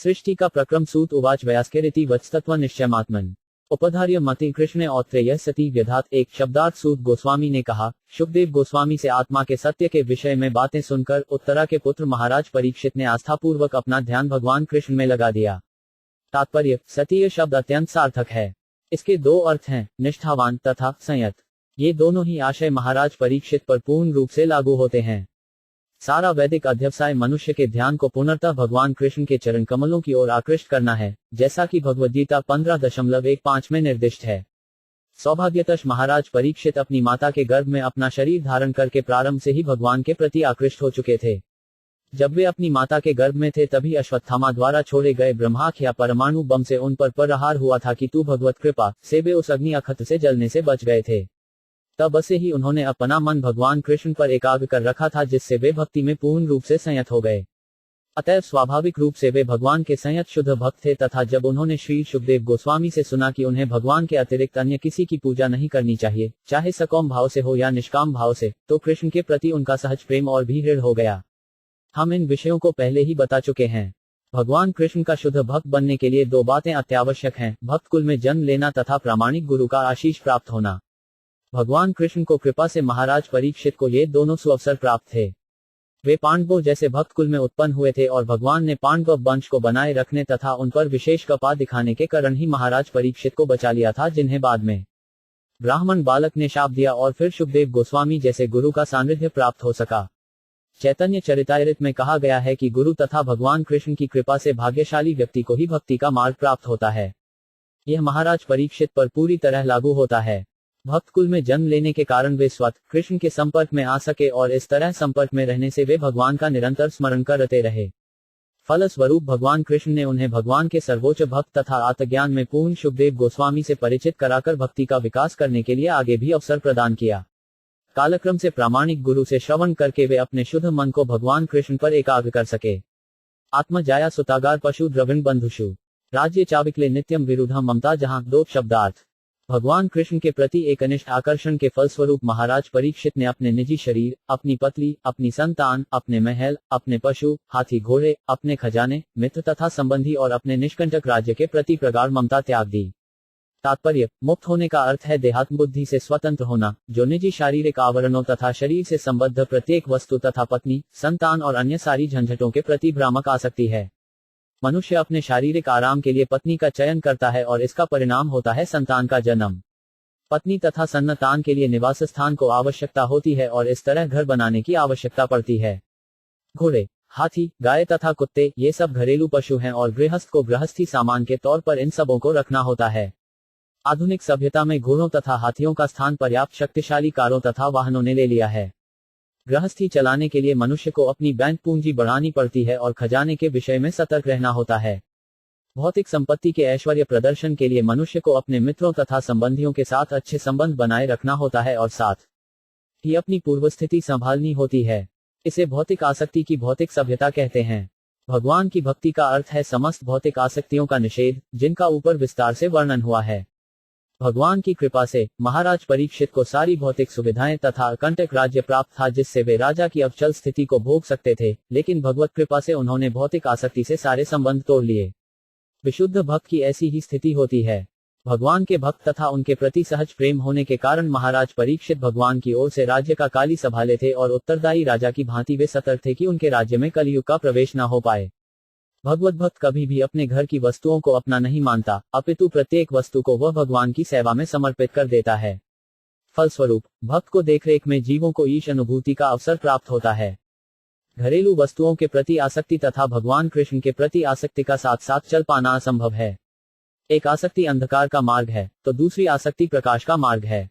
सृष्टि का प्रक्रम सूत उवाच वयास्केरिति वत्स्तत्व निश्चयमात्मन उपधार्य मति कृष्ण औत्रेय सती व्यधात। एक शब्दार्थ सूत गोस्वामी ने कहा। सुखदेव गोस्वामी से आत्मा के सत्य के विषय में बातें सुनकर उत्तरा के पुत्र महाराज परीक्षित ने आस्थापूर्वक अपना ध्यान भगवान कृष्ण में लगा दिया। तात्पर्य, सतीय शब्द अत्यंत सार्थक है। इसके दो अर्थ हैं, निष्ठावान तथा संयत। ये दोनों ही आशय महाराज परीक्षित पर पूर्ण रूप से लागू होते हैं। सारा वैदिक अध्यवसाय मनुष्य के ध्यान को पुनर्तः भगवान कृष्ण के चरण कमलों की ओर आकृष्ट करना है, जैसा कि भगवद्गीता 15.15 में निर्दिष्ट है। सौभाग्यतश महाराज परीक्षित अपनी माता के गर्भ में अपना शरीर धारण करके प्रारंभ से ही भगवान के प्रति आकृष्ट हो चुके थे। जब वे अपनी माता के गर्भ में थे तभी अश्वत्थामा द्वारा छोड़े गए ब्रह्मास्त्र या परमाणु बम से उन पर प्रहार हुआ था कि तू भगवत कृपा से वे उस अग्नि अखत से जलने से बच गए थे। तब से ही उन्होंने अपना मन भगवान कृष्ण पर एकाग्र कर रखा था, जिससे वे भक्ति में पूर्ण रूप से संयत हो गए। अतएव स्वाभाविक रूप से वे भगवान के संयत शुद्ध भक्त थे तथा जब उन्होंने श्री सुखदेव गोस्वामी से सुना कि उन्हें भगवान के अतिरिक्त अन्य किसी की पूजा नहीं करनी चाहिए, चाहे सकौम भाव से हो या निष्काम भाव से, तो कृष्ण के प्रति उनका सहज प्रेम और भी दृढ़ हो गया। हम इन विषयों को पहले ही बता चुके हैं। भगवान कृष्ण का शुद्ध भक्त बनने के लिए दो बातें अत्यावश्यक हैं, भक्त कुल में जन्म लेना तथा प्रामाणिक गुरु का आशीष प्राप्त होना। भगवान कृष्ण को कृपा से महाराज परीक्षित को ये दोनों सुअवसर प्राप्त थे। वे पांडवों जैसे भक्त कुल में उत्पन्न हुए थे और भगवान ने पांडव वंश को बनाए रखने तथा उन पर विशेष कृपा दिखाने के कारण ही महाराज परीक्षित को बचा लिया था, जिन्हें बाद में ब्राह्मण बालक ने शाप दिया और फिर सुखदेव गोस्वामी जैसे गुरु का सानिध्य प्राप्त हो सका। चैतन्य चरितामृत में कहा गया है कि गुरु तथा भगवान कृष्ण की कृपा से भाग्यशाली व्यक्ति को ही भक्ति का मार्ग प्राप्त होता है। यह महाराज परीक्षित पर पूरी तरह लागू होता है। भक्त कुल में जन्म लेने के कारण वे स्वतः कृष्ण के संपर्क में आ सके और इस तरह संपर्क में रहने से वे भगवान का निरंतर स्मरण करते रहे। फलस्वरूप भगवान कृष्ण ने उन्हें भगवान के सर्वोच्च भक्त तथा आत्मज्ञान में पूर्ण सुखदेव गोस्वामी से परिचित कराकर भक्ति का विकास करने के लिए आगे भी अवसर प्रदान किया। कालक्रम से प्रामाणिक गुरु से श्रवण करके वे अपने शुद्ध मन को भगवान कृष्ण पर एकाग्र कर सके। आत्मजाया सुतागार पशु द्रविण बंधुषु राज्य चाविकले नित्यम विरुद्धम ममता। जहां दो शब्दार्थ। भगवान कृष्ण के प्रति एकनिष्ठ आकर्षण के फलस्वरूप महाराज परीक्षित ने अपने निजी शरीर, अपनी पत्नी, अपनी संतान, अपने महल, अपने पशु, हाथी घोड़े, अपने खजाने, मित्र तथा संबंधी और अपने निष्कंटक राज्य के प्रति प्रगाढ़ ममता त्याग दी। तात्पर्य, मुक्त होने का अर्थ है देहात्म बुद्धि से स्वतंत्र होना, जो निजी शारीरिक आवरणों तथा शरीर से संबद्ध प्रत्येक वस्तु तथा पत्नी, संतान और अन्य सारी झंझटों के प्रति भ्रामक आसक्ति है। मनुष्य अपने शारीरिक आराम के लिए पत्नी का चयन करता है और इसका परिणाम होता है संतान का जन्म। पत्नी तथा संतान के लिए निवास स्थान को आवश्यकता होती है और इस तरह घर बनाने की आवश्यकता पड़ती है। घोड़े, हाथी, गाय तथा कुत्ते ये सब घरेलू पशु हैं और गृहस्थ को गृहस्थी सामान के तौर पर इन सबों को रखना होता है। आधुनिक सभ्यता में घोड़ों तथा हाथियों का स्थान पर्याप्त शक्तिशाली कारों तथा वाहनों ने ले लिया है। गृहस्थी चलाने के लिए मनुष्य को अपनी बैंक पूंजी बढ़ानी पड़ती है और खजाने के विषय में सतर्क रहना होता है। भौतिक संपत्ति के ऐश्वर्य प्रदर्शन के लिए मनुष्य को अपने मित्रों तथा संबंधियों के साथ अच्छे संबंध बनाए रखना होता है और साथ ही अपनी पूर्वस्थिति संभालनी होती है। इसे भौतिक आसक्ति की भौतिक सभ्यता कहते हैं। भगवान की भक्ति का अर्थ है समस्त भौतिक आसक्तियों का निषेध, जिनका ऊपर विस्तार से वर्णन हुआ है। भगवान की कृपा से महाराज परीक्षित को सारी भौतिक सुविधाएं तथा अकंटक राज्य प्राप्त था, जिससे वे राजा की अवचल स्थिति को भोग सकते थे, लेकिन भगवत कृपा से उन्होंने भौतिक आसक्ति से सारे संबंध तोड़ लिए। विशुद्ध भक्त की ऐसी ही स्थिति होती है। भगवान के भक्त तथा उनके प्रति सहज प्रेम होने के कारण महाराज परीक्षित भगवान की ओर से राज्य का काली संभाले थे और उत्तरदायी राजा की भांति वे सतर्क थे कि उनके राज्य में कलयुग का प्रवेश न हो पाए। भगवत भक्त कभी भी अपने घर की वस्तुओं को अपना नहीं मानता, अपितु प्रत्येक वस्तु को वह भगवान की सेवा में समर्पित कर देता है। फलस्वरूप भक्त को देखरेख में जीवों को ईश अनुभूति का अवसर प्राप्त होता है। घरेलू वस्तुओं के प्रति आसक्ति तथा भगवान कृष्ण के प्रति आसक्ति का साथ साथ चल पाना असंभव है। एक आसक्ति अंधकार का मार्ग है तो दूसरी आसक्ति प्रकाश का मार्ग है।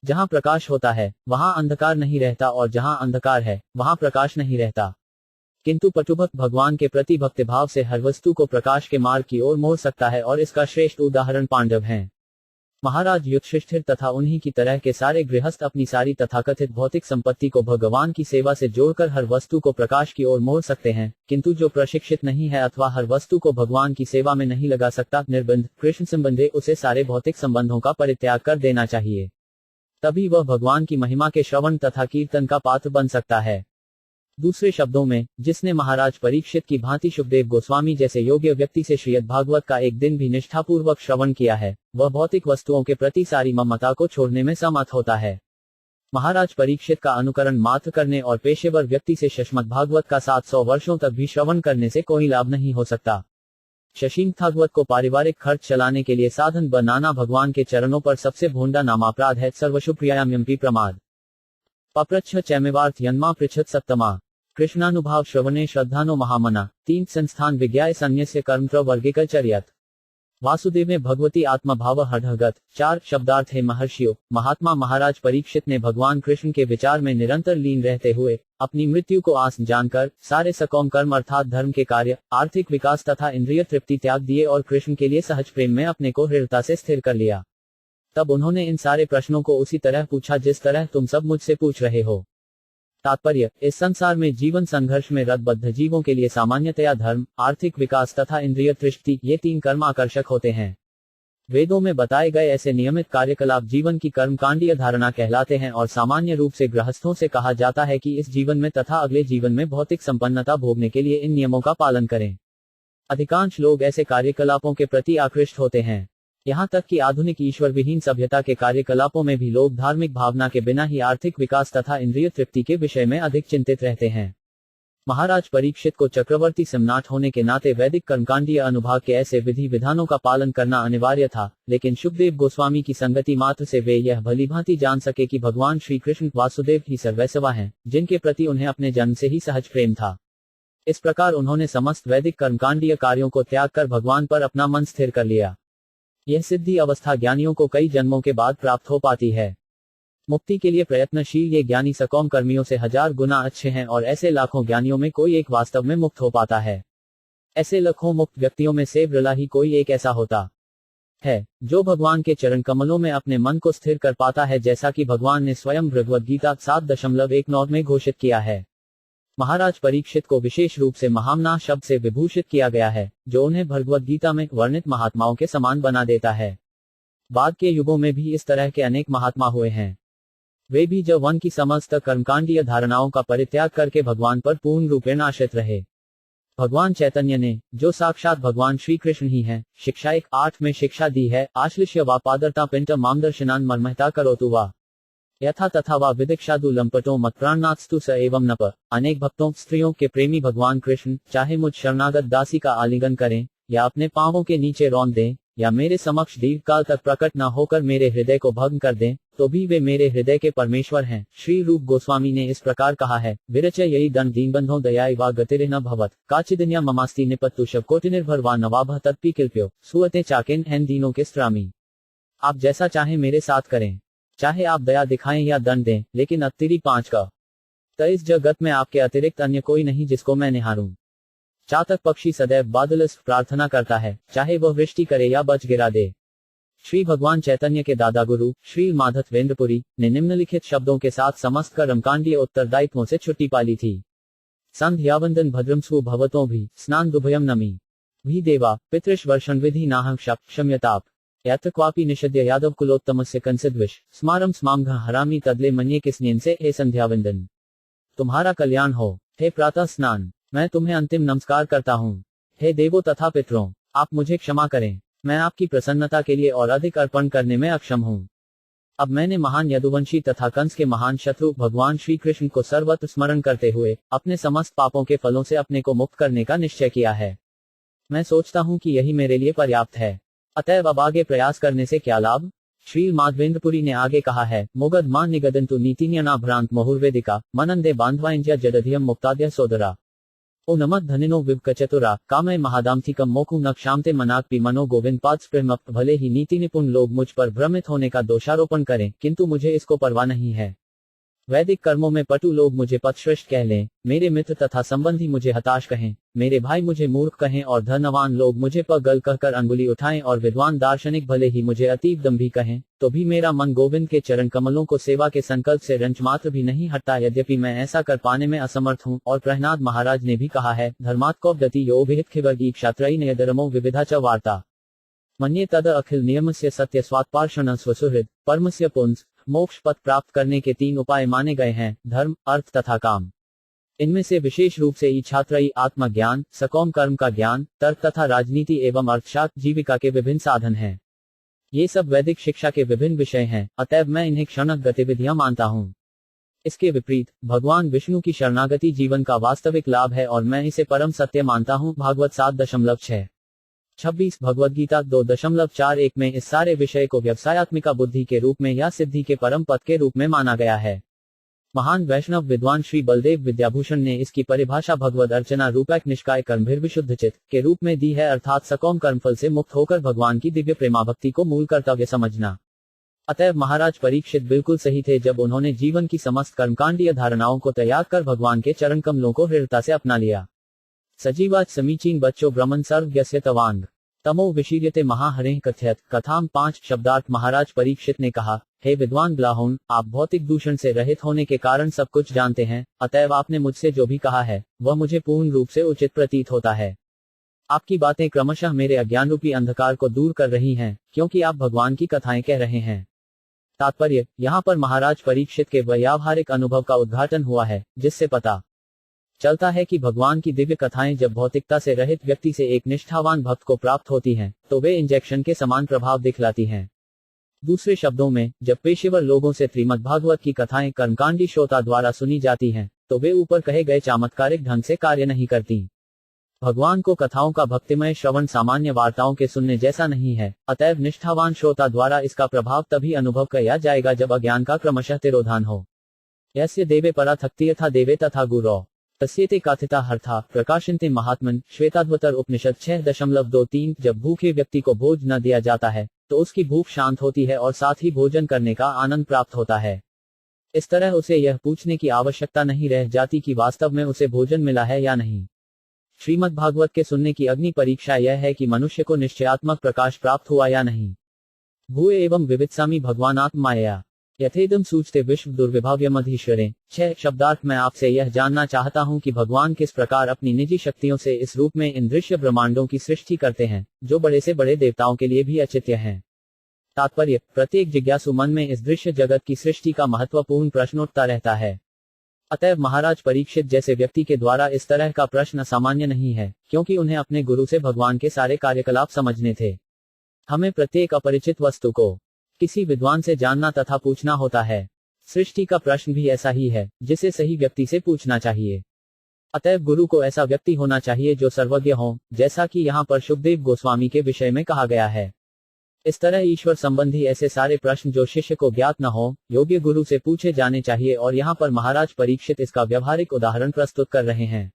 जहां प्रकाश होता है वहां अंधकार नहीं रहता और जहां अंधकार है वहां प्रकाश नहीं रहता। किंतु पटुभक्त भगवान के प्रति भक्तिभाव से हर वस्तु को प्रकाश के मार्ग की ओर मोड़ सकता है और इसका श्रेष्ठ उदाहरण पांडव हैं। महाराज युधिष्ठिर तथा उन्हीं की तरह के सारे गृहस्थ अपनी सारी तथाकथित भौतिक संपत्ति को भगवान की सेवा से जोड़कर हर वस्तु को प्रकाश की ओर मोड़ सकते हैं, किंतु जो प्रशिक्षित नहीं है अथवा हर वस्तु को भगवान की सेवा में नहीं लगा सकता, निर्बंध कृष्ण संबंधे, उसे सारे भौतिक संबंधों का परित्याग कर देना चाहिए। तभी वह भगवान की महिमा के श्रवण तथा कीर्तन का पात्र बन सकता है। दूसरे शब्दों में, जिसने महाराज परीक्षित की भांति शुकदेव गोस्वामी जैसे योग्य व्यक्ति से श्रीमद् भागवत का एक दिन भी निष्ठापूर्वक श्रवण किया है, वह भौतिक वस्तुओं के प्रति सारी ममता को छोड़ने में समर्थ होता है। महाराज परीक्षित का अनुकरण मात्र करने और पेशेवर व्यक्ति से श्रीमद् भागवत का 700 वर्षों तक भी श्रवण करने से कोई लाभ नहीं हो सकता। श्रीमद् भागवत को पारिवारिक खर्च चलाने के लिए साधन बनाना भगवान के चरणों पर सबसे भोंडा नामापराध है। सर्वशुप्रियायम्यम्पि प्रमाद पप्रच्छ चैमेवार्थ यन्मा पृच्छत सत्तमा कृष्णानुभाव श्रवणे श्रद्धानो महामना 3 संस्थान विज्ञाय संन्यस्य कर्म प्रवर्गिकचर्यत वासुदेव में भगवती आत्मा भाव हठगत। 4 शब्दार्थ है महर्षियों। महात्मा महाराज परीक्षित ने भगवान कृष्ण के विचार में निरंतर लीन रहते हुए अपनी मृत्यु को आस जानकर सारे सकौम कर्म अर्थात धर्म के कार्य, आर्थिक विकास तथा इंद्रिय तृप्ति त्याग दिए और कृष्ण के लिए सहज प्रेम में अपने को दृढ़ता से स्थिर कर लिया। तब उन्होंने इन सारे प्रश्नों को उसी तरह पूछा जिस तरह तुम सब मुझसे पूछ रहे हो। तात्पर्य, इस संसार में जीवन संघर्ष में रतबद्ध जीवों के लिए सामान्यतया धर्म, आर्थिक विकास तथा इंद्रिय तृष्टि ये 3 कर्म आकर्षक होते हैं। वेदों में बताए गए ऐसे नियमित कार्यकलाप जीवन की कर्मकांडीय धारणा कहलाते हैं और सामान्य रूप से गृहस्थों से कहा जाता है कि इस जीवन में तथा अगले जीवन में भौतिक संपन्नता भोगने के लिए इन नियमों का पालन करें। अधिकांश लोग ऐसे कार्यकलापों के प्रति आकृष्ट होते हैं। यहाँ तक कि आधुनिक ईश्वर विहीन सभ्यता के कार्यकलापों में भी लोग धार्मिक भावना के बिना ही आर्थिक विकास तथा इंद्रिय तृप्ति के विषय में अधिक चिंतित रहते हैं। महाराज परीक्षित को चक्रवर्ती सम्राट होने के नाते वैदिक कर्मकांडीय अनुभाग के ऐसे विधि विधानों का पालन करना अनिवार्य था, लेकिन शुकदेव गोस्वामी की संगति मात्र से वे यह भलीभांति जान सके कि भगवान श्री कृष्ण वासुदेव ही सर्वैसवा हैं, जिनके प्रति उन्हें अपने जन्म से ही सहज प्रेम था। इस प्रकार उन्होंने समस्त वैदिक कर्मकांडीय कार्यों को त्याग कर भगवान पर अपना मन स्थिर कर लिया। यह सिद्धि अवस्था ज्ञानियों को कई जन्मों के बाद प्राप्त हो पाती है। मुक्ति के लिए प्रयत्नशील ये ज्ञानी सकौम कर्मियों से 1000 गुना अच्छे हैं और ऐसे लाखों ज्ञानियों में कोई एक वास्तव में मुक्त हो पाता है। ऐसे लाखों मुक्त व्यक्तियों में से बिरला ही कोई एक ऐसा होता है जो भगवान के चरण कमलों में अपने मन को स्थिर कर पाता है, जैसा कि भगवान ने स्वयं भगवद गीता 7.19 में घोषित किया है। महाराज परीक्षित को विशेष रूप से महामना शब्द से विभूषित किया गया है, जो उन्हें भगवद गीता में वर्णित महात्माओं के समान बना देता है। बाद के युगों में भी इस तरह के अनेक महात्मा हुए हैं। वे भी जब वन की समस्त कर्मकांडीय धारणाओं का परित्याग करके भगवान पर पूर्ण रूपेण आश्रित रहे। भगवान चैतन्य ने, जो साक्षात भगवान श्री कृष्ण ही हैं, शिक्षा 1:8 में शिक्षा दी है, आश्लिष्य वा पादरता पिंट मामदर्शनान मर्महता करोतु वा यथा तथा वा विदिक्षादु लंपटो मत्प्राणात्स्तु स एवं नप। अनेक भक्तों स्त्रियों के प्रेमी भगवान कृष्ण चाहे मुझ शरणागत दासी का आलिंगन करें या अपने पांवों के नीचे रौंद दें या मेरे समक्ष दीर्घकाल तक प्रकट न होकर मेरे हृदय को भंग कर दें, तो भी वे मेरे हृदय के परमेश्वर हैं। श्री रूप गोस्वामी ने इस प्रकार कहा है, विरचय यही दंड दीनबंधो दयाई वा गतिरे न भवत काचिदन्या ममास्ती निपत्तु शव कोटिनिर्भर वा नवाभ तत्पी किल्प्यो सुअते चाकिन एन दीनों के स्त्रामी। आप जैसा चाहें मेरे साथ करें, चाहे आप दया दिखाएं या दंड दें, लेकिन अतिरिक्त 5 का तो इस जगत में आपके अतिरिक्त अन्य कोई नहीं जिसको मैं निहारूं। चातक पक्षी सदैव बादलस्फ प्रार्थना करता है, चाहे वह वृष्टि करे या बच गिरा दे। श्री भगवान चैतन्य के दादा गुरु श्री माधवेंद्रपुरी ने निम्नलिखित शब्दों के साथ समस्त कर्मकांडीय उत्तरदायित्वों से छुट्टी पाली थी। संध्यावंदन भद्रमसु भवतों भी स्नान दुभयम नमी भी देवा पितृष वर्षण विधि नाहं क्षम्यताप यत्र क्वापि निषद्य यादव कुलोत्तमस्य कंसिद्विष स्मारम स्माम हरामी तदले मन्ये किसनेन से हे संध्यावंदन। तुम्हारा कल्याण हो। हे प्रातः स्नान, मैं तुम्हें अंतिम नमस्कार करता हूँ। हे देवों तथा पितरों, आप मुझे क्षमा करें, मैं आपकी प्रसन्नता के लिए और अधिक अर्पण करने में अक्षम हूँ। अब मैंने महान यदुवंशी तथा कंस के महान शत्रु भगवान श्री कृष्ण को सर्वत्र स्मरण करते हुए अपने समस्त पापों के फलों से अपने को मुक्त करने का निश्चय किया है। मैं सोचता हूँ कि यही मेरे लिए पर्याप्त है, अतएव अब आगे प्रयास करने से क्या लाभ। श्री माधवेंद्रपुरी ने आगे कहा है, मुगद मान निगदंतु नीतिन्यना भ्रांत महुर्वेदिका मनंदे बांधवाइंज्या जडधियम मुक्ताद्य सोदरा ओ नमः धनिनो विवकचतुरा कामय महादामथिकम मोकु न क्षामते मनाकपि मनो गोविंद पाद स्प्रेमप। भले ही नीति निपुण लोग मुझ पर भ्रमित होने का दोषारोपण करें, किंतु मुझे इसको परवाह नहीं है। वैदिक कर्मों में पटु लोग मुझे पथश्रेष्ठ कह लें, मेरे मित्र तथा संबंधी मुझे हताश कहें, मेरे भाई मुझे मूर्ख कहें और धनवान लोग मुझे पगल कहकर अंगुली उठाएं और विद्वान दार्शनिक भले ही मुझे अतीब दम्भी कहें, तो भी मेरा मन गोविंद के चरण कमलों को सेवा के संकल्प से रंच मात्र भी नहीं हटता, यद्यपि मैं ऐसा कर पाने में असमर्थ हूँ। और प्रहलाद महाराज ने भी कहा है, धर्मात्कोपगति यो विहित खिवर्गी क्षात्रयी नयधर्मो विविधा च वार्ता मन्ये तद अखिल नियमस्य सत्य स्वात्पार्षण स्वसुहृद परमस्य पुंस। मोक्ष पथ प्राप्त करने के 3 उपाय माने गए हैं, धर्म, अर्थ तथा काम। इनमें से विशेष रूप से छात्रई आत्मज्ञान, सकौम कर्म का ज्ञान, तर्क तथा राजनीति एवं अर्थशास्त्र जीविका के विभिन्न साधन हैं। ये सब वैदिक शिक्षा के विभिन्न विषय हैं, अतएव मैं इन्हें क्षणिक गतिविधियां मानता हूँ। इसके विपरीत भगवान विष्णु की शरणागति जीवन का वास्तविक लाभ है और मैं इसे परम सत्य मानता हूँ। भागवत 7.6-26 भगवद्गीता 2.41 में इस सारे विषय को व्यवसायत्मिका बुद्धि के रूप में या सिद्धि के परम पद के रूप में माना गया है। महान वैष्णव विद्वान श्री बलदेव विद्याभूषण ने इसकी परिभाषा भगवद अर्चना रूपक निष्काय कर्मभिर्विशुद्ध चित्त के रूप में दी है, अर्थात सकौम कर्मफल से मुक्त होकर भगवान की दिव्य प्रेमाभक्ति को मूल कर्तव्य समझना। अतएव महाराज परीक्षित बिल्कुल सही थे जब उन्होंने जीवन की समस्त कर्मकांडीय धारणाओं को त्याग कर भगवान के चरण कमलों को हृदयता से अपना लिया। सजीवाच समीचीन बच्चों ब्रह्मन सर्वज्ञस्य तवांग तमो विशीर्यते महाहरेः कथयत कथाम 5 शब्दार्थ। महाराज परीक्षित ने कहा, हे विद्वान ब्लाहुन, आप भौतिक दूषण से रहित होने के कारण सब कुछ जानते हैं, अतएव आपने मुझसे जो भी कहा है वह मुझे पूर्ण रूप से उचित प्रतीत होता है। आपकी बातें क्रमशः मेरे अज्ञान रूपी अंधकार को दूर कर रही हैं, क्योंकि आप भगवान की कथाएं कह रहे हैं। तात्पर्य, यहाँ पर महाराज परीक्षित के व्यावहारिक अनुभव का उद्घाटन हुआ है, जिससे पता चलता है कि भगवान की दिव्य कथाएं जब भौतिकता से रहित व्यक्ति से एक निष्ठावान भक्त को प्राप्त होती हैं, तो वे इंजेक्शन के समान प्रभाव दिखलाती हैं। दूसरे शब्दों में, जब पेशेवर लोगों से श्रीमद् भागवत की कथाएं कर्मकांडी श्रोता द्वारा सुनी जाती हैं, तो वे ऊपर कहे गए चमत्कारिक ढंग से कार्य नहीं करती। भगवान को कथाओं का भक्तिमय श्रवण सामान्य वार्ताओं के सुनने जैसा नहीं है, अतएव निष्ठावान श्रोता द्वारा इसका प्रभाव तभी अनुभव किया जाएगा जब अज्ञान का क्रमशः तिरोधान हो। यस्य देवे परा थक्ति यथा देवे तथा गुरौ तस्येते काथिता हर्था प्रकाशन्ते महात्मन। श्वेताद्वतर उपनिषद 6.23। जब भूखे व्यक्ति को भोज न दिया जाता है तो उसकी भूख शांत होती है और साथ ही भोजन करने का आनंद प्राप्त होता है। इस तरह उसे यह पूछने की आवश्यकता नहीं रह जाती कि वास्तव में उसे भोजन मिला है या नहीं। श्रीमद् भागवत के सुनने की अग्नि परीक्षा यह है कि मनुष्य को निश्चयात्मक प्रकाश प्राप्त हुआ या नहीं। भूय एवं विवित्सामि भगवानात्म माया यथेदम सूचते विश्व दुर्विभाव्यमधीश्वरें। 6 शब्दार्थ। मैं आपसे यह जानना चाहता हूं कि भगवान किस प्रकार अपनी निजी शक्तियों से इस रूप में इन दृश्य ब्रह्मांडों की सृष्टि करते हैं, जो बड़े से बड़े देवताओं के लिए भी अचित्य हैं। तात्पर्य, प्रत्येक जिज्ञासु मन में इस दृश्य जगत की सृष्टि का महत्वपूर्ण प्रश्न उठता रहता है। अतएव महाराज परीक्षित जैसे व्यक्ति के द्वारा इस तरह का प्रश्न असामान्य नहीं है, क्योंकि उन्हें अपने गुरु से भगवान के सारे कार्यकलाप समझने थे। हमें प्रत्येक अपरिचित वस्तु को किसी विद्वान से जानना तथा पूछना होता है। सृष्टि का प्रश्न भी ऐसा ही है, जिसे सही व्यक्ति से पूछना चाहिए। अतएव गुरु को ऐसा व्यक्ति होना चाहिए जो सर्वज्ञ हो, जैसा कि यहाँ पर शुकदेव गोस्वामी के विषय में कहा गया है। इस तरह ईश्वर संबंधी ऐसे सारे प्रश्न जो शिष्य को ज्ञात न हो, योग्य गुरु से पूछे जाने चाहिए, और यहाँ पर महाराज परीक्षित इसका व्यवहारिक उदाहरण प्रस्तुत कर रहे हैं।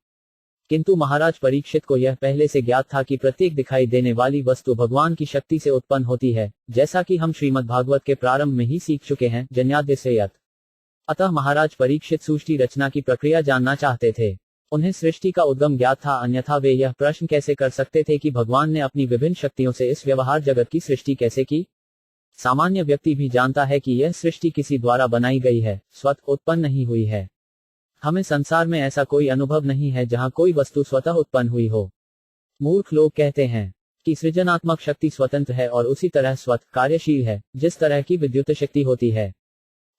किंतु महाराज परीक्षित को यह पहले से ज्ञात था कि प्रत्येक दिखाई देने वाली वस्तु भगवान की शक्ति से उत्पन्न होती है, जैसा कि हम श्रीमद् भागवत के प्रारंभ में ही सीख चुके हैं, जन्याद्यस्ययत्। अतः महाराज परीक्षित सृष्टि रचना की प्रक्रिया जानना चाहते थे। उन्हें सृष्टि का उद्गम ज्ञात था, अन्यथा वे यह प्रश्न कैसे कर सकते थे कि भगवान ने अपनी विभिन्न शक्तियों से इस व्यवहार जगत की सृष्टि कैसे की। सामान्य व्यक्ति भी जानता है कि यह सृष्टि किसी द्वारा बनाई गई है, स्वतः उत्पन्न नहीं हुई है। हमें संसार में ऐसा कोई अनुभव नहीं है जहां कोई वस्तु स्वतः उत्पन्न हुई हो। मूर्ख लोग कहते हैं कि सृजनात्मक शक्ति स्वतंत्र है और उसी तरह स्वतः कार्यशील है, जिस तरह की विद्युत शक्ति होती है।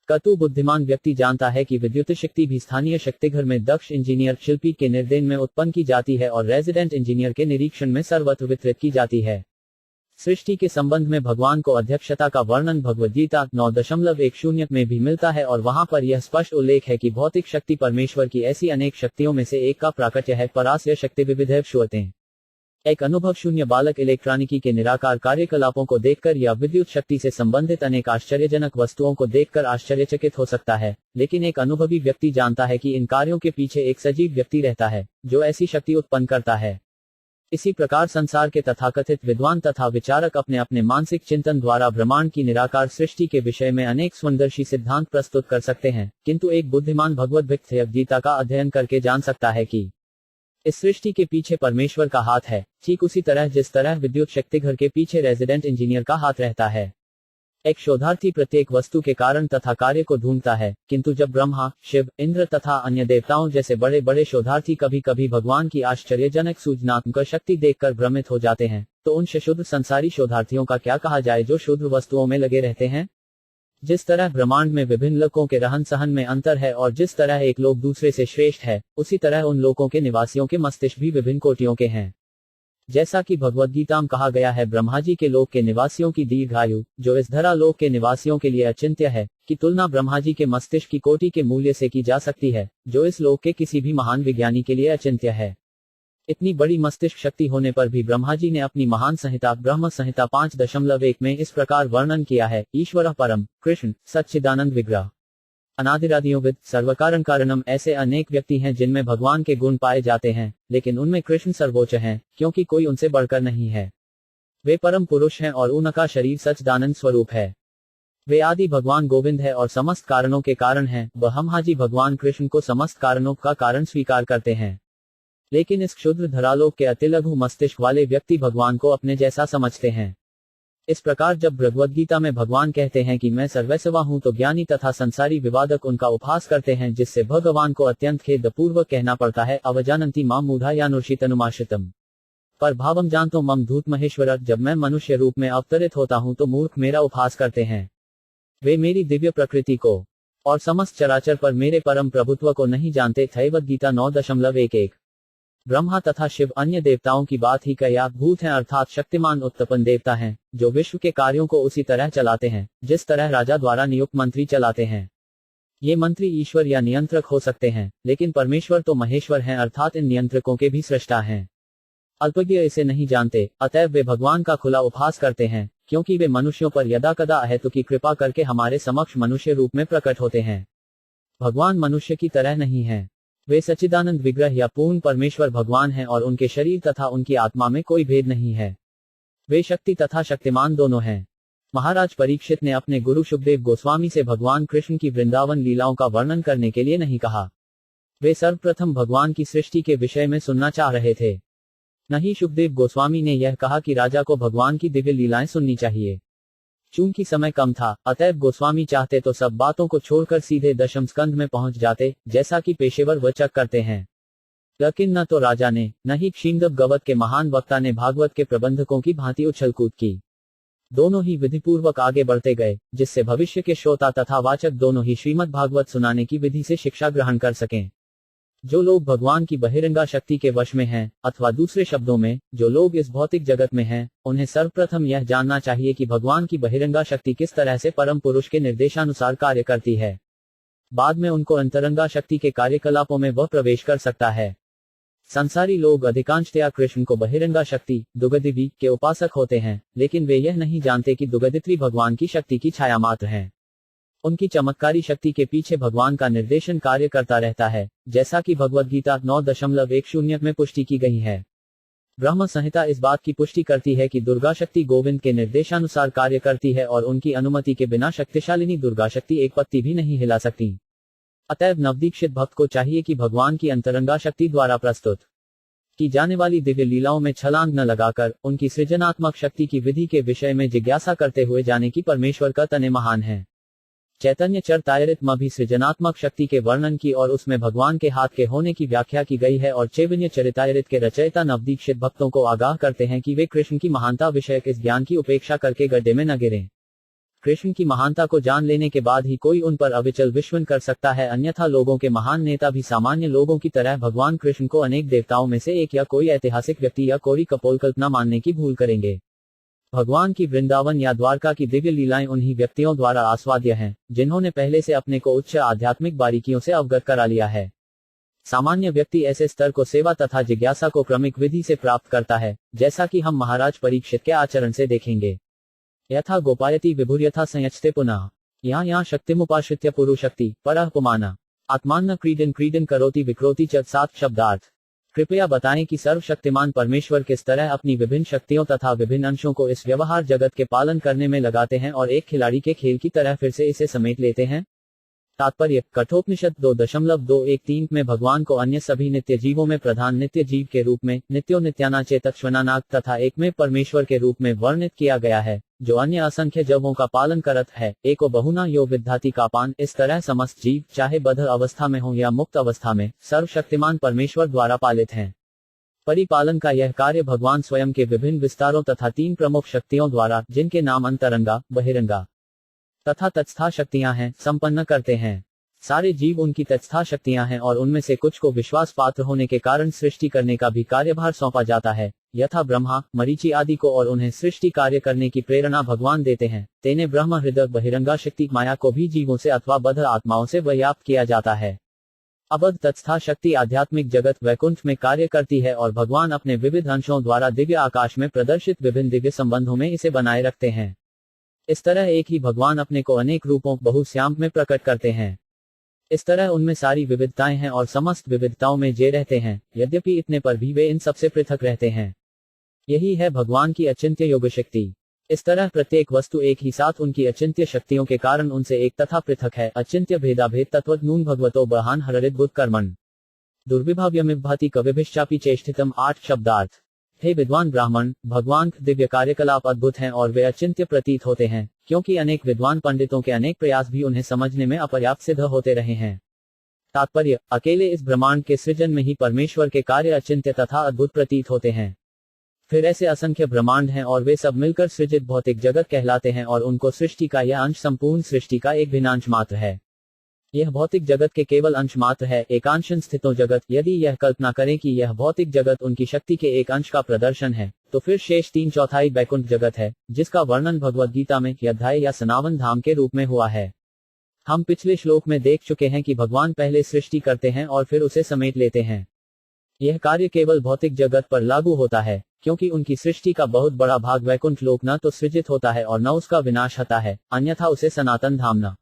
कतु बुद्धिमान व्यक्ति जानता है कि विद्युत शक्ति भी स्थानीय शक्तिघर में दक्ष इंजीनियर शिल्पी के निर्देशन में उत्पन्न की जाती है और रेजिडेंट इंजीनियर के निरीक्षण में सर्वत्र वितरित की जाती है। सृष्टि के संबंध में भगवान को अध्यक्षता का वर्णन भगवद्गीता 9.10 में भी मिलता है, और वहां पर यह स्पष्ट उल्लेख है कि भौतिक शक्ति परमेश्वर की ऐसी अनेक शक्तियों में से एक का प्राकट्य है। परास्य शक्ति विविधैव श्रूयते। एक अनुभव शून्य बालक इलेक्ट्रॉनिकी के निराकार कार्यकलापों को देखकर या विद्युत शक्ति से संबंधित अनेक आश्चर्यजनक वस्तुओं को देखकर आश्चर्यचकित हो सकता है, लेकिन एक अनुभवी व्यक्ति जानता है कि इन कार्यों के पीछे एक सजीव व्यक्ति रहता है, जो ऐसी शक्ति उत्पन्न करता है। इसी प्रकार संसार के तथाकथित विद्वान तथा विचारक अपने अपने मानसिक चिंतन द्वारा ब्रह्मांड की निराकार सृष्टि के विषय में अनेक स्वंदर्शी सिद्धांत प्रस्तुत कर सकते हैं, किंतु एक बुद्धिमान भगवत भक्त गीता का अध्ययन करके जान सकता है कि इस सृष्टि के पीछे परमेश्वर का हाथ है, ठीक उसी तरह जिस तरह विद्युत शक्तिघर के पीछे रेजिडेंट इंजीनियर का हाथ रहता है। एक शोधार्थी प्रत्येक वस्तु के कारण तथा कार्य को ढूंढता है, किंतु जब ब्रह्मा, शिव, इंद्र तथा अन्य देवताओं जैसे बड़े बड़े शोधार्थी कभी कभी भगवान की आश्चर्यजनक सूचनात्मक शक्ति देखकर भ्रमित हो जाते हैं, तो उन क्षुद्र संसारी शोधार्थियों का क्या कहा जाए जो क्षुद्र वस्तुओं में लगे रहते हैं। जिस तरह ब्रह्मांड में विभिन्न लोकों के रहन सहन में अंतर है और जिस तरह एक लोक दूसरे से श्रेष्ठ है, उसी तरह उन लोकों के निवासियों के मस्तिष्क भी विभिन्न कोटियों के हैं। जैसा कि भगवद गीता में कहा गया है, ब्रह्मा जी के लोक के निवासियों की दीर्घायु, जो इस धरा लोक के निवासियों के लिए अचिंत्य है, की तुलना ब्रह्मा जी के मस्तिष्क की कोटि के मूल्य से की जा सकती है, जो इस लोक के किसी भी महान विज्ञानी के लिए अचिंत्य है। इतनी बड़ी मस्तिष्क शक्ति होने पर भी ब्रह्मा जी ने अपनी महान संहिता ब्रह्म संहिता 5.1 में इस प्रकार वर्णन किया है, ईश्वर परम कृष्ण सच्चिदानंद विग्रह अनादिरादियों सर्वकारण कारणम। ऐसे अनेक व्यक्ति हैं जिनमें भगवान के गुण पाए जाते हैं, लेकिन उनमें कृष्ण सर्वोच्च हैं, क्योंकि कोई उनसे बढ़कर नहीं है। वे परम पुरुष हैं और उनका शरीर सच्चिदानंद स्वरूप है। वे आदि भगवान गोविंद है और समस्त कारणों के कारण हैं। ब्रह्माजी भगवान कृष्ण को समस्त कारणों का कारण स्वीकार करते हैं, लेकिन इस क्षुद्र धरालोक के अतिलघु मस्तिष्क वाले व्यक्ति भगवान को अपने जैसा समझते हैं। इस प्रकार जब भगवद गीता में भगवान कहते हैं कि मैं सर्वस्वा हूं, तो ज्ञानी तथा संसारी विवादक उनका उपहास करते हैं, जिससे भगवान को अत्यंत खेदपूर्वक कहना पड़ता है, अवजानन्ति मां मूढ़ा यानुर्षितनुमाश्रितम पर भावम जानतो मम धूत महेश्वर। जब मैं मनुष्य रूप में अवतरित होता हूं तो मूर्ख मेरा उपहास करते हैं। वे मेरी दिव्य प्रकृति को और समस्त चराचर पर मेरे परम प्रभुत्व को नहीं जानते। थैवद गीता 9.11। ब्रह्मा तथा शिव अन्य देवताओं की बात ही क्या भूत हैं, अर्थात शक्तिमान उत्तपन देवता हैं, जो विश्व के कार्यों को उसी तरह चलाते हैं जिस तरह राजा द्वारा नियुक्त मंत्री चलाते हैं। ये मंत्री ईश्वर या नियंत्रक हो सकते हैं, लेकिन परमेश्वर तो महेश्वर हैं, अर्थात इन नियंत्रकों के भी सृष्टा हैं। अल्पज्ञ इसे नहीं जानते, अतएव वे भगवान का खुला उपहास करते हैं, क्योंकि वे मनुष्यों पर यदाकदा अहेतु की कृपा करके हमारे समक्ष मनुष्य रूप में प्रकट होते हैं। भगवान मनुष्य की तरह नहीं है। वे सच्चिदानंद विग्रह या पूर्ण परमेश्वर भगवान हैं और उनके शरीर तथा उनकी आत्मा में कोई भेद नहीं है। वे शक्ति तथा शक्तिमान दोनों हैं। महाराज परीक्षित ने अपने गुरु शुकदेव गोस्वामी से भगवान कृष्ण की वृंदावन लीलाओं का वर्णन करने के लिए नहीं कहा। वे सर्वप्रथम भगवान की सृष्टि के विषय में सुनना चाह रहे थे। नहीं, शुकदेव गोस्वामी ने यह कहा कि राजा को भगवान की दिव्य लीलाएं सुननी चाहिए। चूंकि समय कम था, अतएव गोस्वामी चाहते तो सब बातों को छोड़कर सीधे दशम स्कंध में पहुंच जाते, जैसा कि पेशेवर वचक करते हैं। लेकिन न तो राजा ने, न ही क्षीणदब गवत के महान वक्ता ने भागवत के प्रबंधकों की भांति उछलकूद की। दोनों ही विधिपूर्वक आगे बढ़ते गए, जिससे भविष्य के श्रोता तथा वाचक दोनों ही श्रीमद् भागवत सुनाने की विधि से शिक्षा ग्रहण कर सकें। जो लोग भगवान की बहिरंगा शक्ति के वश में हैं, अथवा दूसरे शब्दों में जो लोग इस भौतिक जगत में हैं, उन्हें सर्वप्रथम यह जानना चाहिए कि भगवान की बहिरंगा शक्ति किस तरह से परम पुरुष के निर्देशानुसार कार्य करती है। बाद में उनको अंतरंगा शक्ति के कार्यकलापों में वह प्रवेश कर सकता है। संसारी लोग अधिकांशतया कृष्ण को बहिरंगा शक्ति दुगदिवी के उपासक होते हैं, लेकिन वे यह नहीं जानते कि दुगदित्री भगवान की शक्ति की छाया मात्र है। उनकी चमत्कारी शक्ति के पीछे भगवान का निर्देशन कार्य करता रहता है, जैसा कि भगवद गीता 9.10 में पुष्टि की गई है। ब्रह्म संहिता इस बात की पुष्टि करती है कि दुर्गा शक्ति गोविंद के निर्देशानुसार कार्य करती है और उनकी अनुमति के बिना शक्तिशालिनी दुर्गा शक्ति एक पत्ती भी नहीं हिला सकती। अतएव नवदीक्षित भक्त को चाहिए कि भगवान की अंतरंगा शक्ति द्वारा प्रस्तुत की जाने वाली दिव्य लीलाओं में छलांग न लगाकर उनकी सृजनात्मक शक्ति की विधि के विषय में जिज्ञासा करते हुए जाने की परमेश्वर का तने महान है। चैतन्य चरितामृत में भी सृजनात्मक शक्ति के वर्णन की और उसमें भगवान के हाथ के होने की व्याख्या की गई है और चैतन्य चरितामृत के रचयिता नवदीक्षित भक्तों को आगाह करते हैं कि वे कृष्ण की महानता विषयक इस ज्ञान की उपेक्षा करके गड्ढे में न गिरें। कृष्ण की महानता को जान लेने के बाद ही कोई उन पर अविचल विश्वास कर सकता है, अन्यथा लोगों के महान नेता भी सामान्य लोगों की तरह भगवान कृष्ण को अनेक देवताओं में से एक या कोई ऐतिहासिक व्यक्ति या कोई कपोलकल्पना मानने की भूल करेंगे। भगवान की वृंदावन या द्वारका की दिव्य लीलाएं उन्हीं व्यक्तियों द्वारा आस्वाद्य हैं, जिन्होंने पहले से अपने को उच्च आध्यात्मिक बारीकियों से अवगत करा लिया है। सामान्य व्यक्ति ऐसे स्तर को सेवा तथा जिज्ञासा को क्रमिक विधि से प्राप्त करता है, जैसा कि हम महाराज परीक्षित के आचरण से देखेंगे। यथा गोपायति विभुर्यथा संयचते पुनः यहाँ शक्तिमुपाश्रित्य पुरुषक्ति परःपुमाना आत्मान्न क्रीडन क्रीडन करोति विक्रोति च 7 शब्दार्थ। कृपया बताएं कि सर्वशक्तिमान परमेश्वर किस तरह अपनी विभिन्न शक्तियों तथा विभिन्न अंशों को इस व्यवहार जगत के पालन करने में लगाते हैं और एक खिलाड़ी के खेल की तरह फिर से इसे समेट लेते हैं। तात्पर्य कठोपनिषद 2.213 में भगवान को अन्य सभी नित्य जीवों में प्रधान नित्य जीव के रूप में नित्यो नित्याना चेतक्षणानाग तथा एक में परमेश्वर के रूप में वर्णित किया गया है, जो अन्य असंख्य जगहों का पालन करत है। एको बहुना यो विद्धाति कापान। इस तरह समस्त जीव चाहे बद्ध अवस्था में हो या मुक्त अवस्था में सर्वशक्तिमान परमेश्वर द्वारा पालित हैं। परिपालन का यह कार्य भगवान स्वयं के विभिन्न विस्तारों तथा 3 प्रमुख शक्तियों द्वारा, जिनके नाम अंतरंगा, बहिरंगा तथा तत्स्था शक्तियां हैं, संपन्न करते हैं। सारे जीव उनकी तत्स्था शक्तियां हैं और उनमें से कुछ को विश्वास पात्र होने के कारण सृष्टि करने का भी कार्यभार सौंपा जाता है, यथा ब्रह्मा, मरीचि आदि को, और उन्हें सृष्टि कार्य करने की प्रेरणा भगवान देते हैं। तेने ब्रह्म हृदय बहिरंगा शक्ति माया को भी जीवों से अथवा बद्ध आत्माओं से व्याप्त किया जाता है। अबद्ध तत्स्था शक्ति आध्यात्मिक जगत वैकुंठ में कार्य करती है और भगवान अपने विविध अंशों द्वारा दिव्य आकाश में प्रदर्शित विभिन्न दिव्य संबंधों में इसे बनाए रखते हैं। इस तरह एक ही भगवान अपने को अनेक रूपों बहुश्याम में प्रकट करते हैं। इस तरह उनमें सारी विविधताएं हैं और समस्त विविधताओं में जे रहते हैं, यद्यपि इतने पर भी वे इन सबसे पृथक रहते हैं। यही है भगवान की अचिंत्य योग शक्ति। इस तरह प्रत्येक वस्तु एक ही साथ उनकी अचिंत्य शक्तियों के कारण उनसे एक तथा पृथक है। अचिंत्य भेदाभेद तत्व नून भगवतो बहान हररित बुद्ध कर्मण दुर्विभाव्यमिभाति कविभिश्चापि चेष्टितम। 8 शब्दार्थ। हे विद्वान ब्राह्मण, भगवान दिव्य कार्यकलाप अद्भुत हैं और वे अचिंत्य प्रतीत होते हैं, क्योंकि अनेक विद्वान पंडितों के अनेक प्रयास भी उन्हें समझने में अपर्याप्त सिद्ध होते रहे हैं। तात्पर्य, अकेले इस ब्रह्मांड के सृजन में ही परमेश्वर के कार्य अचिंत्य तथा अद्भुत प्रतीत होते हैं। फिर ऐसे असंख्य ब्रह्मांड हैं और वे सब मिलकर सृजित भौतिक जगत कहलाते हैं और उनको सृष्टि का यह अंश संपूर्ण सृष्टि का एक भिन्नांश मात्र है। यह भौतिक जगत के केवल अंश मात्र है, एकांशन स्थितो जगत। यदि यह कल्पना करें कि यह भौतिक जगत उनकी शक्ति के एक अंश का प्रदर्शन है, तो फिर शेष 3/4 वैकुंठ जगत है, जिसका वर्णन भगवद गीता में अध्याय या सनावन धाम के रूप में हुआ है। हम पिछले श्लोक में देख चुके हैं कि भगवान पहले सृष्टि करते हैं और फिर उसे समेट लेते हैं। यह कार्य केवल भौतिक जगत पर लागू होता है, क्योंकि उनकी सृष्टि का बहुत बड़ा भाग वैकुंठ लोक न तो सृजित होता है और न उसका विनाश होता है, अन्यथा उसे सनातन धाम न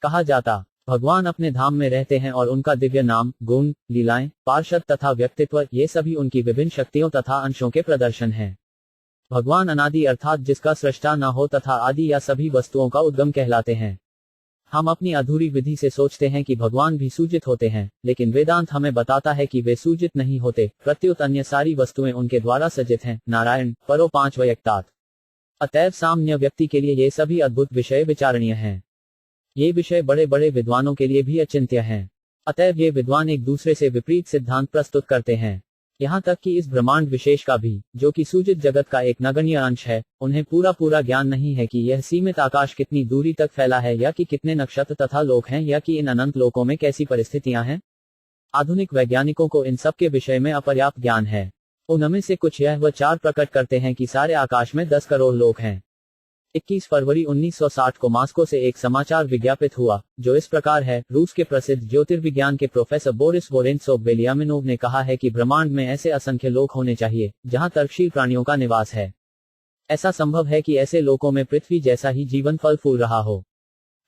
कहा जाता। भगवान अपने धाम में रहते हैं और उनका दिव्य नाम, गुण, लीलाएं, पार्षद तथा व्यक्तित्व, ये सभी उनकी विभिन्न शक्तियों तथा अंशों के प्रदर्शन हैं। भगवान अनादि अर्थात जिसका सृष्टा न हो तथा आदि या सभी वस्तुओं का उद्गम कहलाते हैं। हम अपनी अधूरी विधि से सोचते हैं कि भगवान भी सूजित होते हैं, लेकिन वेदांत हमें बताता है कि वे सूजित नहीं होते, प्रत्युत अन्य सारी वस्तुएं उनके द्वारा सजित हैं। नारायण परो 5 वयक्तात। अतएव सामान्य व्यक्ति के लिए ये सभी अद्भुत विषय विचारणीय हैं। ये विषय बड़े बड़े विद्वानों के लिए भी अचिंत्य हैं। अतएव ये विद्वान एक दूसरे से विपरीत सिद्धांत प्रस्तुत करते हैं। यहाँ तक कि इस ब्रह्मांड विशेष का भी, जो कि सूजित जगत का एक नगण्य अंश है, उन्हें पूरा ज्ञान नहीं है कि यह सीमित आकाश कितनी दूरी तक फैला है, या कि कितने नक्षत्र तथा लोक हैं, या कि इन अनंत लोकों में कैसी परिस्थितियां हैं। आधुनिक वैज्ञानिकों को इन सब के विषय में अपर्याप्त ज्ञान है। उनमें से कुछ यह विचार प्रकट करते हैं कि सारे आकाश में 10 करोड़ लोक हैं। 21 फरवरी 1960 को मॉस्को से एक समाचार विज्ञापित हुआ, जो इस प्रकार है। रूस के प्रसिद्ध ज्योतिर्विज्ञान के प्रोफेसर बोरिस वोरेंत्सोव बेलियामिनोव ने कहा है कि ब्रह्मांड में ऐसे असंख्य लोक होने चाहिए, जहां तर्कशील प्राणियों का निवास है। ऐसा संभव है कि ऐसे लोकों में पृथ्वी जैसा ही जीवन फल फूल रहा हो।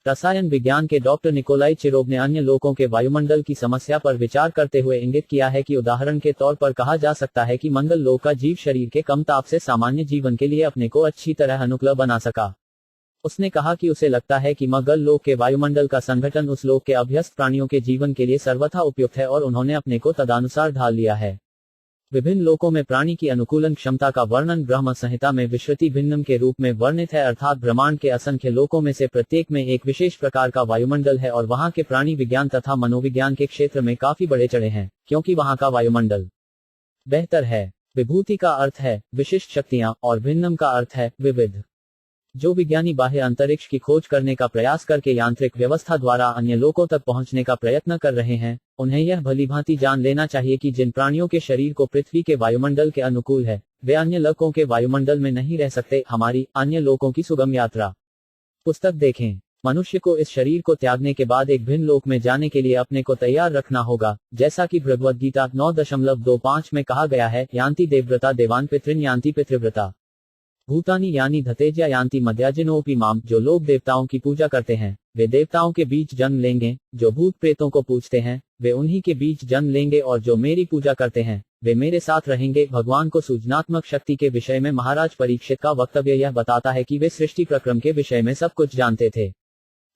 रसायन विज्ञान के डॉक्टर निकोलाई चिरोव ने अन्य लोकों के वायुमंडल की समस्या पर विचार करते हुए इंगित किया है कि उदाहरण के तौर पर कहा जा सकता है कि मंगल लोक का जीव शरीर के कम ताप से सामान्य जीवन के लिए अपने को अच्छी तरह अनुकूल बना सका। उसने कहा कि उसे लगता है कि मंगल लोक के वायुमंडल का संगठन उस लोक के अभ्यस्त प्राणियों के जीवन के लिए सर्वथा उपयुक्त है और उन्होंने अपने को तदनुसार ढाल लिया है। विभिन्न लोकों में प्राणी की अनुकूलन क्षमता का वर्णन ब्रह्म संहिता में विश्रुति भिन्नम के रूप में वर्णित है, अर्थात ब्रह्मांड के असंख्य लोकों में से प्रत्येक में एक विशेष प्रकार का वायुमंडल है और वहां के प्राणी विज्ञान तथा मनोविज्ञान के क्षेत्र में काफी बड़े चढ़े हैं, क्योंकि वहां का वायुमंडल बेहतर है। विभूति का अर्थ है विशिष्ट शक्तियां और भिन्नम का अर्थ है विविध। जो विज्ञानी बाह्य अंतरिक्ष की खोज करने का प्रयास करके यांत्रिक व्यवस्था द्वारा अन्य लोकों तक पहुंचने का प्रयत्न कर रहे हैं, उन्हें यह भलीभांति जान लेना चाहिए कि जिन प्राणियों के शरीर को पृथ्वी के वायुमंडल के अनुकूल है, वे अन्य लोकों के वायुमंडल में नहीं रह सकते। हमारी अन्य लोकों की सुगम यात्रा पुस्तक देखें। मनुष्य को इस शरीर को त्यागने के बाद एक भिन्न लोक में जाने के लिए अपने को तैयार रखना होगा, जैसा कि भगवद गीता 9.25 में कहा गया है। यान्ति देवव्रता देवान पितृन यान्ति पितृव्रता भूतानी यानी धतेज्या यान्ति मध्याजिनोपि माम। जो लोग देवताओं की पूजा करते हैं, वे देवताओं के बीच जन्म लेंगे। जो भूत प्रेतों को पूजते हैं, वे उन्हीं के बीच जन्म लेंगे, और जो मेरी पूजा करते हैं, वे मेरे साथ रहेंगे। भगवान को सृजनात्मक शक्ति के विषय में महाराज परीक्षित का वक्तव्य यह बताता है कि वे सृष्टि प्रक्रम के विषय में सब कुछ जानते थे,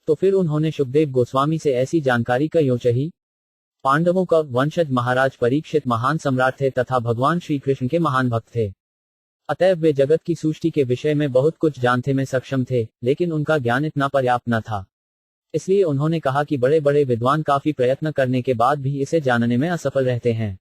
तो फिर उन्होंने शुकदेव गोस्वामी से ऐसी जानकारी क्यों चाही? पांडवों का वंशज महाराज परीक्षित महान सम्राट थे तथा भगवान श्री कृष्ण के महान भक्त थे। अतएव वे जगत की सृष्टि के विषय में बहुत कुछ जानने में सक्षम थे, लेकिन उनका ज्ञान इतना पर्याप्त न था। इसलिए उन्होंने कहा कि बड़े बड़े विद्वान काफी प्रयत्न करने के बाद भी इसे जानने में असफल रहते हैं।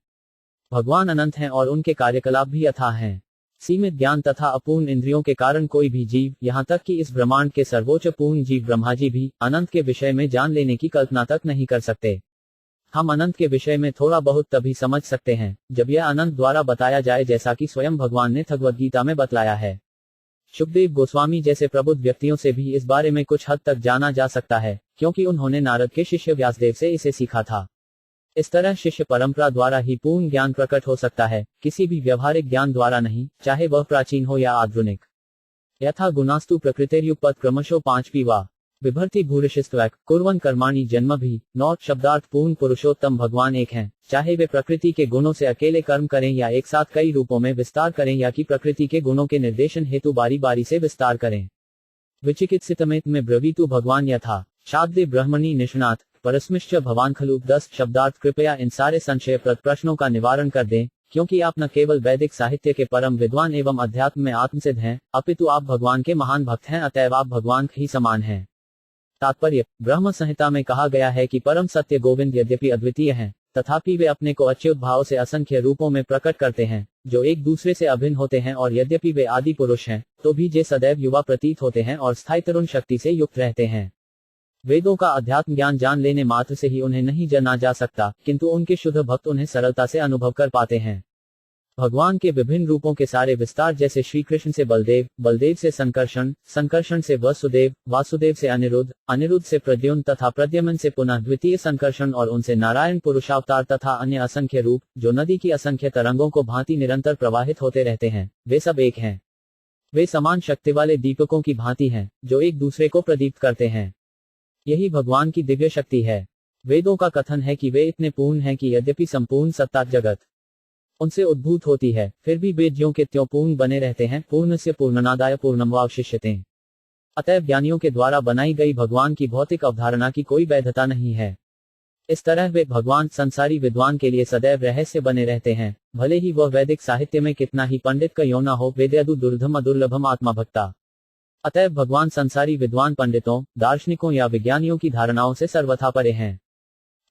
भगवान अनंत हैं और उनके कार्यकलाप भी अथाह हैं। सीमित ज्ञान तथा अपूर्ण इंद्रियों के कारण कोई भी जीव, यहाँ तक कि इस ब्रह्मांड के सर्वोच्च पूर्ण जीव ब्रह्मा जी भी, अनंत के विषय में जान लेने की कल्पना तक नहीं कर सकते। हम अनंत के विषय में थोड़ा बहुत तभी समझ सकते हैं जब यह अनंत द्वारा बताया जाए, जैसा कि स्वयं भगवान ने भगवद्गीता में बतलाया है। शुकदेव गोस्वामी जैसे प्रबुद्ध व्यक्तियों से भी इस बारे में कुछ हद तक जाना जा सकता है, क्योंकि उन्होंने नारद के शिष्य व्यासदेव से इसे सीखा था। इस तरह शिष्य परंपरा द्वारा ही पूर्ण ज्ञान प्रकट हो सकता है, किसी भी व्यवहारिक ज्ञान द्वारा नहीं, चाहे वह प्राचीन हो या आधुनिक। यथा गुणास्तु प्रकृतिर्युगपत् क्रमशो 5वीं वा विभर्ति भूरिशिस्त्वैक कुर्वन् कर्माणि जन्म भी नॉट शब्दार्थ पूर्ण पुरुषोत्तम भगवान एक हैं, चाहे वे प्रकृति के गुणों से अकेले कर्म करें या एक साथ कई रूपों में विस्तार करें, या कि प्रकृति के गुणों के निर्देशन हेतु बारी बारी से विस्तार करें। विचिकित्सितमेत में ब्रवीतु भगवान यथा शाद्य ब्रह्मणि निष्णात परस्मिश्च भवान खलु 10 शब्दार्थ। कृपया इन सारे संशयप्रद प्रश्नों का निवारण कर दें, क्योंकि आप न केवल वैदिक साहित्य के परम विद्वान एवं अध्यात्म में आत्मसिद्ध हैं, अपितु आप भगवान के महान भक्त हैं, अतएव आप भगवान ही समान हैं। तात्पर्य, ब्रह्म संहिता में कहा गया है कि परम सत्य गोविंद यद्यपि अद्वितीय हैं, तथापि वे अपने को अच्युत भाव से असंख्य रूपों में प्रकट करते हैं, जो एक दूसरे से अभिन्न होते हैं, और यद्यपि वे आदि पुरुष हैं, तो भी जे सदैव युवा प्रतीत होते हैं और स्थायी तरुण शक्ति से युक्त रहते हैं। वेदों का अध्यात्म ज्ञान जान लेने मात्र से ही उन्हें नहीं जाना जा सकता, किंतु उनके शुद्ध भक्त उन्हें सरलता से अनुभव कर पाते हैं। भगवान के विभिन्न रूपों के सारे विस्तार, जैसे श्री कृष्ण से बलदेव, बलदेव से संकर्षण, संकर्षण से वसुदेव, वासुदेव से अनिरुद्ध, अनिरुद्ध से प्रद्युम्न तथा प्रद्युम्न से पुनः द्वितीय संकर्षण, और उनसे नारायण पुरुषावतार तथा अन्य असंख्य रूप, जो नदी की असंख्य तरंगों को भांति निरंतर प्रवाहित होते रहते हैं, वे सब एक हैं। वे समान शक्ति वाले दीपकों की भांति हैं, जो एक दूसरे को प्रदीप्त करते हैं। यही भगवान की दिव्य शक्ति है। वेदों का कथन है कि वे इतने पूर्ण हैं कि यद्यपि संपूर्ण सत्ता जगत उनसे उद्भूत होती है, फिर भी वे ज्यों के त्यों पूर्ण बने रहते हैं। पूर्णस्य पूर्णनादाय पूर्णमेवावशिष्यते। अतएव ज्ञानियों के द्वारा बनाई गई भगवान की भौतिक अवधारणा की कोई वैधता नहीं है। इस तरह वे भगवान संसारी विद्वान के लिए सदैव रहस्य बने रहते हैं, भले ही वह वैदिक साहित्य में कितना ही पंडित क्यों न हो। वेद्यादु दुर्लभम अदुर्लभम आत्मा भक्ता। अतएव भगवान संसारी विद्वान पंडितों, दार्शनिकों या विज्ञानियों की धारणाओं से सर्वथा परे हैं।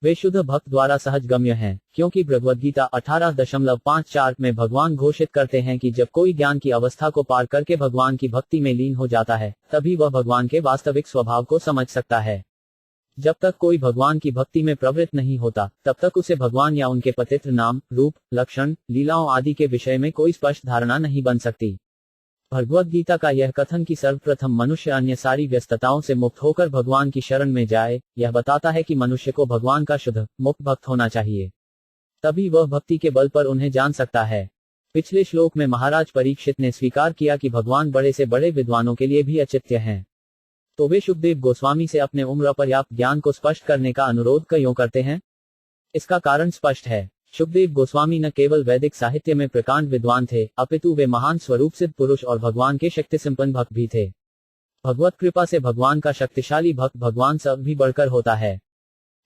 वे शुद्ध भक्त द्वारा सहज गम्य हैं, क्योंकि भगवद्गीता 18.54 में भगवान घोषित करते हैं कि जब कोई ज्ञान की अवस्था को पार करके भगवान की भक्ति में लीन हो जाता है, तभी वह भगवान के वास्तविक स्वभाव को समझ सकता है। जब तक कोई भगवान की भक्ति में प्रवृत्त नहीं होता, तब तक उसे भगवान या उनके पवित्र नाम, रूप, लक्षण, लीलाओं आदि के विषय में कोई स्पष्ट धारणा नहीं बन सकती। भगवद्गीता का यह कथन कि सर्वप्रथम मनुष्य अन्य सारी व्यस्तताओं से मुक्त होकर भगवान की शरण में जाए, यह बताता है कि मनुष्य को भगवान का शुद्ध, मुक्त भक्त होना चाहिए, तभी वह भक्ति के बल पर उन्हें जान सकता है। पिछले श्लोक में महाराज परीक्षित ने स्वीकार किया कि भगवान बड़े से बड़े विद्वानों के लिए भी अचित्य हैं, तो वे शुकदेव गोस्वामी से अपने उम्र पर्याप्त ज्ञान को स्पष्ट करने का अनुरोध क्यों करते हैं? इसका कारण स्पष्ट है। शुकदेव गोस्वामी न केवल वैदिक साहित्य में प्रकांड विद्वान थे, अपितु वे महान स्वरूप सिद्ध पुरुष और भगवान के शक्ति संपन्न भक्त भी थे। भगवत कृपा से भगवान का शक्तिशाली भक्त भगवान सब भी बढ़कर होता है।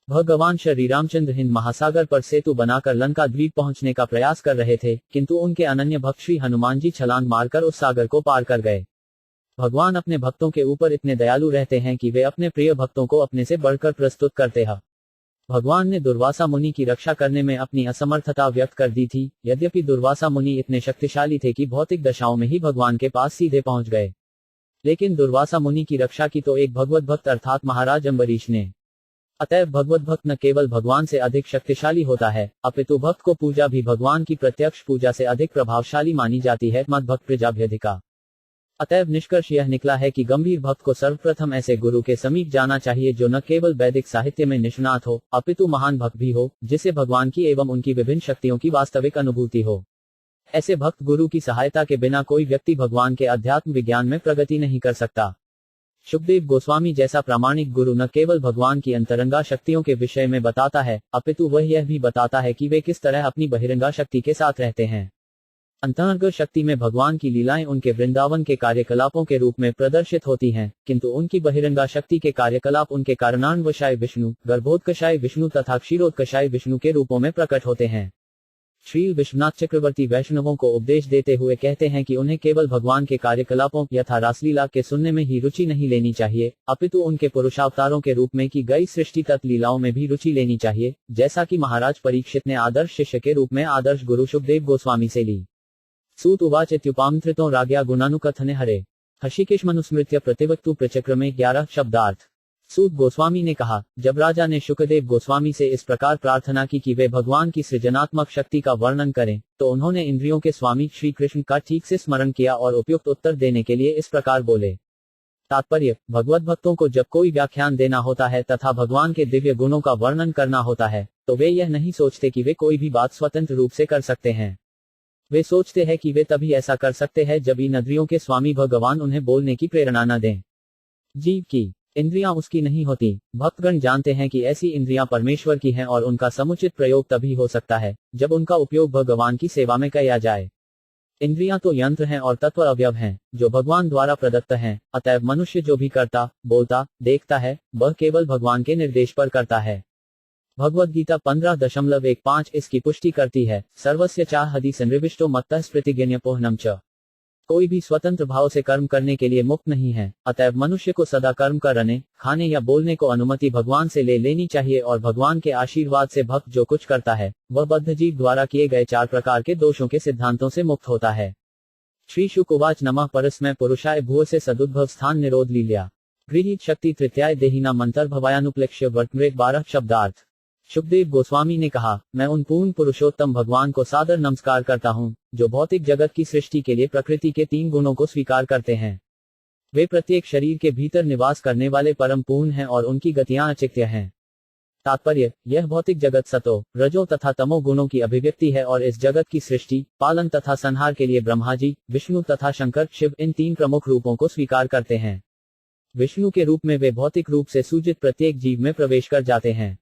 भगवान श्री रामचंद्र हिंद महासागर पर सेतु बनाकर लंका द्वीप पहुंचने का प्रयास कर रहे थे, किंतु उनके अनन्य भक्त श्री हनुमान जी छलांग मारकर उस सागर को पार कर गए। भगवान अपने भक्तों के ऊपर इतने दयालु रहते हैं कि वे अपने प्रिय भक्तों को अपने से बढ़कर प्रस्तुत करते हैं। भगवान ने दुर्वासा मुनि की रक्षा करने में अपनी असमर्थता व्यक्त कर दी थी, यद्यपि दुर्वासा मुनि इतने शक्तिशाली थे कि भौतिक दशाओं में ही भगवान के पास सीधे पहुंच गए, लेकिन दुर्वासा मुनि की रक्षा की तो एक भगवत भक्त अर्थात महाराज अम्बरीश ने। अतएव भगवत भक्त न केवल भगवान से अधिक शक्तिशाली होता है, अपितु भक्त को पूजा भी भगवान की प्रत्यक्ष पूजा से अधिक प्रभावशाली मानी जाती है। मद भक्त प्रजाभ्यधिका। अतएव निष्कर्ष यह निकला है कि गंभीर भक्त को सर्वप्रथम ऐसे गुरु के समीप जाना चाहिए जो न केवल वैदिक साहित्य में निष्णात हो, अपितु महान भक्त भी हो, जिसे भगवान की एवं उनकी विभिन्न शक्तियों की वास्तविक अनुभूति हो। ऐसे भक्त गुरु की सहायता के बिना कोई व्यक्ति भगवान के अध्यात्म विज्ञान में प्रगति नहीं कर सकता। शुकदेव गोस्वामी जैसा प्रामाणिक गुरु न केवल भगवान की अंतरंगा शक्तियों के विषय में बताता है, अपितु वह यह भी बताता है कि वे किस तरह अपनी बहिरंगा शक्ति के साथ रहते हैं। अंतरंग शक्ति में भगवान की लीलाएं उनके वृंदावन के कार्यकलापों के रूप में प्रदर्शित होती हैं, किंतु उनकी बहिरंगा शक्ति के कार्यकलाप उनके कारणान्वशाय विष्णु, गर्भोत्कर्षाय विष्णु तथा क्षीरोत्कर्षाय विष्णु के रूपों में प्रकट होते हैं। श्री विश्वनाथ चक्रवर्ती वैष्णवों को उपदेश देते हुए कहते हैं कि उन्हें केवल भगवान के कार्यकलापों यथा रासलीला के सुनने में ही रुचि नहीं लेनी चाहिए, अपितु उनके पुरुषावतारों के रूप में की गई सृष्टि तत्व लीलाओं में भी रुचि लेनी चाहिए, जैसा कि महाराज परीक्षित ने आदर्श शिष्य के रूप में आदर्श गुरु शुकदेव गोस्वामी से ली। सूत उवाच इत्युपामंत्रितो राज्ञा गुणानुकथने हरे हृषिकेश मनुस्मृत्य प्रतिवक्तु प्रचक्रमे 11 शब्दार्थ। सूत गोस्वामी ने कहा, जब राजा ने शुकदेव गोस्वामी से इस प्रकार प्रार्थना की कि वे भगवान की सृजनात्मक शक्ति का वर्णन करें, तो उन्होंने इंद्रियों के स्वामी श्री कृष्ण का ठीक से स्मरण किया और उपयुक्त उत्तर देने के लिए इस प्रकार बोले। तात्पर्य, भगवत भक्तों को जब कोई व्याख्यान देना होता है तथा भगवान के दिव्य गुणों का वर्णन करना होता है, तो वे यह नहीं सोचते कि वे कोई भी बात स्वतंत्र रूप से कर सकते हैं। वे सोचते हैं कि वे तभी ऐसा कर सकते हैं जब इन इंद्रियों के स्वामी भगवान उन्हें बोलने की प्रेरणा न दें। जीव की इंद्रियां उसकी नहीं होती। भक्तगण जानते हैं कि ऐसी इंद्रियां परमेश्वर की हैं और उनका समुचित प्रयोग तभी हो सकता है जब उनका उपयोग भगवान की सेवा में किया जाए। इंद्रियां तो यंत्र हैं और तत्व अवयव हैं जो भगवान द्वारा प्रदत्त हैं, अतएव मनुष्य जो भी करता, बोलता, देखता है, वह केवल भगवान के निर्देश पर करता है। भगवद गीता 15.15 इसकी पुष्टि करती है। सर्वस्य चाहदि संनिविष्टो मत्तः स्मृतिज्ञन्यपोहनम च। कोई भी स्वतंत्र भाव से कर्म करने के लिए मुक्त नहीं है, अतएव मनुष्य को सदा कर्म करने, खाने या बोलने को अनुमति भगवान से ले लेनी चाहिए और भगवान के आशीर्वाद से भक्त जो कुछ करता है वह बद्ध जीव द्वारा किए गए 4 प्रकार के दोषों के सिद्धांतों से मुक्त होता है। श्री शुक उवाच नमः परस्मै पुरुषाय भुव से सदुद्भव स्थान निरोध लील्या गृहीत शक्ति तृतीयाय देहिना मंतर्भवायानुप्लेक्ष्य वर्तमृत 12 शब्दार्थ। शुकदेव गोस्वामी ने कहा, मैं उन पूर्ण पुरुषोत्तम भगवान को सादर नमस्कार करता हूँ जो भौतिक जगत की सृष्टि के लिए प्रकृति के 3 गुणों को स्वीकार करते हैं। वे प्रत्येक शरीर के भीतर निवास करने वाले परम पूर्ण हैं और उनकी गतियां अचित्य हैं। तात्पर्य, यह भौतिक जगत सतो, रजो तथा तमो गुणों की अभिव्यक्ति है और इस जगत की सृष्टि, पालन तथा संहार के लिए ब्रह्मा जी, विष्णु तथा शंकर शिव इन 3 प्रमुख रूपों को स्वीकार करते हैं। विष्णु के रूप में वे भौतिक रूप से सूजित प्रत्येक जीव में प्रवेश कर जाते हैं।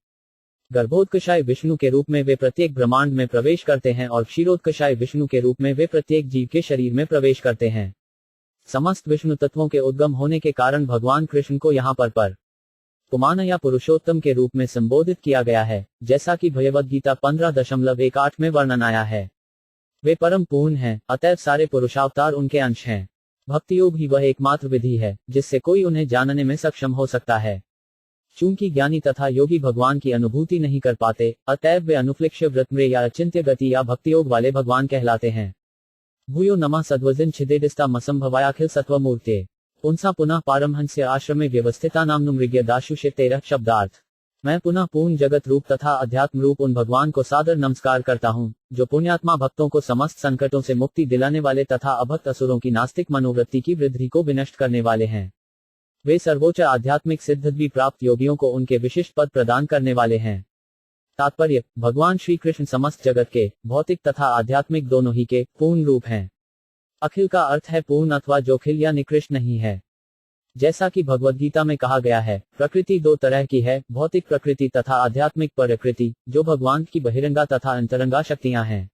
गर्भोत्कर्षाय विष्णु के रूप में वे प्रत्येक ब्रह्मांड में प्रवेश करते हैं और क्षीरोत्कर्षाय विष्णु के रूप में वे प्रत्येक जीव के शरीर में प्रवेश करते हैं। समस्त विष्णु तत्वों के उद्गम होने के कारण भगवान कृष्ण को यहाँ पर पुमान या पुरुषोत्तम के रूप में संबोधित किया गया है, जैसा कि भगवद गीता 15.18 में वर्णन आया है। वे परम पूर्ण हैं, अतएव सारे पुरुषावतार उनके अंश हैं। भक्ति योग ही वह एकमात्र विधि है जिससे कोई उन्हें जानने में सक्षम हो सकता है। चूंकि ज्ञानी तथा योगी भगवान की अनुभूति नहीं कर पाते, अतएव वे अनुप्लेक्ष्य व्रतमृ या अचिंत्य गति या भक्ति योग वाले भगवान कहलाते हैं। भूयो नमः सद्वजिन छिदेडिस्ता मसंभवायाखिल सत्वमूर्ते पुंसा पुनः पारमहंस्य आश्रमे व्यवस्थिता नामनु मृग्य दाशुषे 13 शब्दार्थ। मैं पुनः पूर्ण जगत रूप तथा अध्यात्म रूप उन भगवान को सादर नमस्कार करता हूँ जो पुण्यात्मा भक्तों को समस्त संकटों से मुक्ति दिलाने वाले तथा अभक्त असुरों की नास्तिक मनोवृत्ति की वृद्धि को विनष्ट करने वाले हैं। वे सर्वोच्च आध्यात्मिक सिद्धि प्राप्त योगियों को उनके विशिष्ट पद प्रदान करने वाले हैं। तात्पर्य, भगवान श्री कृष्ण समस्त जगत के भौतिक तथा आध्यात्मिक दोनों ही के पूर्ण रूप हैं। अखिल का अर्थ है पूर्ण अथवा जो खिल या निकृष्ट नहीं है। जैसा कि भगवद गीता में कहा गया है, प्रकृति 2 तरह की है, भौतिक प्रकृति तथा आध्यात्मिक प्रकृति, जो भगवान की बहिरंगा तथा अंतरंगा शक्तियां हैं।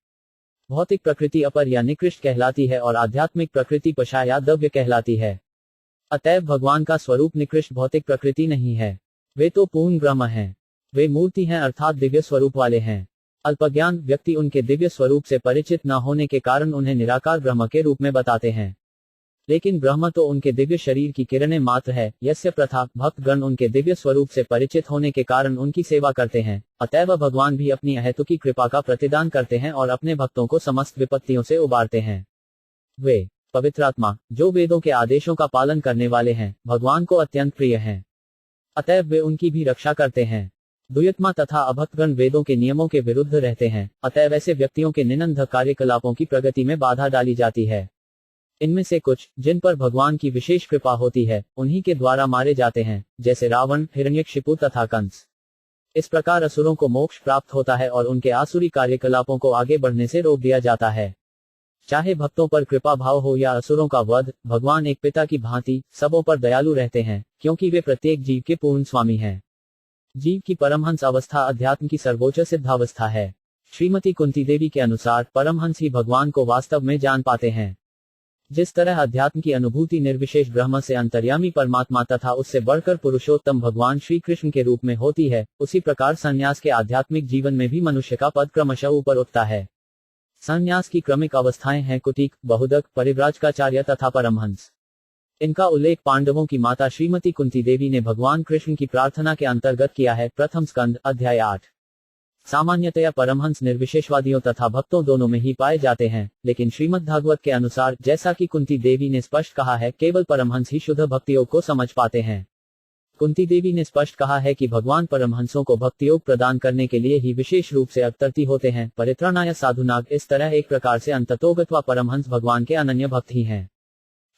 भौतिक प्रकृति अपर या निकृष्ट कहलाती है और आध्यात्मिक प्रकृति पशा या दव्य कहलाती है। अतएव भगवान का स्वरूप निकृष्ट भौतिक प्रकृति नहीं है। वे तो पूर्ण ब्रह्म हैं। वे मूर्ति हैं अर्थात दिव्य स्वरूप वाले हैं। अल्पज्ञान व्यक्ति उनके दिव्य स्वरूप से परिचित न होने के कारण उन्हें निराकार ब्रह्म के रूप में बताते हैं। लेकिन ब्रह्म तो उनके दिव्य शरीर की किरणें मात्र है। यस्य प्रथा भक्तगण उनके दिव्य स्वरूप से परिचित होने के कारण उनकी सेवा करते हैं। अतएव भगवान भी अपनी अहेतुकी कृपा का प्रतिदान करते हैं और अपने भक्तों को समस्त विपत्तियों से उबारते हैं। वे पवित्रात्मा जो वेदों के आदेशों का पालन करने वाले हैं, भगवान को अत्यंत प्रिय हैं। अतएव वे उनकी भी रक्षा करते हैं। दुयत्मा तथा अभक्तगण वेदों के नियमों के विरुद्ध रहते हैं, अतएव ऐसे व्यक्तियों के निंदक कार्यकलापों की प्रगति में बाधा डाली जाती है। इनमें से कुछ जिन पर भगवान की विशेष कृपा होती है उन्हीं के द्वारा मारे जाते हैं, जैसे रावण, हिरण्यकशिपु तथा कंस। इस प्रकार असुरों को मोक्ष प्राप्त होता है और उनके आसुरी कार्यकलापों को आगे बढ़ने से रोक दिया जाता है। चाहे भक्तों पर कृपा भाव हो या असुरों का वध, भगवान एक पिता की भांति सबों पर दयालु रहते हैं, क्योंकि वे प्रत्येक जीव के पूर्ण स्वामी हैं। जीव की परमहंस अवस्था अध्यात्म की सर्वोच्च सिद्धावस्था है। श्रीमती कुंती देवी के अनुसार परमहंस ही भगवान को वास्तव में जान पाते हैं। जिस तरह अध्यात्म की अनुभूति निर्विशेष ब्रह्म से अंतर्यामी परमात्मा तथा उससे बढ़कर पुरुषोत्तम भगवान श्री कृष्ण के रूप में होती है, उसी प्रकार संन्यास के आध्यात्मिक जीवन में भी मनुष्य का पद क्रमशः ऊपर उठता है। संन्यास की क्रमिक अवस्थाएं हैं कुटिक, बहुदक, परिव्राजकाचार्य तथा परमहंस। इनका उल्लेख पांडवों की माता श्रीमती कुंती देवी ने भगवान कृष्ण की प्रार्थना के अंतर्गत किया है। प्रथम स्कंद अध्याय 8। सामान्यतया परमहंस निर्विशेषवादियों तथा भक्तों दोनों में ही पाए जाते हैं, लेकिन श्रीमद्भागवत के अनुसार, जैसा कि कुंती देवी ने स्पष्ट कहा है, केवल परमहंस ही शुद्ध भक्ति योग को समझ पाते हैं। कुंती देवी ने स्पष्ट कहा है कि भगवान परमहंसों को भक्ति योग प्रदान करने के लिए ही विशेष रूप से अवतरती होते हैं। परित्राणाय साधुनाग, इस तरह एक प्रकार से अंततोगत्वा परमहंस भगवान के अनन्य भक्त ही हैं।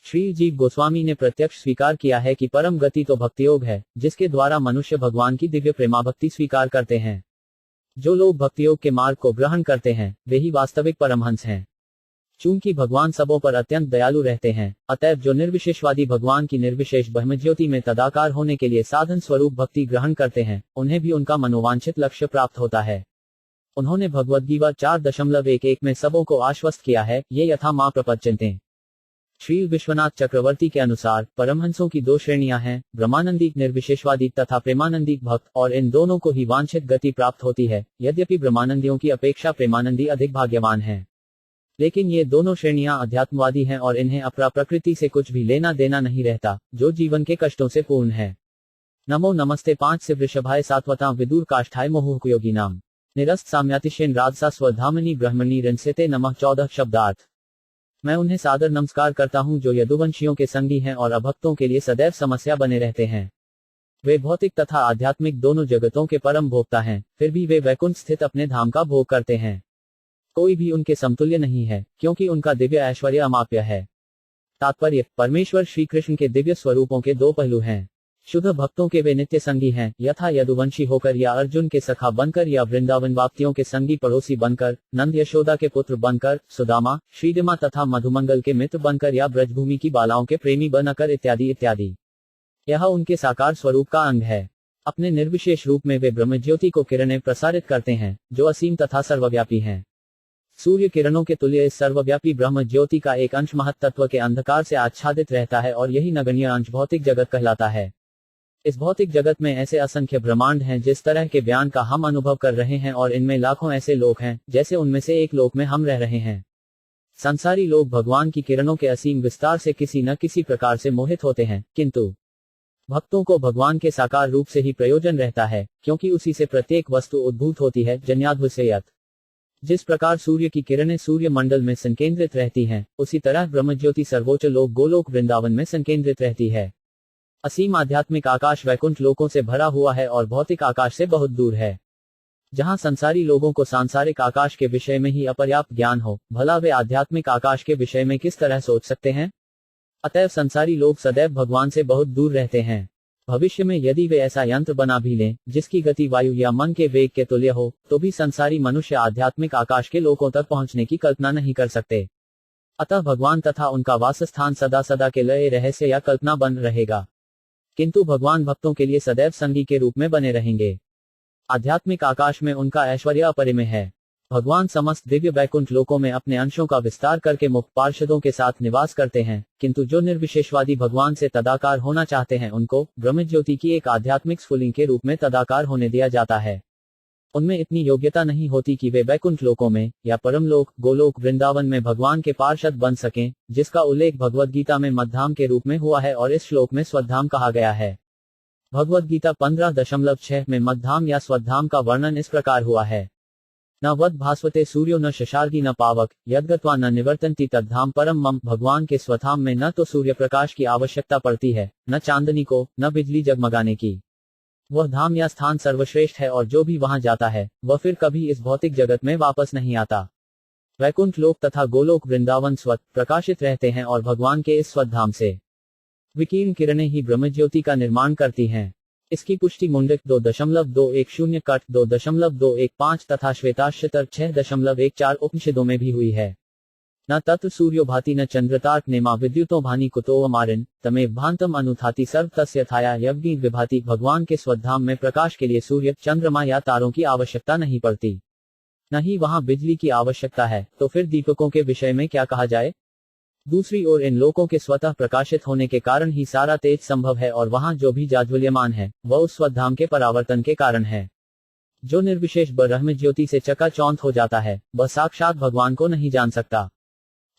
श्री जीव गोस्वामी ने प्रत्यक्ष स्वीकार किया है कि परम गति तो भक्ति योग है, जिसके द्वारा मनुष्य भगवान की दिव्य प्रेमाभक्ति स्वीकार करते हैं। जो लोग भक्ति योग के मार्ग को ग्रहण करते हैं, वे ही वास्तविक परमहंस हैं। चूंकि भगवान सबों पर अत्यंत दयालु रहते हैं, अतएव जो निर्विशेषवादी भगवान की निर्विशेष ब्रह्मज्योति में तदाकार होने के लिए साधन स्वरूप भक्ति ग्रहण करते हैं, उन्हें भी उनका मनोवांछित लक्ष्य प्राप्त होता है। उन्होंने भगवद्गीता 4.11 में सबों को आश्वस्त किया है, ये यथा मां प्रपंचन्ते। श्री विश्वनाथ चक्रवर्ती के अनुसार परमहंसों की दो श्रेणियां हैं, ब्रह्मानंदिक निर्विशेषवादी तथा प्रेमानंदिक भक्त, और इन दोनों को ही वांछित गति प्राप्त होती है। यद्यपि ब्रह्मानंदियों की अपेक्षा प्रेमानंदी अधिक भाग्यवान है, लेकिन ये दोनों श्रेणियां अध्यात्मवादी हैं और इन्हें अपरा प्रकृति से कुछ भी लेना देना नहीं रहता, जो जीवन के कष्टों से पूर्ण है। नमो नमस्ते 5 से वृषभाय सात्वता विदुर काष्ठाय मोहुपयोगी नाम निरस्त साम्यातिशेन राजसा स्वधामनी ब्रह्मणी ऋंसते नमः 14 शब्दार्थ। मैं उन्हें सादर नमस्कार करता हूं जो यदुवंशियों के संगी हैं और अभक्तों के लिए सदैव समस्या बने रहते हैं। वे भौतिक तथा आध्यात्मिक दोनों जगतों के परम भोक्ता हैं, फिर भी वे वैकुंठ स्थित अपने धाम का भोग करते हैं। कोई भी उनके समतुल्य नहीं है, क्योंकि उनका दिव्य ऐश्वर्य अमाप्य है। तात्पर्य, परमेश्वर श्री कृष्ण के दिव्य स्वरूपों के दो पहलू हैं। शुद्ध भक्तों के वे नित्य संगी हैं, यथा यदुवंशी होकर या अर्जुन के सखा बनकर या वृंदावन वाप्तियों के संगी पड़ोसी बनकर, नंद यशोदा के पुत्र बनकर, सुदामा, श्रीडिमा तथा मधुमंगल के मित्र बनकर या ब्रजभूमि की बालाओं के प्रेमी बनकर इत्यादि इत्यादि। यह उनके साकार स्वरूप का अंग है। अपने निर्विशेष रूप में वे ब्रह्मज्योति को किरणें प्रसारित करते हैं, जो असीम तथा सर्वव्यापी हैं। सूर्य किरणों के तुल्य इस सर्वव्यापी ब्रह्म ज्योति का एक अंश महत्त्व के अंधकार से आच्छादित रहता है, और यही नगण्य अंश भौतिक जगत कहलाता है। इस भौतिक जगत में ऐसे असंख्य ब्रह्मांड हैं जिस तरह के बयान का हम अनुभव कर रहे हैं, और इनमें लाखों ऐसे लोक हैं, जैसे उनमें से एक लोक में हम रह रहे हैं। संसारी लोग भगवान की किरणों के असीम विस्तार से किसी न किसी प्रकार से मोहित होते हैं, किंतु भक्तों को भगवान के साकार रूप से ही प्रयोजन रहता है, क्योंकि उसी से प्रत्येक वस्तु उद्भूत होती है। जन्याद्विषयत। जिस प्रकार सूर्य की किरणें सूर्य मंडल में संकेंद्रित रहती हैं, उसी तरह ब्रह्मज्योति सर्वोच्च लोक गोलोक वृंदावन में संकेंद्रित रहती है। असीम आध्यात्मिक आकाश वैकुंठ लोकों से भरा हुआ है और भौतिक आकाश से बहुत दूर है। जहां संसारी लोगों को सांसारिक आकाश के विषय में ही अपर्याप्त ज्ञान हो, भला वे आध्यात्मिक आकाश के विषय में किस तरह सोच सकते हैं। अतएव संसारी लोग सदैव भगवान से बहुत दूर रहते हैं। भविष्य में यदि वे ऐसा यंत्र बना भी लें, जिसकी गति वायु या मन के वेग के तुल्य हो, तो भी संसारी मनुष्य आध्यात्मिक आकाश के लोकों तक पहुंचने की कल्पना नहीं कर सकते। अतः भगवान तथा उनका वासस्थान सदा सदा के लिए रहस्य या कल्पना बन रहेगा, किंतु भगवान भक्तों के लिए सदैव संगी के रूप में बने रहेंगे। आध्यात्मिक आकाश में उनका ऐश्वर्य अपरिमेय है। भगवान समस्त दिव्य वैकुंठ लोकों में अपने अंशों का विस्तार करके मुक्त पार्षदों के साथ निवास करते हैं, किंतु जो निर्विशेषवादी भगवान से तदाकार होना चाहते हैं, उनको ब्रह्मज्योति की एक आध्यात्मिक स्फुलिंग के रूप में तदाकार होने दिया जाता है। उनमें इतनी योग्यता नहीं होती कि वे वैकुंठ लोकों में या परमलोक गोलोक वृंदावन में भगवान के पार्षद बन सकें, जिसका उल्लेख भगवद्गीता में मध्यधाम के रूप में हुआ है और इस श्लोक में स्वधाम कहा गया है। भगवद्गीता 15.6 में मध्यधाम या स्वधाम का वर्णन इस प्रकार हुआ है। न वद भास्वते सूर्यो न शशार्गी न पावक यद्गत्वा न निवर्तन्ति तद्धाम परम मम। भगवान के स्वधाम में न तो सूर्य प्रकाश की आवश्यकता पड़ती है, न चांदनी को, न बिजली जगमगाने की। वह धाम या स्थान सर्वश्रेष्ठ है और जो भी वहां जाता है, वह फिर कभी इस भौतिक जगत में वापस नहीं आता। वैकुंठ लोक तथा गोलोक वृंदावन स्वत प्रकाशित रहते हैं और भगवान के इस स्वधाम से विकीर्ण किरणें ही ब्रह्मज्योति का निर्माण करती हैं। इसकी पुष्टि मुंडक 2.210 कट 2.215 तथा श्वेताश्वतर 6.14 उपनिषदों में भी हुई है। न तत्र सूर्यो भाति न चंद्रतार्क नेमा विद्युतो भानि कुतो अमारिन तमेव भांतम अनुथाति सर्व तस्य थाया यज्ञ विभाति। भगवान के स्वधाम में प्रकाश के लिए सूर्य, चंद्रमा या तारों की आवश्यकता नहीं पड़ती, न ही वहां बिजली की आवश्यकता है, तो फिर दीपकों के विषय में क्या कहा जाए। दूसरी ओर इन लोकों के स्वतः प्रकाशित होने के कारण ही सारा तेज संभव है और वहां जो भी जाज्वल्यमान है, वह उस स्वधाम के परावर्तन के कारण है। जो निर्विशेष ब्रह्म ज्योति से चकाचौंध हो जाता है, वह साक्षात भगवान को नहीं जान सकता।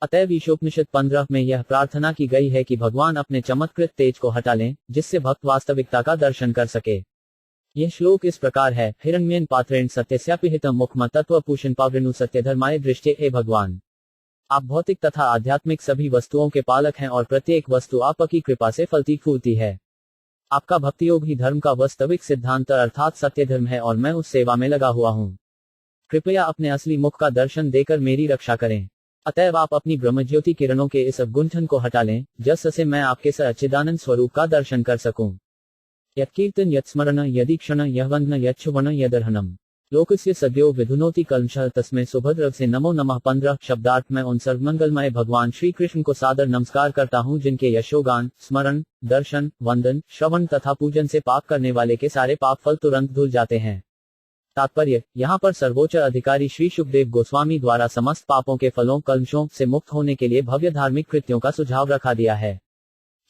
अतएव ईशोपनिषद 15 में यह प्रार्थना की गई है कि भगवान अपने चमत्कृत तेज को हटा लें, जिससे भक्त वास्तविकता का दर्शन कर सके। यह श्लोक इस प्रकार है। हिरण्यन पात्रेण सत्यस्यापिहितम मुखम तत्वपूषण पावृणु सत्यधर्माय दृष्टे। हे भगवान, आप भौतिक तथा आध्यात्मिक सभी वस्तुओं के पालक हैं और प्रत्येक वस्तु आपकी कृपा से फलती फूलती है। आपका भक्तियोग ही धर्म का वास्तविक सिद्धांत अर्थात सत्य धर्म है और मैं उस सेवा में लगा हुआ हूँ। कृपया अपने असली मुख का दर्शन देकर मेरी रक्षा करें। अतएव आप अपनी ब्रह्मज्योति किरणों के इस गुंठन को हटा लें, जिससे मैं आपके सच्चिदानंद स्वरूप का दर्शन कर सकूं। यत्कीर्तन यत्स्मरण यदीक्षण यहवंदन यच्छुवण यदर्हनम लोकस्य सद्यो विधुनोति कलंशः तस्मै सुभद्र से नमो नमः। 15 शब्दार्थ में उन सर्वमंगलमय भगवान श्री कृष्ण को सादर नमस्कार करता हूँ जिनके यशोगान, स्मरण, दर्शन, वंदन, श्रवण तथा पूजन से पाप करने वाले के सारे पाप फल तुरंत धुल जाते हैं। तात्पर्य, यहाँ पर सर्वोच्च अधिकारी श्री शुकदेव गोस्वामी द्वारा समस्त पापों के फलों कलंशों से मुक्त होने के लिए भव्य धार्मिक कृत्यों का सुझाव रखा दिया है।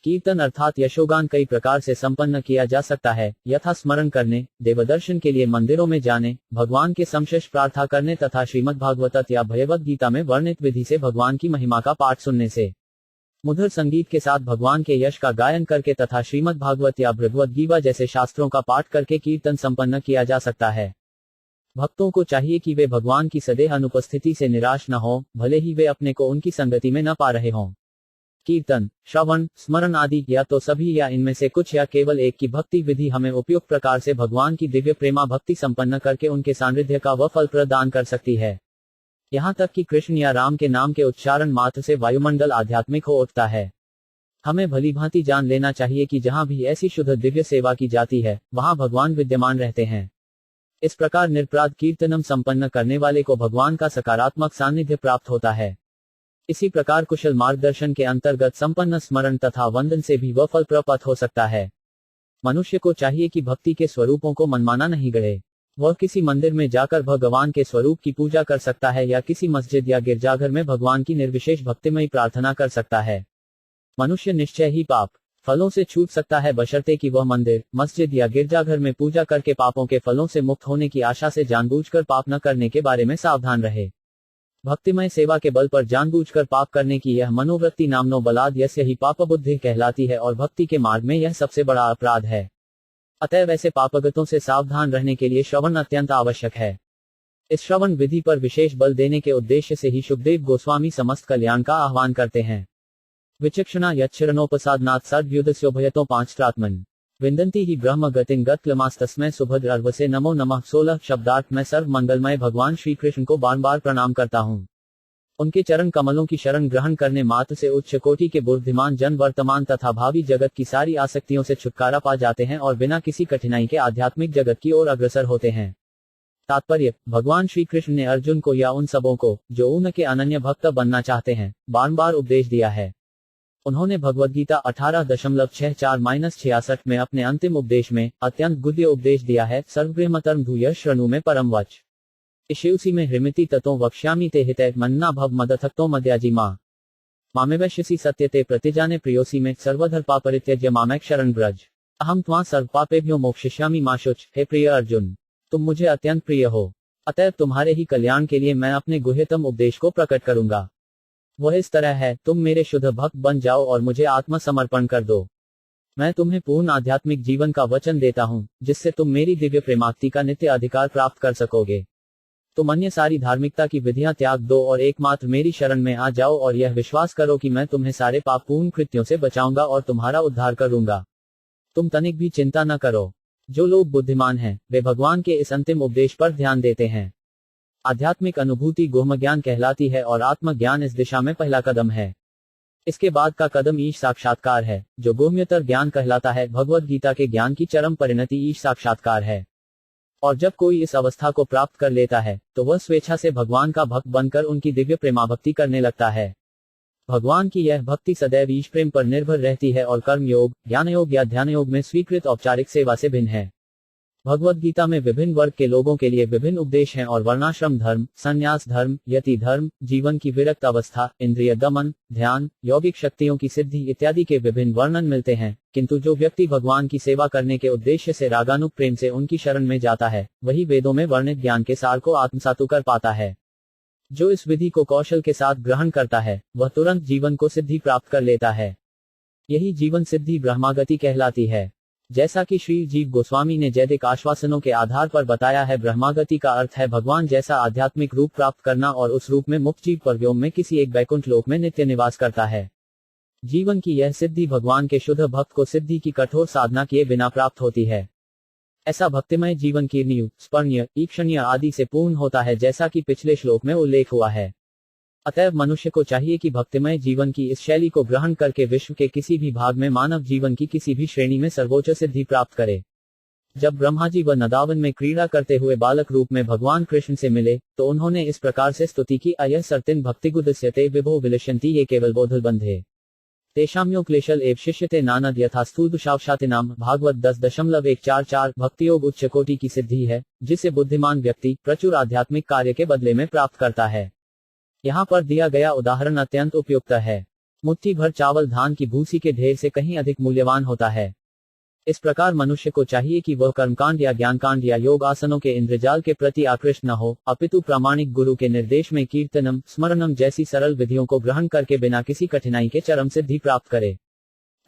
कीर्तन अर्थात यशोगान कई प्रकार से संपन्न किया जा सकता है, यथा स्मरण करने, देवदर्शन के लिए मंदिरों में जाने, भगवान के समशेष प्रार्थना करने तथा श्रीमद् भागवत या भगवद गीता में वर्णित विधि से भगवान की महिमा का पाठ सुनने से, मधुर संगीत के साथ भगवान के यश का गायन करके तथा श्रीमद् भागवत या भगवद गीता जैसे शास्त्रों का पाठ करके कीर्तन संपन्न किया जा सकता है। भक्तों को चाहिए कि वे भगवान की सदैव अनुपस्थिति से निराश न हो, भले ही वे अपने को उनकी संगति में न पा रहे हों। कीर्तन, श्रवण, स्मरण आदि या तो सभी या इनमें से कुछ या केवल एक की भक्ति विधि हमें उपयुक्त प्रकार से भगवान की दिव्य प्रेमा भक्ति संपन्न करके उनके सानिध्य का वह फल प्रदान कर सकती है। यहाँ तक कि कृष्ण या राम के नाम के उच्चारण मात्र से वायुमंडल आध्यात्मिक हो उठता है। हमें भलीभांति जान लेना चाहिए कि जहाँ भी ऐसी शुद्ध दिव्य सेवा की जाती है, वहाँ भगवान विद्यमान रहते हैं। इस प्रकार निरपराध कीर्तनम संपन्न करने वाले को भगवान का सकारात्मक सानिध्य प्राप्त होता है। इसी प्रकार कुशल मार्गदर्शन के अंतर्गत संपन्न स्मरण तथा वंदन से भी वह फल प्राप्त हो सकता है। मनुष्य को चाहिए कि भक्ति के स्वरूपों को मनमाना नहीं गढ़े। वह किसी मंदिर में जाकर भगवान के स्वरूप की पूजा कर सकता है या किसी मस्जिद या गिरजाघर में भगवान की निर्विशेष भक्तिमयी प्रार्थना कर सकता है। मनुष्य निश्चय ही पाप फलों से छूट सकता है, बशर्ते कि वह मंदिर, मस्जिद या गिरजाघर में पूजा करके पापों के फलों से मुक्त होने की आशा से जानबूझकर पाप न करने के बारे में सावधान रहे। भक्तिमय सेवा के बल पर जानबूझकर पाप करने की यह मनोवृत्ति नामनो बलाद यस्य ही पाप बुद्धि कहलाती है और भक्ति के मार्ग में यह सबसे बड़ा अपराध है। अतएव ऐसे पापगतों से सावधान रहने के लिए श्रवण अत्यंत आवश्यक है। इस श्रवण विधि पर विशेष बल देने के उद्देश्य से ही शुकदेव गोस्वामी समस्त कल्याण का आह्वान करते हैं। विचक्षणा यच्छरणोपसादनात् सद्व्युदस्योभयतो पांचत्रात्मन विंदन्ति ही ब्रह्म गतिं गतक्लमास्तस्मै सुभद्र से नमो नमः। 16 शब्दार्थ में सर्व मंगलमय भगवान श्री कृष्ण को बार बार प्रणाम करता हूँ। उनके चरण कमलों की शरण ग्रहण करने मात्र से उच्च कोटि के बुद्धिमान जन वर्तमान तथा भावी जगत की सारी आसक्तियों से छुटकारा पा जाते हैं और बिना किसी कठिनाई के आध्यात्मिक जगत की ओर अग्रसर होते हैं। तात्पर्य, भगवान श्री कृष्ण ने अर्जुन को या उन सबों को जो उनके अनन्य भक्त बनना चाहते हैं, बार बार उपदेश दिया है। उन्होंने भगवद्गीता 18.64-66 में अपने अंतिम उपदेश में अत्यंत गुह्य उपदेश दिया है। सर्वगृहमतर्म धूय श्रृणु में परम वच इशिउसी में हृमिति ततो वक्ष्यामि ते हितै मन्ना भव मदथक्तो मद्याजी मामेवश्यसि सत्यते प्रतिजाने प्रियोसी में सर्वधर पापरित्यज्य मामेक शरण ब्रज अहम त्वां सर्व पापेभ्यो मोक्षयिष्यामि मा शुच। हे प्रिय अर्जुन, तुम मुझे अत्यंत प्रिय हो, अतएव तुम्हारे ही कल्याण के लिए मैं अपने गुह्यतम उपदेश को प्रकट करूंगा। वह इस तरह है, तुम मेरे शुद्ध भक्त बन जाओ और मुझे आत्मसमर्पण कर दो। मैं तुम्हें पूर्ण आध्यात्मिक जीवन का वचन देता हूँ, जिससे तुम मेरी दिव्य प्रेमाक्ति का नित्य अधिकार प्राप्त कर सकोगे। तुम अन्य सारी धार्मिकता की विधियां त्याग दो और एकमात्र मेरी शरण में आ जाओ और यह विश्वास करो कि मैं तुम्हें सारे पापपूर्ण कृत्यों से बचाऊंगा और तुम्हारा उद्धार करूंगा। तुम तनिक भी चिंता न करो। जो लोग बुद्धिमान हैं, वे भगवान के इस अंतिम उपदेश पर ध्यान देते हैं। आध्यात्मिक अनुभूति गुह्यज्ञान कहलाती है और आत्मज्ञान इस दिशा में पहला कदम है। इसके बाद का कदम ईश साक्षात्कार है, जो गुह्यतर ज्ञान कहलाता है। भगवद गीता के ज्ञान की चरम परिणति ईश साक्षात्कार है। और जब कोई इस अवस्था को प्राप्त कर लेता है, तो वह स्वेच्छा से भगवान का भक्त बनकर उनकी दिव्य प्रेमाभक्ति करने लगता है। भगवान की यह भक्ति सदैव ईश प्रेम पर निर्भर रहती है और कर्म योग, ज्ञान योग या ध्यान योग में स्वीकृत औपचारिक सेवा से भिन्न है। भगवद गीता में विभिन्न वर्ग के लोगों के लिए विभिन्न उपदेश हैं और वर्णाश्रम धर्म, संन्यास धर्म, यति धर्म, जीवन की विरक्त अवस्था, इंद्रिय दमन, ध्यान, यौगिक शक्तियों की सिद्धि इत्यादि के विभिन्न वर्णन मिलते हैं। किंतु जो व्यक्ति भगवान की सेवा करने के उद्देश्य से रागानुग प्रेम से उनकी शरण में जाता है, वही वेदों में वर्णित ज्ञान के सार को आत्मसात कर पाता है। जो इस विधि को कौशल के साथ ग्रहण करता है, वह तुरंत जीवन को सिद्धि प्राप्त कर लेता है। यही जीवन सिद्धि ब्रह्मागति कहलाती है। जैसा कि श्री जीव गोस्वामी ने जैदिक आश्वासनों के आधार पर बताया है, ब्रह्मागति का अर्थ है भगवान जैसा आध्यात्मिक रूप प्राप्त करना और उस रूप में मुक्त जीव परव्योम में किसी एक वैकुंठ लोक में नित्य निवास करता है। जीवन की यह सिद्धि भगवान के शुद्ध भक्त को सिद्धि की कठोर साधना किए बिना प्राप्त होती है। ऐसा भक्तिमय जीवन कीर्णीय, स्पर्णीय, ईक्षणीय आदि से पूर्ण होता है, जैसा कि पिछले श्लोक में उल्लेख हुआ है। अतएव मनुष्य को चाहिए कि भक्तिमय जीवन की इस शैली को ग्रहण करके विश्व के किसी भी भाग में मानव जीवन की किसी भी श्रेणी में सर्वोच्च सिद्धि प्राप्त करे। जब ब्रह्मा जी व नंदावन में क्रीड़ा करते हुए बालक रूप में भगवान कृष्ण से मिले, तो उन्होंने इस प्रकार से स्तुति की, अयः सर्तिन भक्तिगुदस्यते विभो विलशन्ति ये केवल बोधुलबंधे तेषाम्यो क्लेशल एव शिष्यते नानद यथास्थूलशावशातिनाम। भागवत 10.144। भक्तियोग उच्च कोटि की सिद्धि है, जिसे बुद्धिमान व्यक्ति प्रचुर आध्यात्मिक कार्य के बदले में प्राप्त करता है। यहाँ पर दिया गया उदाहरण अत्यंत उपयुक्त है। मुट्ठी भर चावल धान की भूसी के ढेर से कहीं अधिक मूल्यवान होता है। इस प्रकार मनुष्य को चाहिए कि वह कर्मकांड या ज्ञानकांड या योग आसनों के इंद्रजाल के प्रति आकृष्ट न हो, अपितु प्रामाणिक गुरु के निर्देश में कीर्तनम, स्मरणम जैसी सरल विधियों को ग्रहण करके बिना किसी कठिनाई के चरम सिद्धि प्राप्त करे।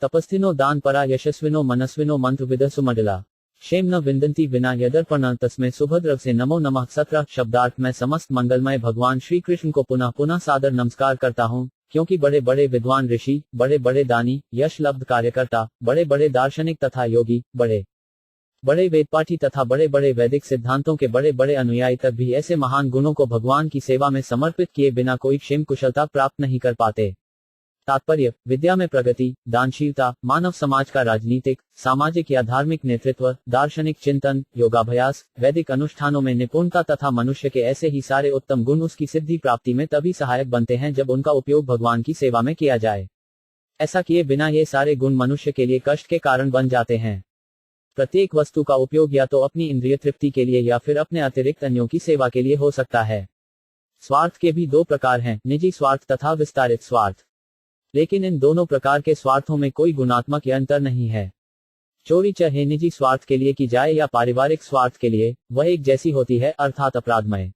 तपस्थिनो दान परा यशस्विनो मनस्विनो मंत्र विदसु मंडला क्षेम न विंदंती बिना यदर्पण तस्में सुभद्र से नमो नमः। 17 शब्दार्थ। मैं समस्त मंगलमय भगवान श्री कृष्ण को पुनः पुनः सादर नमस्कार करता हूँ, क्योंकि बड़े बड़े विद्वान ऋषि, बड़े बड़े दानी, यश लब्ध कार्यकर्ता, बड़े बड़े दार्शनिक तथा योगी, बड़े बड़े वेदपाठी तथा बड़े बड़े वैदिक सिद्धांतों के बड़े बड़े अनुयायी तक भी ऐसे महान गुणों को भगवान की सेवा में समर्पित किए बिना कोई क्षेम कुशलता प्राप्त नहीं कर पाते। तात्पर्य: विद्या में प्रगति, दानशीलता, मानव समाज का राजनीतिक, सामाजिक या धार्मिक नेतृत्व, दार्शनिक चिंतन, योगाभ्यास, वैदिक अनुष्ठानों में निपुणता तथा मनुष्य के ऐसे ही सारे उत्तम गुण उसकी सिद्धि प्राप्ति में तभी सहायक बनते हैं जब उनका उपयोग भगवान की सेवा में किया जाए। ऐसा किए बिना ये सारे गुण मनुष्य के लिए कष्ट के कारण बन जाते हैं। प्रत्येक वस्तु का उपयोग या तो अपनी इंद्रिय तृप्ति के लिए या फिर अपने अतिरिक्त अन्यों की सेवा के लिए हो सकता है। स्वार्थ के भी दो प्रकार हैं, निजी स्वार्थ तथा विस्तारित स्वार्थ। लेकिन इन दोनों प्रकार के स्वार्थों में कोई गुणात्मक अंतर नहीं है। चोरी चाहे निजी स्वार्थ के लिए की जाए या पारिवारिक स्वार्थ के लिए, वह एक जैसी होती है, अर्थात अपराधमय।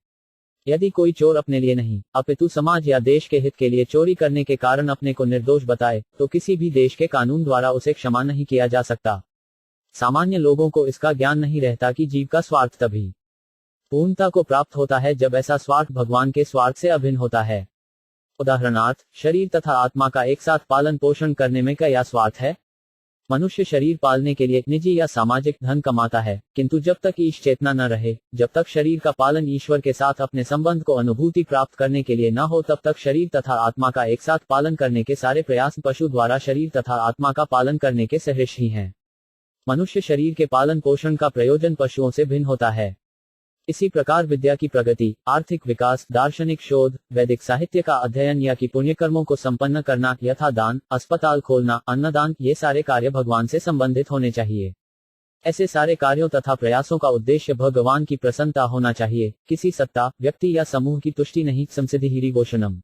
यदि कोई चोर अपने लिए नहीं, अपितु समाज या देश के हित के लिए चोरी करने के कारण अपने को निर्दोष बताए, तो किसी भी देश के कानून द्वारा उसे क्षमा नहीं किया जा सकता। सामान्य लोगों को इसका ज्ञान नहीं रहता कि जीव का स्वार्थ तभी पूर्णता को प्राप्त होता है जब ऐसा स्वार्थ भगवान के स्वार्थ से अभिन्न होता है। उदाहरणार्थ, शरीर तथा आत्मा का एक साथ पालन पोषण करने में क्या स्वार्थ है? मनुष्य शरीर पालने के लिए निजी या सामाजिक धन कमाता है, किंतु जब तक ईश चेतना न रहे, जब तक शरीर का पालन ईश्वर के साथ अपने संबंध को अनुभूति प्राप्त करने के लिए न हो, तब तक शरीर तथा आत्मा का एक साथ पालन करने के सारे प्रयास पशु द्वारा शरीर तथा आत्मा का पालन करने के सदृश ही हैं। मनुष्य शरीर के पालन पोषण का प्रयोजन पशुओं से भिन्न होता है। इसी प्रकार विद्या की प्रगति, आर्थिक विकास, दार्शनिक शोध, वैदिक साहित्य का अध्ययन या कि पुण्यकर्मों को संपन्न करना, यथा दान, अस्पताल खोलना, अन्नदान, ये सारे कार्य भगवान से संबंधित होने चाहिए। ऐसे सारे कार्यों तथा प्रयासों का उद्देश्य भगवान की प्रसन्नता होना चाहिए, किसी सत्ता, व्यक्ति या समूह की तुष्टि नहीं। संसिद्धि हिरिघोषणम।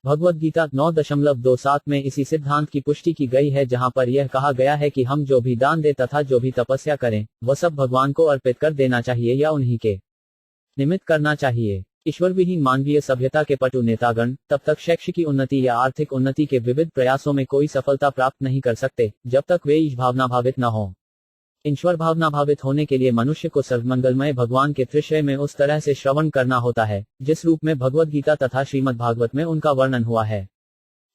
भगवद गीता 9.27 में इसी सिद्धांत की पुष्टि की गई है, जहां पर यह कहा गया है कि हम जो भी दान दे तथा जो भी तपस्या करें, वह सब भगवान को अर्पित कर देना चाहिए या उन्हीं के निमित्त करना चाहिए। ईश्वर विहीन मानवीय सभ्यता के पटु नेतागण तब तक शैक्षिक उन्नति या आर्थिक उन्नति के विविध प्रयासों में कोई सफलता प्राप्त नहीं कर सकते, जब तक वे ईश भावना भावित न हो। ईश्वर भावना भावित होने के लिए मनुष्य को सर्वमंगलमय भगवान के त्रिशय में उस तरह से श्रवण करना होता है, जिस रूप में भगवद गीता तथा श्रीमद् भागवत में उनका वर्णन हुआ है।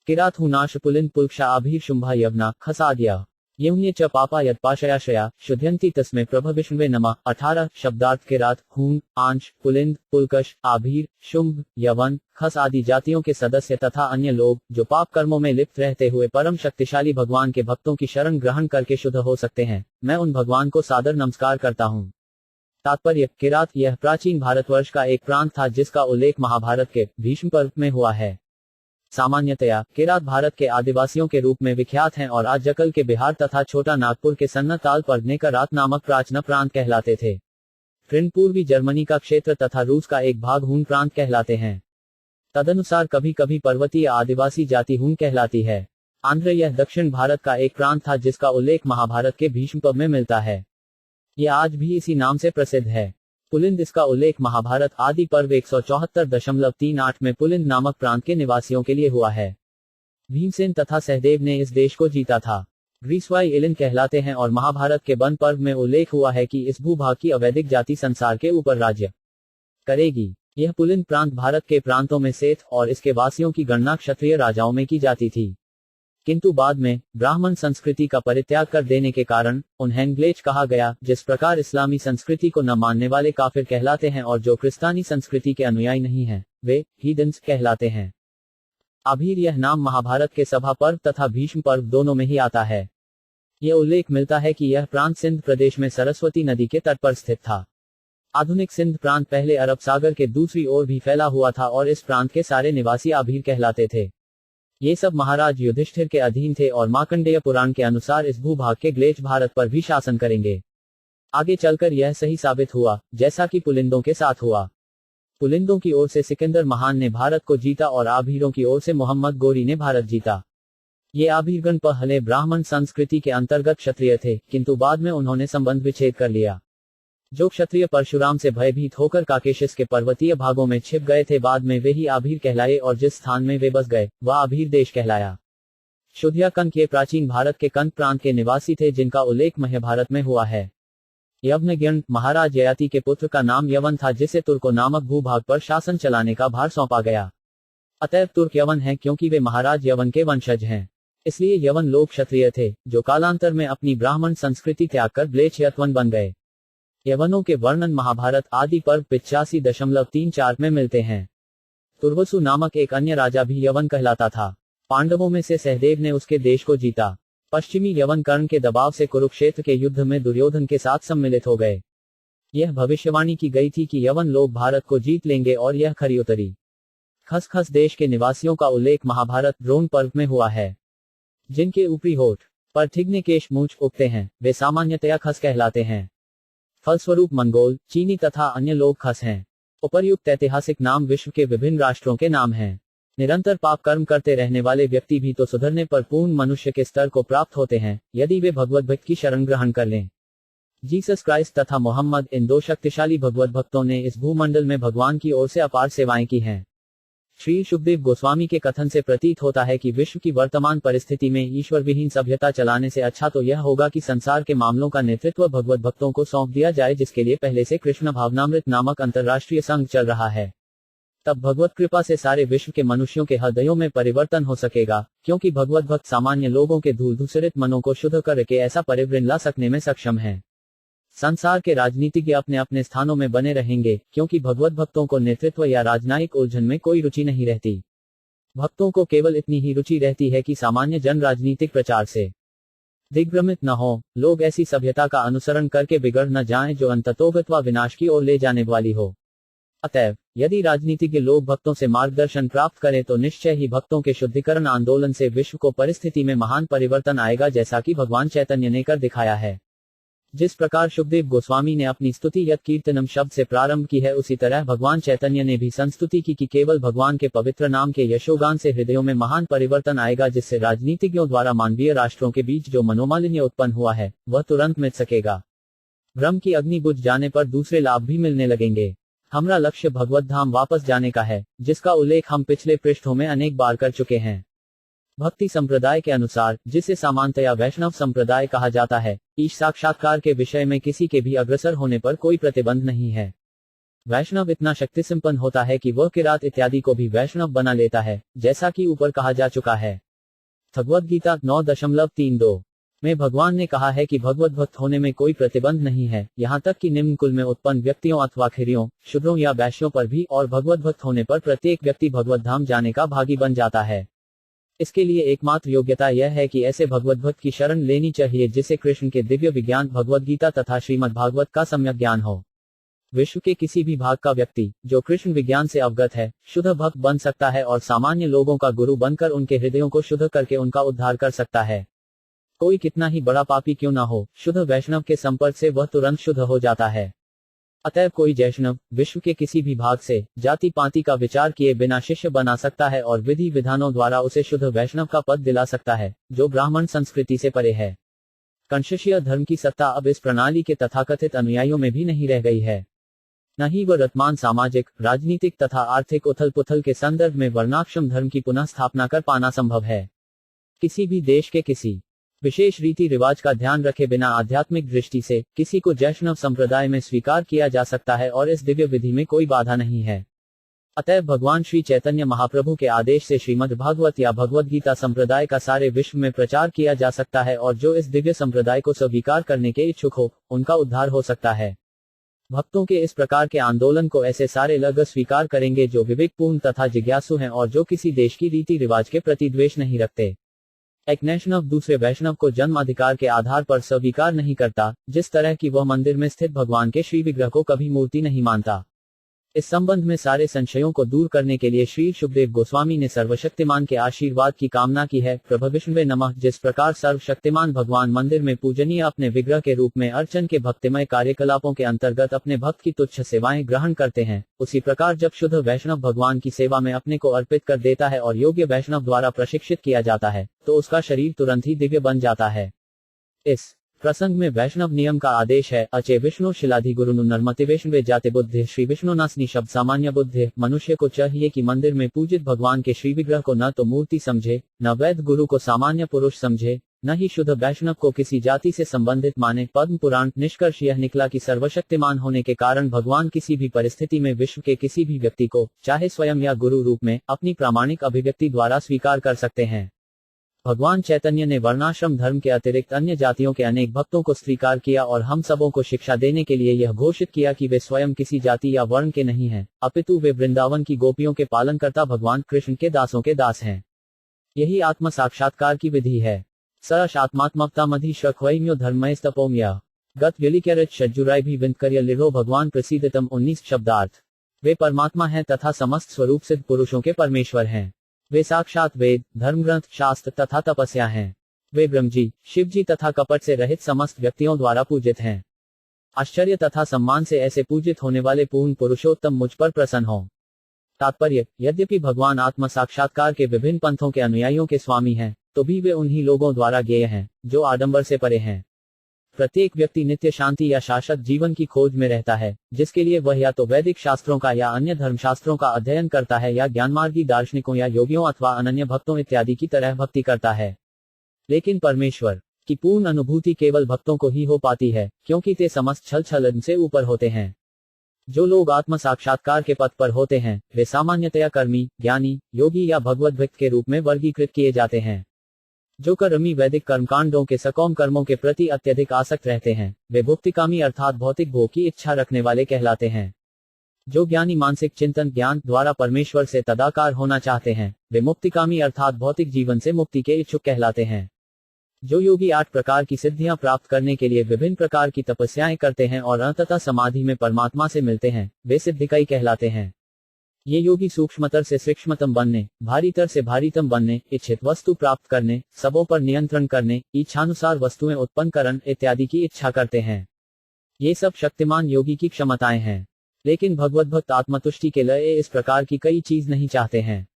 किरात हुनाश पुलिन पुल्क्षा आभीर शुंभा यवना खसादिया यमुन्य च पापा यत्पाशयाशया शुद्ध्यंति तस्मे प्रभ विष्णुवे नमः। 18 शब्दार्थ किरात, हून, आंश, पुलिंद, पुलकश, आभीर, शुंभ, यवन, खस आदि जातियों के सदस्य तथा अन्य लोग जो पाप कर्मों में लिप्त रहते हुए परम शक्तिशाली भगवान के भक्तों की शरण ग्रहण करके शुद्ध हो सकते हैं, मैं उन भगवान को सादर नमस्कार करता हूँ। तात्पर्य: किरात यह प्राचीन भारतवर्ष का एक प्रांत था जिसका उल्लेख महाभारत के भीष्म पर्व में हुआ है। सामान्यतया किरात भारत के आदिवासियों के रूप में विख्यात हैं और आज जकल के बिहार तथा छोटा नागपुर के सन्नताल पर करात नामक प्राचीन प्रांत कहलाते थे। ऋण पूर्वी जर्मनी का क्षेत्र तथा रूस का एक भाग हून प्रांत कहलाते हैं। तदनुसार कभी कभी पर्वतीय आदिवासी जाति हून कहलाती है। आंध्र यह दक्षिण भारत का एक प्रांत था जिसका उल्लेख महाभारत के भीष्म पर्व में मिलता है। यह आज भी इसी नाम से प्रसिद्ध है। पुलिंद, इसका उल्लेख महाभारत आदि पर्व 174.38 में पुलिंद नामक प्रांत के निवासियों के लिए हुआ है। भीमसेन तथा सहदेव ने इस देश को जीता था। ग्रीसवाई एलिन कहलाते हैं और महाभारत के वन पर्व में उल्लेख हुआ है कि इस भूभाग की अवैदिक जाति संसार के ऊपर राज्य करेगी। यह पुलिन प्रांत भारत के प्रांतों में सेठ और इसके वासियों की गणना क्षत्रिय राजाओं में की जाती थी, किंतु बाद में ब्राह्मण संस्कृति का परित्याग कर देने के कारण उन्हें ग्लेच कहा गया। जिस प्रकार इस्लामी संस्कृति को न मानने वाले काफिर कहलाते हैं और जो क्रिस्तानी संस्कृति के अनुयायी नहीं हैं, वे हीदन्स कहलाते हैं। आभीर यह नाम महाभारत के सभा पर्व तथा भीष्म पर्व दोनों में ही आता है। यह उल्लेख मिलता है कि यह प्रांत सिंध प्रदेश में सरस्वती नदी के तट पर स्थित था। आधुनिक सिंध प्रांत पहले अरब सागर के दूसरी ओर भी फैला हुआ था और इस प्रांत के सारे निवासी आभीर कहलाते थे। ये सब महाराज युधिष्ठिर के अधीन थे और मार्कंडेय पुराण के अनुसार इस भूभाग के ग्लेच भारत पर भी शासन करेंगे। आगे चलकर यह सही साबित हुआ, जैसा कि पुलिंदों के साथ हुआ। पुलिंदों की ओर से सिकंदर महान ने भारत को जीता और आभीरों की ओर से मोहम्मद गोरी ने भारत जीता। ये आभीरगण पहले ब्राह्मण संस्कृति के अंतर्गत क्षत्रिय थे, किंतु बाद में उन्होंने संबंध विच्छेद कर लिया। जो क्षत्रिय परशुराम से भयभीत होकर काकेशस के पर्वतीय भागों में छिप गए थे, बाद में वे ही आभीर कहलाए और जिस स्थान में वे बस गए वह आभीर देश कहलाया। शुद्धिया कंक ये प्राचीन भारत के कंक प्रांत के निवासी थे जिनका उल्लेख महाभारत में हुआ है। यवनज्ञ महाराज ययाति के पुत्र का नाम यवन था, जिसे तुर्को नामक भूभाग पर शासन चलाने का भार सौंपा गया। अतएव तुर्क यवन हैं क्योंकि वे महाराज यवन के वंशज हैं। इसलिए यवन लोग क्षत्रिय थे जो कालांतर में अपनी ब्राह्मण संस्कृति त्याग कर म्लेच्छ यवन बन गए। यवनों के वर्णन महाभारत आदि पर्व 85.34 में मिलते हैं। तुर्वसु नामक एक अन्य राजा भी यवन कहलाता था। पांडवों में से सहदेव ने उसके देश को जीता। पश्चिमी यवन कर्ण के दबाव से कुरुक्षेत्र के युद्ध में दुर्योधन के साथ सम्मिलित हो गए। यह भविष्यवाणी की गई थी कि यवन लोग भारत को जीत लेंगे और यह खरी उतरी। खसखस देश के निवासियों का उल्लेख महाभारत द्रोण पर्व में हुआ है। जिनके ऊपरी होठ पर ठिगने केश मूंछ उगते हैं, वे सामान्यतया खस कहलाते हैं। फलस्वरूप मंगोल, चीनी तथा अन्य लोग खस हैं। उपर्युक्त ऐतिहासिक नाम विश्व के विभिन्न राष्ट्रों के नाम हैं। निरंतर पाप कर्म करते रहने वाले व्यक्ति भी तो सुधरने पर पूर्ण मनुष्य के स्तर को प्राप्त होते हैं, यदि वे भगवत भक्त की शरण ग्रहण कर लें। जीसस क्राइस्ट तथा मोहम्मद, इन दो शक्तिशाली भगवत भक्तों ने इस भूमंडल में भगवान की ओर से अपार सेवाएं की हैं। श्री सुखदेव गोस्वामी के कथन से प्रतीत होता है कि विश्व की वर्तमान परिस्थिति में ईश्वर विहीन सभ्यता चलाने से अच्छा तो यह होगा कि संसार के मामलों का नेतृत्व भगवत भक्तों को सौंप दिया जाए, जिसके लिए पहले से कृष्ण भावनामृत नामक अंतर्राष्ट्रीय संघ चल रहा है। तब भगवत कृपा से सारे विश्व के मनुष्यों के हृदयों में परिवर्तन हो सकेगा, क्योंकि भगवत भक्त सामान्य लोगों के धूल धूसरित मनों को शुद्ध करके ऐसा परिवृन ला सकने में सक्षम है। संसार के राजनीतिज्ञ अपने अपने स्थानों में बने रहेंगे, क्योंकि भगवत भक्तों को नेतृत्व या राजनयिक उलझन में कोई रुचि नहीं रहती। भक्तों को केवल इतनी ही रुचि रहती है कि सामान्य जन राजनीतिक प्रचार से दिग्भ्रमित न हो, लोग ऐसी सभ्यता का अनुसरण करके बिगड़ न जाएं जो अंततोगत्वा विनाश की ओर ले जाने वाली हो। अतएव यदि राजनीतिज्ञ लोग भक्तों से मार्गदर्शन प्राप्त करें तो निश्चय ही भक्तों के शुद्धिकरण आंदोलन से विश्व को परिस्थिति में महान परिवर्तन आएगा, जैसा कि भगवान चैतन्य ने कर दिखाया है। जिस प्रकार सुखदेव गोस्वामी ने अपनी स्तुति यत् कीर्तनम शब्द से प्रारंभ की है, उसी तरह भगवान चैतन्य ने भी संस्तुति की कि केवल भगवान के पवित्र नाम के यशोगान से हृदयों में महान परिवर्तन आएगा, जिससे राजनीतिज्ञों द्वारा मानवीय राष्ट्रों के बीच जो मनोमालिन्य उत्पन्न हुआ है वह तुरंत मिट सकेगा। भ्रम की अग्नि बुझ जाने पर दूसरे लाभ भी मिलने लगेंगे। हमारा लक्ष्य भगवत धाम वापस जाने का है, जिसका उल्लेख हम पिछले पृष्ठों में अनेक बार कर चुके हैं। भक्ति संप्रदाय के अनुसार, जिसे सामान्यतया वैष्णव संप्रदाय कहा जाता है, ईश साक्षात्कार के विषय में किसी के भी अग्रसर होने पर कोई प्रतिबंध नहीं है। वैष्णव इतना शक्तिसंपन्न होता है कि वह किरात इत्यादि को भी वैष्णव बना लेता है, जैसा कि ऊपर कहा जा चुका है। भगवद गीता 9.32 में भगवान ने कहा है कि भगवत भक्त होने में कोई प्रतिबंध नहीं है, यहाँ तक कि निम्न कुल में उत्पन्न व्यक्तियों अथवा खिरियों, शूद्रों या वैश्यों पर भी, और भगवत भक्त होने पर प्रत्येक व्यक्ति भगवत धाम जाने का भागी बन जाता है। इसके लिए एकमात्र योग्यता यह है कि ऐसे भगवत भक्त की शरण लेनी चाहिए जिसे कृष्ण के दिव्य विज्ञान भगवद गीता तथा श्रीमद् भागवत का सम्यक ज्ञान हो। विश्व के किसी भी भाग का व्यक्ति जो कृष्ण विज्ञान से अवगत है, शुद्ध भक्त बन सकता है और सामान्य लोगों का गुरु बनकर उनके हृदयों को शुद्ध करके उनका उद्धार कर सकता है। कोई कितना ही बड़ा पापी क्यों न हो, शुद्ध वैष्णव के संपर्क से वह तुरंत शुद्ध हो जाता है। अतएव कोई वैष्णव विश्व के किसी भी भाग से जाति पाति का विचार किए बिना शिष्य बना सकता है और विधि विधानों द्वारा उसे शुद्ध वैष्णव का पद दिला सकता है, जो ब्राह्मण संस्कृति से परे है। कंशशीय धर्म की सत्ता अब इस प्रणाली के तथाकथित अनुयायियों में भी नहीं रह गई है। न ही वर्तमान सामाजिक, राजनीतिक तथा आर्थिक उथल पुथल के संदर्भ में वर्णाश्रम धर्म की पुनः स्थापना कर पाना संभव है। किसी भी देश के किसी विशेष रीति रिवाज का ध्यान रखे बिना आध्यात्मिक दृष्टि से किसी को वैष्णव संप्रदाय में स्वीकार किया जा सकता है और इस दिव्य विधि में कोई बाधा नहीं है। अतएव भगवान श्री चैतन्य महाप्रभु के आदेश से श्रीमद् भागवत या भगवद गीता संप्रदाय का सारे विश्व में प्रचार किया जा सकता है और जो इस दिव्य संप्रदाय को स्वीकार करने के इच्छुक हो उनका उद्धार हो सकता है। भक्तों के इस प्रकार के आंदोलन को ऐसे सारे लोग स्वीकार करेंगे जो विवेकपूर्ण तथा जिज्ञासु हैं और जो किसी देश की रीति रिवाज के प्रति द्वेष नहीं रखते। एक वैष्णव दूसरे वैष्णव को जन्म अधिकार के आधार पर स्वीकार नहीं करता, जिस तरह की वह मंदिर में स्थित भगवान के श्री विग्रह को कभी मूर्ति नहीं मानता। इस संबंध में सारे संशयों को दूर करने के लिए श्री शुकदेव गोस्वामी ने सर्वशक्तिमान के आशीर्वाद की कामना की है। प्रभु विष्णुवे नमः। जिस प्रकार सर्वशक्तिमान भगवान मंदिर में पूजनीय अपने विग्रह के रूप में अर्चन के भक्तिमय कार्यकलापों के अंतर्गत अपने भक्त की तुच्छ सेवाएं ग्रहण करते हैं, उसी प्रकार जब शुद्ध वैष्णव भगवान की सेवा में अपने को अर्पित कर देता है और योग्य वैष्णव द्वारा प्रशिक्षित किया जाता है तो उसका शरीर तुरंत ही दिव्य बन जाता है। इस प्रसंग में वैष्णव नियम का आदेश है। अचे विष्णु शिलाधि गुरु नर्मति वैष्णवे जाते बुद्धि श्री विष्णुनासनी शब्द सामान्य बुद्धि। मनुष्य को चाहिए कि मंदिर में पूजित भगवान के श्री विग्रह को न तो मूर्ति समझे, न वैद गुरु को सामान्य पुरुष समझे, न ही शुद्ध वैष्णव को किसी जाति से संबंधित माने। पद्म पुराण। निष्कर्ष यह निकला कि सर्वशक्तिमान होने के कारण भगवान किसी भी परिस्थिति में विश्व के किसी भी व्यक्ति को, चाहे स्वयं या गुरु रूप में, अपनी प्रामाणिक अभिव्यक्ति द्वारा स्वीकार कर सकते हैं। भगवान चैतन्य ने वर्णाश्रम धर्म के अतिरिक्त अन्य जातियों के अनेक भक्तों को स्वीकार किया और हम सबों को शिक्षा देने के लिए यह घोषित किया कि वे स्वयं किसी जाति या वर्ण के नहीं हैं, अपितु वे वृंदावन की गोपियों के पालनकर्ता भगवान कृष्ण के दासों के दास हैं। यही आत्म साक्षात्कार की विधि है। सरश आत्मात्मकता मधि शखवैम्यो धर्मस्तपोम्या गत व्यलिकरच शज्जुराय भी विंदकर्य लिरो भगवान प्रसिद्धतम 19 शब्दार्थ। वे परमात्मा हैं तथा समस्त स्वरूप सिद्ध पुरुषों के परमेश्वर हैं। वे साक्षात वेद, धर्मग्रंथ, शास्त्र तथा तपस्या हैं। वे ब्रह्मजी, शिवजी तथा कपट से रहित समस्त व्यक्तियों द्वारा पूजित हैं। आश्चर्य तथा सम्मान से ऐसे पूजित होने वाले पूर्ण पुरुषोत्तम मुझ पर प्रसन्न हो। तात्पर्य, यद्यपि भगवान आत्म साक्षात्कार के विभिन्न पंथों के अनुयायियों के स्वामी हैं, तो भी वे उन्हीं लोगों द्वारा ज्ञेय हैं जो आडंबर से परे हैं। प्रत्येक व्यक्ति नित्य शांति या शाश्वत जीवन की खोज में रहता है, जिसके लिए वह या तो वैदिक शास्त्रों का या अन्य धर्मशास्त्रों का अध्ययन करता है या ज्ञानमार्गी दार्शनिकों या योगियों अथवा अनन्य भक्तों इत्यादि की तरह भक्ति करता है। लेकिन परमेश्वर की पूर्ण अनुभूति केवल भक्तों को ही हो पाती है, क्योंकि ते समस्त छल छलन से ऊपर होते हैं। जो लोग आत्म साक्षात्कार के पथ पर होते हैं वे सामान्यतया कर्मी, ज्ञानी, योगी या भगवत भक्त के रूप में वर्गीकृत किए जाते हैं। जो कर्मी वैदिक कर्मकांडों के सकौम कर्मों के प्रति अत्यधिक आसक्त रहते हैं वे भुक्तिकामी अर्थात भौतिक भोग की इच्छा रखने वाले कहलाते हैं। जो ज्ञानी मानसिक चिंतन ज्ञान द्वारा परमेश्वर से तदाकार होना चाहते हैं वे मुक्तिकामी अर्थात भौतिक जीवन से मुक्ति के इच्छुक कहलाते हैं। जो योगी 8 प्रकार की सिद्धियां प्राप्त करने के लिए विभिन्न प्रकार की तपस्याएं करते हैं और अंततः समाधि में परमात्मा से मिलते हैं वे सिद्धिकाई कहलाते हैं। ये योगी सूक्ष्मतर से सूक्ष्मतम बनने, भारीतर से भारीतम बनने, इच्छित वस्तु प्राप्त करने, सबों पर नियंत्रण करने, इच्छानुसार वस्तुएं उत्पन्न करने इत्यादि की इच्छा करते हैं। ये सब शक्तिमान योगी की क्षमताएं हैं। लेकिन भगवत भक्त आत्मतुष्टि के लिए इस प्रकार की कई चीज नहीं चाहते हैं।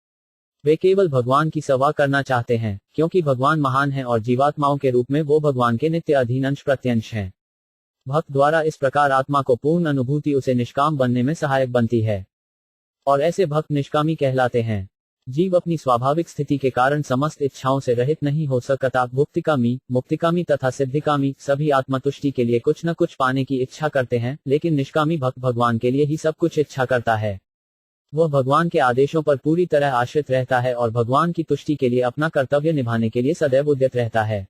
वे केवल भगवान की सेवा करना चाहते हैं, क्योंकि भगवान महान है और जीवात्माओं के रूप में वो भगवान के नित्य अधीन अंश प्रत्यंश हैं। भक्त द्वारा इस प्रकार आत्मा को पूर्ण अनुभूति उसे निष्काम बनने में सहायक बनती है और ऐसे भक्त निष्कामी कहलाते हैं। जीव अपनी स्वाभाविक स्थिति के कारण समस्त इच्छाओं से रहित नहीं हो सकता। भुक्तिकामी, मुक्तिकामी तथा सिद्धिकामी सभी आत्मतुष्टि के लिए कुछ न कुछ पाने की इच्छा करते हैं, लेकिन निष्कामी भक्त भगवान के लिए ही सब कुछ इच्छा करता है। वह भगवान के आदेशों पर पूरी तरह आश्रित रहता है और भगवान की तुष्टि के लिए अपना कर्तव्य निभाने के लिए सदैव उद्यत रहता है।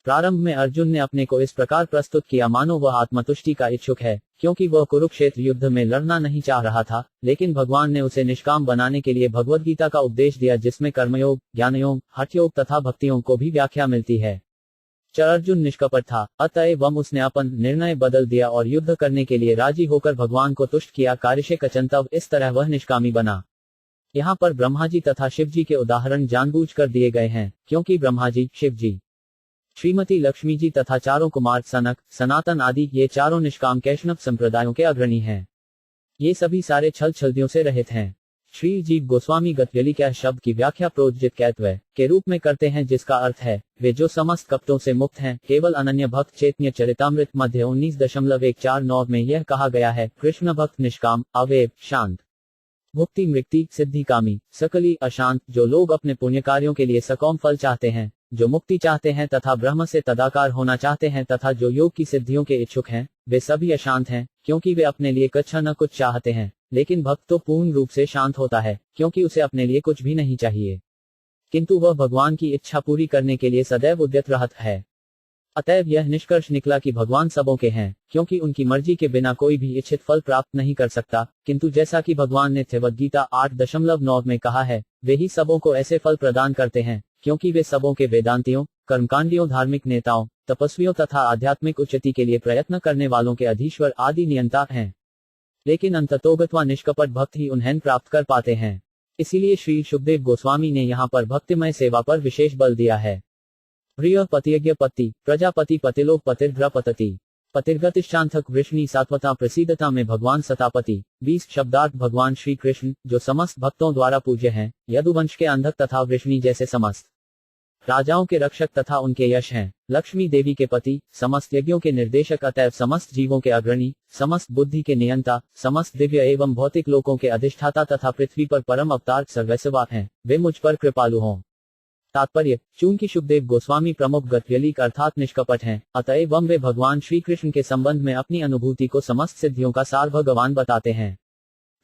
प्रारंभ में अर्जुन ने अपने को इस प्रकार प्रस्तुत किया मानो वह आत्मतुष्टि का इच्छुक है, क्योंकि वह कुरुक्षेत्र युद्ध में लड़ना नहीं चाह रहा था, लेकिन भगवान ने उसे निष्काम बनाने के लिए भगवद गीता का उपदेश दिया, जिसमें कर्मयोग, ज्ञानयोग, हठयोग तथा भक्तियोग को भी व्याख्या मिलती है। अर्जुन निष्कपट था, अतएव उसने अपन निर्णय बदल दिया और युद्ध करने के लिए राजी होकर भगवान को तुष्ट किया। कार्यशे कचंतव, इस तरह वह निष्कामी बना। यहाँ पर ब्रह्माजी तथा शिवजी के उदाहरण जानबूझकर दिए गए हैं, क्योंकि ब्रह्माजी, शिवजी, श्रीमती लक्ष्मी जी तथा चारों कुमार सनक, सनातन आदि ये चारों निष्काम वैष्णव संप्रदायों के अग्रणी हैं। ये सभी सारे छल छल्दियों से रहित हैं। श्री जीव गोस्वामी गतव्यलिका शब्द की व्याख्या प्रोज्जितकैत्व के रूप में करते हैं, जिसका अर्थ है वे जो समस्त कपटों से मुक्त हैं, केवल अनन्य भक्त। चैतन्य चरितामृत मध्य 19.149 में यह कहा गया है, कृष्ण भक्त निष्काम, अवैध, शांत, मुक्ति मृक्ति सिद्धिकामी, सकली अशांत। जो लोग अपने पुण्य कार्यों के लिए सकौम फल चाहते हैं जो मुक्ति चाहते हैं तथा ब्रह्म से तदाकार होना चाहते हैं तथा जो योग की सिद्धियों के इच्छुक हैं, वे सभी अशांत हैं, क्योंकि वे अपने लिए कुछ न कुछ चाहते हैं। लेकिन भक्त तो पूर्ण रूप से शांत होता है, क्योंकि उसे अपने लिए कुछ भी नहीं चाहिए, किंतु वह भगवान की इच्छा पूरी करने के लिए सदैव उद्यत रहता है। अतएव यह निष्कर्ष निकला कि भगवान सबों के हैं, क्योंकि उनकी मर्जी के बिना कोई भी इच्छित फल प्राप्त नहीं कर सकता। किंतु जैसा कि भगवान ने भगवद गीता 8.9 में कहा है, वे ही सबों को ऐसे फल प्रदान करते हैं, क्योंकि वे सबों के वेदांतियों, कर्मकांडियों, धार्मिक नेताओं, तपस्वियों तथा आध्यात्मिक उच्चति के लिए प्रयत्न करने वालों के अधीश्वर आदि नियंता हैं। लेकिन अंततोगत्वा निष्कपट भक्त ही उन्हें प्राप्त कर पाते हैं। इसीलिए श्री शुकदेव गोस्वामी ने यहाँ पर भक्तिमय सेवा पर विशेष बल दिया है। प्रिय पतियज्ञ पति प्रजापति पतिलोक पतिर्ध्र पतति पतिर्गतिश्चांथक वृष्णि सात्वता प्रसिद्धता में भगवान सतापति। 20 शब्दार्थ भगवान श्री कृष्ण, जो समस्त भक्तों द्वारा पूज्य हैं, यदुवंश के अंधक तथा वृष्णि जैसे समस्त राजाओं के रक्षक तथा उनके यश हैं, लक्ष्मी देवी के पति, समस्त यज्ञों के निर्देशक, अतएव समस्त जीवों के अग्रणी, समस्त बुद्धि के नियंता, समस्त दिव्य एवं भौतिक लोकों के अधिष्ठाता तथा पृथ्वी पर परम अवतार सर्वस्वा हैं, वे मुझ पर कृपालु हों। तात्पर्य: चूंकि शुकदेव गोस्वामी प्रमुख गत्यलिक अर्थात निष्कपट हैं, अतएव वे भगवान श्री कृष्ण के संबंध में अपनी अनुभूति को समस्त सिद्धियों का सार भगवान बताते हैं।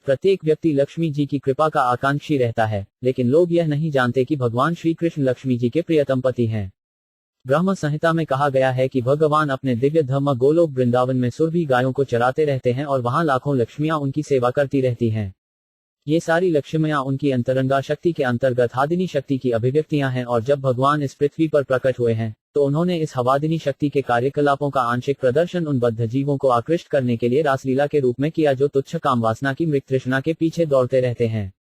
प्रत्येक व्यक्ति लक्ष्मी जी की कृपा का आकांक्षी रहता है, लेकिन लोग यह नहीं जानते कि भगवान श्री कृष्ण लक्ष्मी जी के प्रियतम पति हैं। ब्रह्म संहिता में कहा गया है कि भगवान अपने दिव्य धाम गोलोक वृंदावन में सुरभि गायों को चराते रहते हैं और वहां लाखों लक्ष्मियां उनकी सेवा करती रहती हैं। ये सारी लक्ष्मियां उनकी अंतरंगा शक्ति के अंतर्गत हादिनी शक्ति की अभिव्यक्तियां हैं, और जब भगवान इस पृथ्वी पर प्रकट हुए हैं, तो उन्होंने इस हवादिनी शक्ति के कार्यकलापों का आंशिक प्रदर्शन उन बद्ध जीवों को आकृष्ट करने के लिए रासलीला के रूप में किया, जो तुच्छ कामवासना की मृग तृष्णा के पीछे दौड़ते रहते हैं।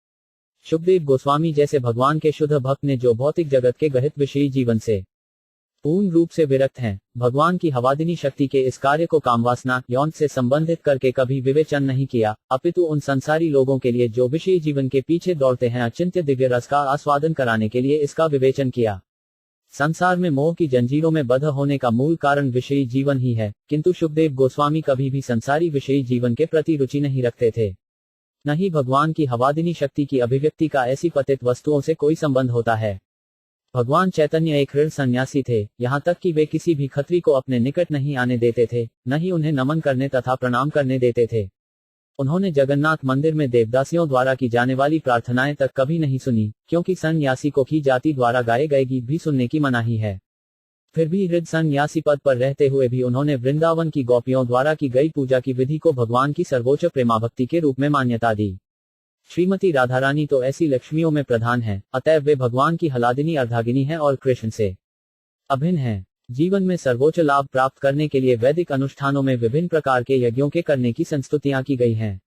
शुकदेव गोस्वामी जैसे भगवान के शुद्ध भक्त ने, जो भौतिक जगत के गहित विषयी जीवन से पूर्ण रूप से विरक्त हैं, भगवान की हवादिनी शक्ति के इस कार्य को कामवासना यौन से संबंधित करके कभी विवेचन नहीं किया, अपितु उन संसारी लोगों के लिए जो विषयी जीवन के पीछे दौड़ते हैं, अचिंत्य दिव्य रस का आस्वादन कराने के लिए इसका विवेचन किया। संसार में मोह की जंजीरों में बद्ध होने का मूल कारण विषयी जीवन ही है, किंतु शुकदेव गोस्वामी कभी भी संसारी विषयी जीवन के प्रति रुचि नहीं रखते थे। न ही भगवान की हवादिनी शक्ति की अभिव्यक्ति का ऐसी पतित वस्तुओं से कोई संबंध होता है। भगवान चैतन्य एक ऋण सन्यासी थे, यहाँ तक कि वे किसी भी खत्री को अपने निकट नहीं आने देते थे, न ही उन्हें नमन करने तथा प्रणाम करने देते थे। उन्होंने जगन्नाथ मंदिर में देवदासियों द्वारा की जाने वाली प्रार्थनाएं तक कभी नहीं सुनी, क्योंकि सन्यासी को की जाति द्वारा गाए गए गीत भी सुनने की मनाही है। फिर भी हृद सन्यासी पद पर रहते हुए भी उन्होंने वृंदावन की गोपियों द्वारा की गई पूजा की विधि को भगवान की सर्वोच्च प्रेमाभक्ति के रूप में मान्यता दी। श्रीमती राधारानी तो ऐसी लक्ष्मियों में प्रधान हैं, अतएव वे भगवान की हलादिनी अर्धागिनी हैं और कृष्ण से अभिन्न हैं। जीवन में सर्वोच्च लाभ प्राप्त करने के लिए वैदिक अनुष्ठानों में विभिन्न प्रकार के यज्ञों के करने की संस्तुतियां की गई हैं।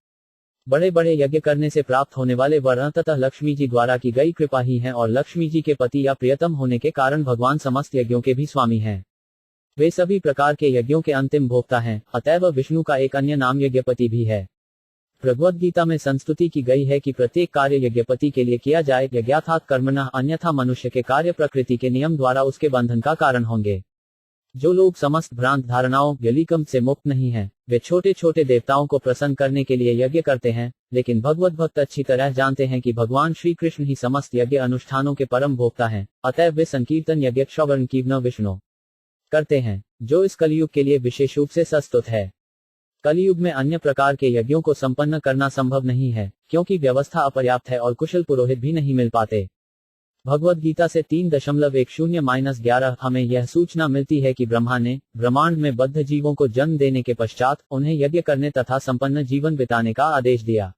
बड़े बड़े यज्ञ करने से प्राप्त होने वाले वर अंततः लक्ष्मी जी द्वारा की गई कृपा ही हैं, और लक्ष्मी जी के पति या प्रियतम होने के कारण भगवान समस्त यज्ञों के भी स्वामी हैं। वे सभी प्रकार के यज्ञों के अंतिम भोक्ता हैं, अतएव विष्णु का एक अन्य नाम यज्ञपति भी है। भगवद गीता में संस्तुति की गई है कि प्रत्येक कार्य यज्ञपति के लिए किया जाए, यज्ञार्थात कर्मणः, अन्यथा मनुष्य के कार्य प्रकृति के नियम द्वारा उसके बंधन का कारण होंगे। जो लोग समस्त भ्रांत धारणाओं व्यलिकम से मुक्त नहीं हैं, वे छोटे छोटे देवताओं को प्रसन्न करने के लिए यज्ञ करते हैं, लेकिन भगवत भक्त अच्छी तरह जानते हैं कि भगवान श्री कृष्ण ही समस्त यज्ञ अनुष्ठानों के परम भोक्ता हैं, अतएव वे संकीर्तन यज्ञ श्रवण कीर्तन विष्णु करते हैं, जो इस कलयुग के लिए विशेष रूप से सस्तुत है। कलयुग में अन्य प्रकार के यज्ञों को संपन्न करना संभव नहीं है, क्योंकि व्यवस्था अपर्याप्त है और कुशल पुरोहित भी नहीं मिल पाते। भगवद गीता से 3.10-11 हमें यह सूचना मिलती है कि ब्रह्मा ने ब्रह्मांड में बद्ध जीवों को जन्म देने के पश्चात उन्हें यज्ञ करने तथा संपन्न जीवन बिताने का आदेश दिया।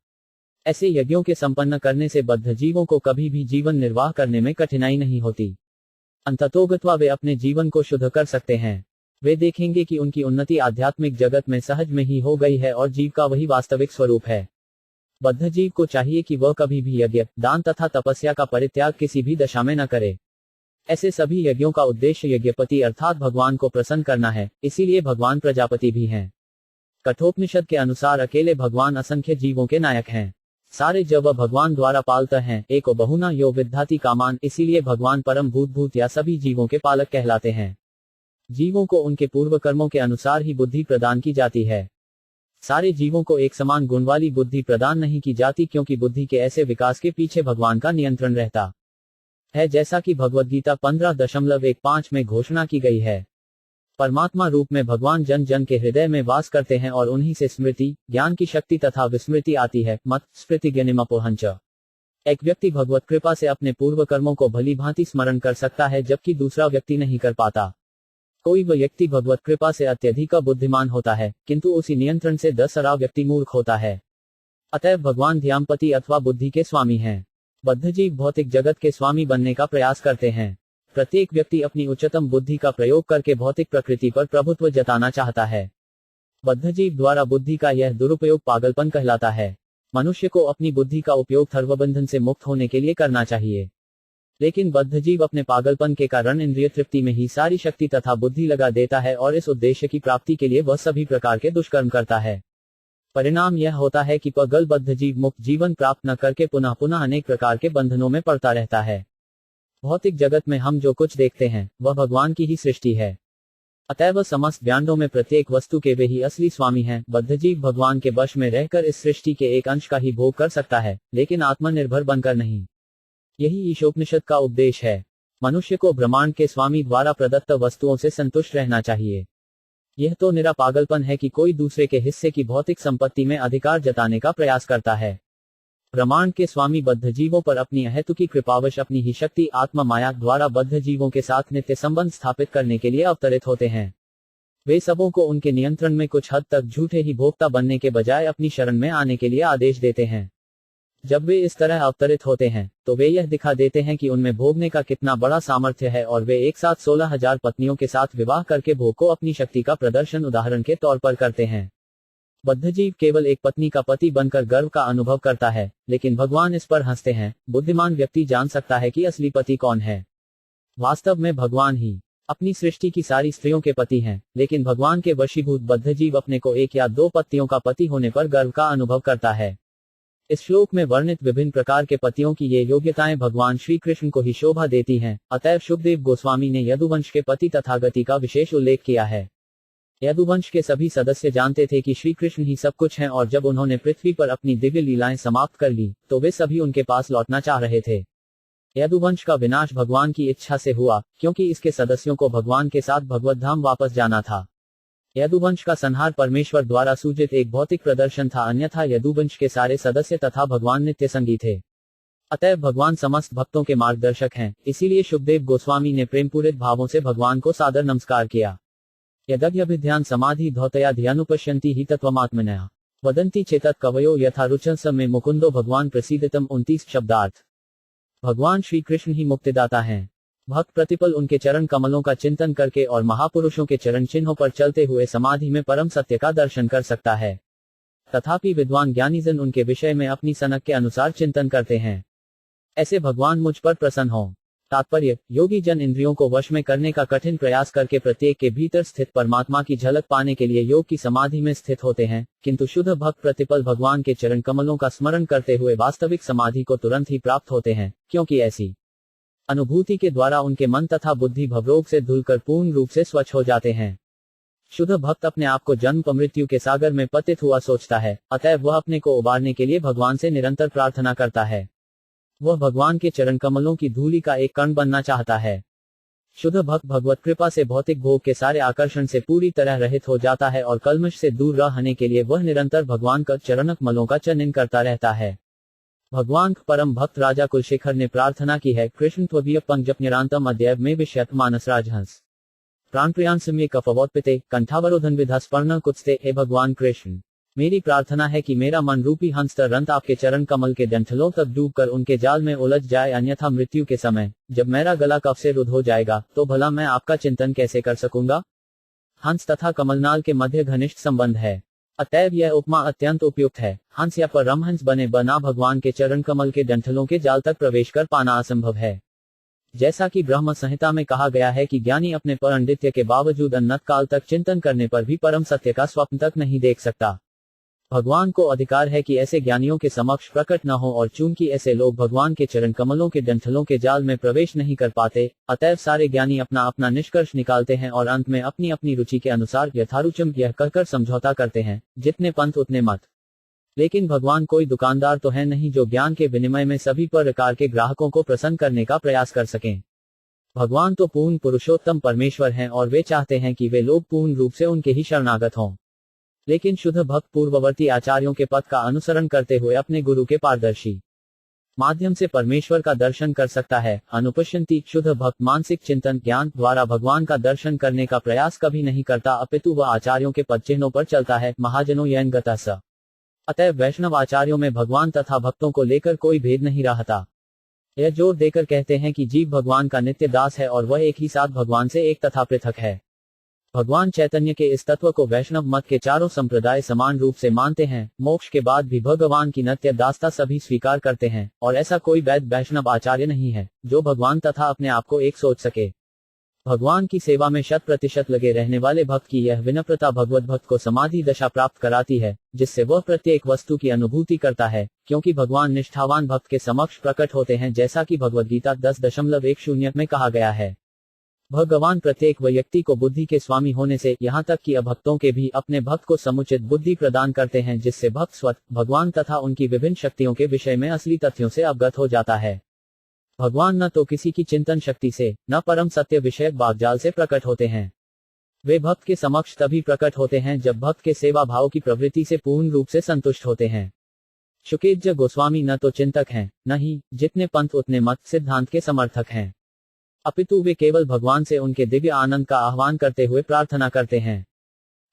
ऐसे यज्ञों के संपन्न करने से बद्ध जीवों को कभी भी जीवन निर्वाह करने में कठिनाई नहीं होती। अंततोगत्वा वे अपने जीवन को शुद्ध कर सकते हैं। वे देखेंगे कि उनकी उन्नति आध्यात्मिक जगत में सहज में ही हो गई है और जीव का वही वास्तविक स्वरूप है। बद्ध जीव को चाहिए कि वह कभी भी यज्ञ, दान तथा तपस्या का परित्याग किसी भी दशा में न करे। ऐसे सभी यज्ञों का उद्देश्य यज्ञपति अर्थात भगवान को प्रसन्न करना है, इसीलिए भगवान प्रजापति भी हैं। कठोपनिषद के अनुसार अकेले भगवान असंख्य जीवों के नायक हैं। सारे जब भगवान द्वारा पालते हैं, एको बहुना यो विद्धाति कामान, इसीलिए भगवान परम भूत या सभी जीवों के पालक कहलाते हैं। जीवों को उनके पूर्व कर्मों के अनुसार ही बुद्धि प्रदान की जाती है। सारे जीवों को एक समान गुण वाली बुद्धि प्रदान नहीं की जाती, क्योंकि बुद्धि के ऐसे विकास के पीछे भगवान का नियंत्रण रहता है, जैसा कि भगवद गीता 15.15 में घोषणा की गई है। परमात्मा रूप में भगवान जन जन के हृदय में वास करते हैं और उन्हीं से स्मृति, ज्ञान की शक्ति तथा विस्मृति आती है। मत स्मृति ज्ञानिमपोहंच। एक व्यक्ति भगवत कृपा से अपने पूर्व कर्मों को भली भांति स्मरण कर सकता है, जबकि दूसरा व्यक्ति नहीं कर पाता। कोई व्यक्ति भगवत कृपा से अत्यधिक बुद्धिमान होता है, किंतु उसी नियंत्रण से दसरा व्यक्ति मूर्ख होता है। अतएव भगवान ध्यानपति अथवा बुद्धि के स्वामी हैं। बद्धजीव भौतिक जगत के स्वामी बनने का प्रयास करते हैं। प्रत्येक व्यक्ति अपनी उच्चतम बुद्धि का प्रयोग करके भौतिक प्रकृति पर प्रभुत्व जताना चाहता है। बद्धजीव द्वारा बुद्धि का यह दुरुपयोग पागलपन कहलाता है। मनुष्य को अपनी बुद्धि का उपयोग सर्वबंधन से मुक्त होने के लिए करना चाहिए। लेकिन बद्धजीव अपने पागलपन के कारण इंद्रिय तृप्ति में ही सारी शक्ति तथा बुद्धि लगा देता है और इस उद्देश्य की प्राप्ति के लिए वह सभी प्रकार के दुष्कर्म करता है। परिणाम यह होता है कि पागल बद्धजीव मुक्त जीवन प्राप्त न करके पुनः पुनः अनेक प्रकार के बंधनों में पड़ता रहता है। भौतिक जगत में हम जो कुछ देखते हैं वह भगवान की ही सृष्टि है। अतएव समस्त ब्रह्मांडों में प्रत्येक वस्तु के वे ही असली स्वामी हैं। बद्धजीव भगवान के वश में रहकर इस सृष्टि के एक अंश का ही भोग कर सकता है, लेकिन आत्मनिर्भर बनकर नहीं। यही ईशोपनिषद का उपदेश है। मनुष्य को ब्रह्मांड के स्वामी द्वारा प्रदत्त वस्तुओं से संतुष्ट रहना चाहिए। यह तो निरा पागलपन है कि कोई दूसरे के हिस्से की भौतिक संपत्ति में अधिकार जताने का प्रयास करता है। ब्रह्मांड के स्वामी बद्धजीवों पर अपनी अहेतुकी कृपावश अपनी ही शक्ति आत्मा माया द्वारा बद्धजीवों के साथ नित्य संबंध स्थापित करने के लिए अवतरित होते हैं। वे सबों को उनके नियंत्रण में कुछ हद तक झूठे ही भोक्ता बनने के बजाय अपनी शरण में आने के लिए आदेश देते हैं। जब वे इस तरह अवतरित होते हैं तो वे यह दिखा देते हैं कि उनमें भोगने का कितना बड़ा सामर्थ्य है और वे एक साथ 16,000 पत्नियों के साथ विवाह करके भोग को अपनी शक्ति का प्रदर्शन उदाहरण के तौर पर करते हैं। बद्धजीव केवल एक पत्नी का पति बनकर गर्व का अनुभव करता है, लेकिन भगवान इस पर हंसते हैं। बुद्धिमान व्यक्ति जान सकता है कि असली पति कौन है। वास्तव में भगवान ही अपनी सृष्टि की सारी स्त्रियों के पति हैं, लेकिन भगवान के वशीभूत बद्धजीव अपने को एक या दो पतियों का पति होने पर गर्व का अनुभव करता है। इस श्लोक में वर्णित विभिन्न प्रकार के पतियों की ये योग्यताएं भगवान श्री कृष्ण को ही शोभा देती हैं। अतएव शुकदेव गोस्वामी ने यदुवंश के पति तथागति का विशेष उल्लेख किया है। यदुवंश के सभी सदस्य जानते थे कि श्री कृष्ण ही सब कुछ हैं और जब उन्होंने पृथ्वी पर अपनी दिव्य लीलाएं समाप्त कर ली तो वे सभी उनके पास लौटना चाह रहे थे। यदुवंश का विनाश भगवान की इच्छा से हुआ, क्योंकि इसके सदस्यों को भगवान के साथ भगवत धाम वापस जाना था। यदुवंश का संहार परमेश्वर द्वारा सूजित एक भौतिक प्रदर्शन था, अन्यथा यदुवंश के सारे सदस्य तथा भगवान नित्य संगी थे। अतएव भगवान समस्त भक्तों के मार्गदर्शक हैं, इसीलिए शुकदेव गोस्वामी ने प्रेमपूरित भावों से भगवान को सादर नमस्कार किया। यदग्यभिध्यान समाधि धौतया ध्यानुपश्यन्ति हि तत्त्वमात्मनः वदन्ति चेतत कवयो यथा रुचंस में मुकुंदो भगवान प्रसीदितम 29 शब्दार्थ। भगवान श्री कृष्ण ही मुक्तिदाता हैं। भक्त प्रतिपल उनके चरण कमलों का चिंतन करके और महापुरुषों के चरण चिन्हों पर चलते हुए समाधि में परम सत्य का दर्शन कर सकता है। तथापि विद्वान ज्ञानीजन उनके विषय में अपनी सनक के अनुसार चिंतन करते हैं। ऐसे भगवान मुझ पर प्रसन्न हो। तात्पर्य, योगी जन इंद्रियों को वश में करने का कठिन प्रयास करके प्रत्येक के भीतर स्थित परमात्मा की झलक पाने के लिए योग की समाधि में स्थित होते हैं, किंतु शुद्ध भक्त प्रतिपल भगवान के चरण कमलों का स्मरण करते हुए वास्तविक समाधि को तुरंत ही प्राप्त होते हैं, क्योंकि ऐसी अनुभूति के द्वारा उनके मन तथा बुद्धि भवरोग से धुलकर पूर्ण रूप से स्वच्छ हो जाते हैं। शुद्ध भक्त अपने आप को जन्म मृत्यु के सागर में पतित हुआ सोचता है, अतएव वह अपने को उबारने के लिए भगवान से निरंतर प्रार्थना करता है। वह भगवान के चरण कमलों की धूलि का एक कण बनना चाहता है। शुद्ध भक्त भगवत कृपा से भौतिक भोग के सारे आकर्षण से पूरी तरह रहित हो जाता है और कल्मश से दूर रहने के लिए वह निरंतर भगवान का चरण कमलों का चिंतन करता रहता है। भगवान परम भक्त राजा कुलशेखर ने प्रार्थना की है, कृष्ण त्वदीय पंजपनिरांतम अद्यैव में विषयत मानस राजहंस प्राणप्रियांसम्ये कफवोत्पिते कंठावरोधन विधा स्पर्ण कुत्स्ते। हे भगवान कृष्ण, मेरी प्रार्थना है कि मेरा मन रूपी हंस तरंत आपके चरण कमल के डंठलों तक डूबकर उनके जाल में उलझ जाए, अन्यथा मृत्यु के समय जब मेरा गला कफ से रुद्ध हो जाएगा तो भला मैं आपका चिंतन कैसे कर सकूंगा। हंस तथा कमलनाल के मध्य घनिष्ठ संबंध है, अतएव यह उपमा अत्यंत उपयुक्त है। हंस या परमहंस बने बना भगवान के चरण कमल के डंठलों के जाल तक प्रवेश कर पाना असंभव है। जैसा कि ब्रह्म संहिता में कहा गया है कि ज्ञानी अपने पांडित्य के बावजूद अनंत काल तक चिंतन करने पर भी परम सत्य का स्वप्न तक नहीं देख सकता। भगवान को अधिकार है कि ऐसे ज्ञानियों के समक्ष प्रकट न हो, और चूंकि ऐसे लोग भगवान के चरण कमलों के डंठलों के जाल में प्रवेश नहीं कर पाते, अतएव सारे ज्ञानी अपना अपना निष्कर्ष निकालते हैं और अंत में अपनी अपनी रुचि के अनुसार यथारुचम यह कहकर समझौता करते हैं, जितने पंथ उतने मत। लेकिन भगवान कोई दुकानदार तो है नहीं जो ज्ञान के विनिमय में सभी प्रकार के ग्राहकों को प्रसन्न करने का प्रयास कर सकें। भगवान तो पूर्ण पुरुषोत्तम परमेश्वर हैं और वे चाहते हैं कि वे लोग पूर्ण रूप से उनके ही शरणागत हों। लेकिन शुद्ध भक्त पूर्ववर्ती आचार्यों के पथ का अनुसरण करते हुए अपने गुरु के पारदर्शी माध्यम से परमेश्वर का दर्शन कर सकता है। अनुपश्यंती शुद्ध भक्त मानसिक चिंतन ज्ञान द्वारा भगवान का दर्शन करने का प्रयास कभी नहीं करता, अपितु वह आचार्यों के पद चिन्हों पर चलता है। महाजनों यन गता स। अतएव वैष्णव आचार्यों में भगवान तथा भक्तों को लेकर कोई भेद नहीं रहता। यह जोर देकर कहते हैं कि जीव भगवान का नित्य दास है और वह एक ही साथ भगवान से एक तथा पृथक है। भगवान चैतन्य के इस तत्व को वैष्णव मत के चारों संप्रदाय समान रूप से मानते हैं। मोक्ष के बाद भी भगवान की नित्य दासता सभी स्वीकार करते हैं और ऐसा कोई वैध वैष्णव आचार्य नहीं है जो भगवान तथा अपने आप को एक सोच सके। भगवान की सेवा में 100% लगे रहने वाले भक्त की यह विनम्रता भगवत भक्त को समाधि दशा प्राप्त कराती है, जिससे वह प्रत्येक वस्तु की अनुभूति करता है, क्योंकि भगवान निष्ठावान भक्त के समक्ष प्रकट होते हैं, जैसा कि भगवद गीता 10.10 में कहा गया है। भगवान प्रत्येक व्यक्ति को बुद्धि के स्वामी होने से यहाँ तक कि अभक्तों के भी अपने भक्त को समुचित बुद्धि प्रदान करते हैं, जिससे भक्त स्वतः भगवान तथा उनकी विभिन्न शक्तियों के विषय में असली तथ्यों से अवगत हो जाता है। भगवान न तो किसी की चिंतन शक्ति से न परम सत्य विषयक वाग्जाल से प्रकट होते हैं। वे भक्त के समक्ष तभी प्रकट होते हैं जब भक्त के सेवा भाव की प्रवृत्ति से पूर्ण रूप से संतुष्ट होते हैं। शुकेज्य गोस्वामी न तो चिंतक हैं, न ही जितने पंथ उतने मत सिद्धांत के समर्थक हैं, अपितु वे केवल भगवान से उनके दिव्य आनंद का आह्वान करते हुए प्रार्थना करते हैं।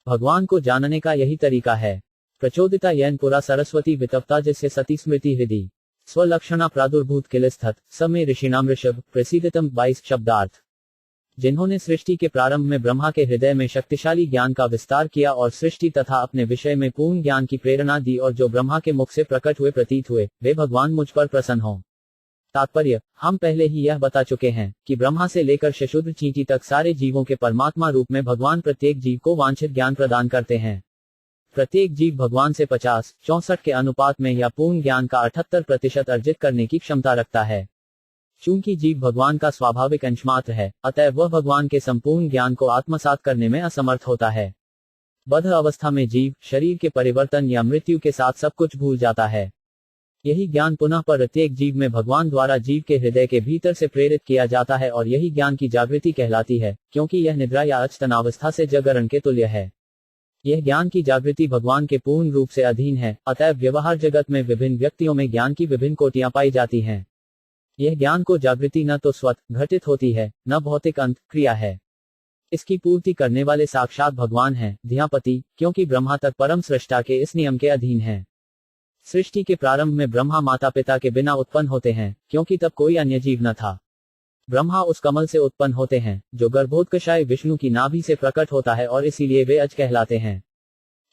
भगवान को जानने का यही तरीका है। प्रचोदिता यन पुरा सरस्वती वितप्ता जिससे सती स्मृति हृदय स्वलक्षणा प्रादुर्भूत किलस्थत समय ऋषिणाम ऋषभ प्रसिद्धितम 22 शब्दार्थ। जिन्होंने सृष्टि के प्रारंभ में ब्रह्मा के हृदय में शक्तिशाली ज्ञान का विस्तार किया और सृष्टि तथा अपने विषय में पूर्ण ज्ञान की प्रेरणा दी और जो ब्रह्मा के मुख से प्रकट हुए प्रतीत हुए, वे भगवान मुझ पर प्रसन्न हों। तात्पर्य, हम पहले ही यह बता चुके हैं कि ब्रह्मा से लेकर शशुद्र चींटी तक सारे जीवों के परमात्मा रूप में भगवान प्रत्येक जीव को वांछित ज्ञान प्रदान करते हैं। प्रत्येक जीव भगवान से 50-64 के अनुपात में या पूर्ण ज्ञान का 78% अर्जित करने की क्षमता रखता है। चूंकि जीव भगवान का स्वाभाविक अंशमात्र है, अतः वह भगवान के संपूर्ण ज्ञान को आत्मसात करने में असमर्थ होता है। बद्ध अवस्था में जीव शरीर के परिवर्तन या मृत्यु के साथ सब कुछ भूल जाता है। यही ज्ञान पुनः प्रत्येक जीव में भगवान द्वारा जीव के हृदय के भीतर से प्रेरित किया जाता है और यही ज्ञान की जागृति कहलाती है, क्योंकि यह निद्रा या अचेतनावस्था से जागरण के तुल्य है। यह ज्ञान की जागृति भगवान के पूर्ण रूप से अधीन है, अतः व्यवहार जगत में विभिन्न व्यक्तियों में ज्ञान की विभिन्न कोटियां पाई जाती हैं। यह ज्ञान को जागृति न तो स्वतः घटित होती है, न भौतिक अंत क्रिया है। इसकी पूर्ति करने वाले साक्षात भगवान हैं, ध्यापति, क्योंकि ब्रह्मा तक परम सृष्टा के इस नियम के अधीन है। सृष्टि के प्रारंभ में ब्रह्मा माता पिता के बिना उत्पन्न होते हैं, क्योंकि तब कोई अन्य जीव न था। ब्रह्मा उस कमल से उत्पन्न होते हैं जो गर्भोत्कर्षाय विष्णु की नाभि से प्रकट होता है और इसीलिए वे अज कहलाते हैं।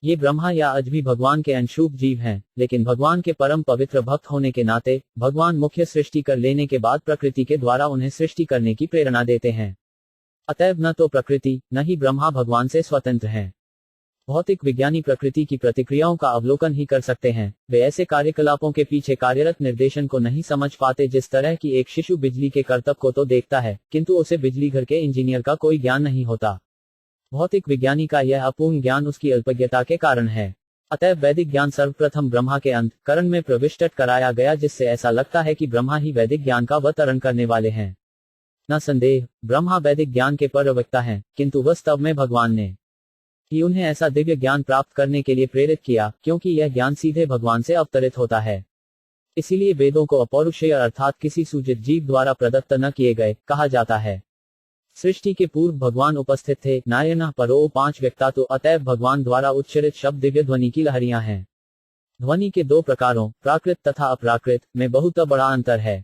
ये ब्रह्मा या अज भी भगवान के अंशरूप जीव हैं, लेकिन भगवान के परम पवित्र भक्त होने के नाते भगवान मुख्य सृष्टि कर लेने के बाद प्रकृति के द्वारा उन्हें सृष्टि करने की प्रेरणा देते हैं। अतएव न तो प्रकृति न ही ब्रह्मा भगवान से स्वतंत्र हैं। भौतिक विज्ञानी प्रकृति की प्रतिक्रियाओं का अवलोकन ही कर सकते हैं, वे ऐसे कार्यकलापों के पीछे कार्यरत निर्देशन को नहीं समझ पाते जिस तरह की एक शिशु बिजली के करतब को तो देखता है, किंतु उसे बिजली घर के इंजीनियर का कोई ज्ञान नहीं होता। भौतिक विज्ञानी का यह अपूर्ण ज्ञान उसकी अल्पज्ञता के कारण है। अतएव वैदिक ज्ञान सर्वप्रथम ब्रह्मा के अंतःकरण में प्रविष्ट कराया गया, जिससे ऐसा लगता है कि ब्रह्मा ही वैदिक ज्ञान का अवतरण करने वाले हैं। न संदेह ब्रह्मा वैदिक ज्ञान के प्रवक्ता हैं, किंतु वास्तव में भगवान ने ही उन्हें ऐसा दिव्य ज्ञान प्राप्त करने के लिए प्रेरित किया, क्योंकि यह ज्ञान सीधे भगवान से अवतरित होता है। इसीलिए वेदों को अपौरुषेय अर्थात किसी सूजित जीव द्वारा प्रदत्त न किए गए कहा जाता है। सृष्टि के पूर्व भगवान उपस्थित थे, नारायण परो 5 व्यक्ता, तो अतएव भगवान द्वारा उच्चरित शब्द दिव्य ध्वनि की लहरियां हैं। ध्वनि के 2 प्रकारों प्राकृत तथा अप्राकृत में बहुत बड़ा अंतर है।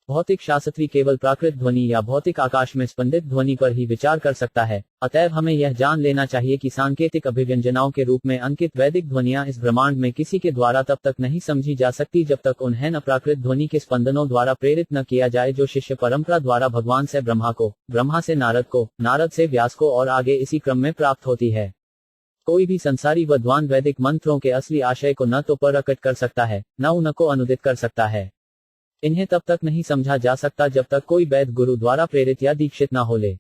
भौतिक शास्त्री केवल प्राकृत ध्वनि या भौतिक आकाश में स्पंदित ध्वनि पर ही विचार कर सकता है। अतएव हमें यह जान लेना चाहिए कि सांकेतिक अभिव्यंजनाओं के रूप में अंकित वैदिक ध्वनियां इस ब्रह्मांड में किसी के द्वारा तब तक नहीं समझी जा सकती जब तक उन्हें न प्राकृत ध्वनि के स्पंदनों द्वारा प्रेरित न किया जाए, जो शिष्य परंपरा द्वारा भगवान से ब्रह्मा को, ब्रह्मा से नारद को, नारद से व्यास को और आगे इसी क्रम में प्राप्त होती है। कोई भी संसारी विद्वान वैदिक मंत्रों के असली आशय को न तो प्रकट कर सकता है, न उनको अनुदित कर सकता है। इन्हें तब तक नहीं समझा जा सकता जब तक कोई वैद गुरु द्वारा प्रेरित या दीक्षित न हो ले।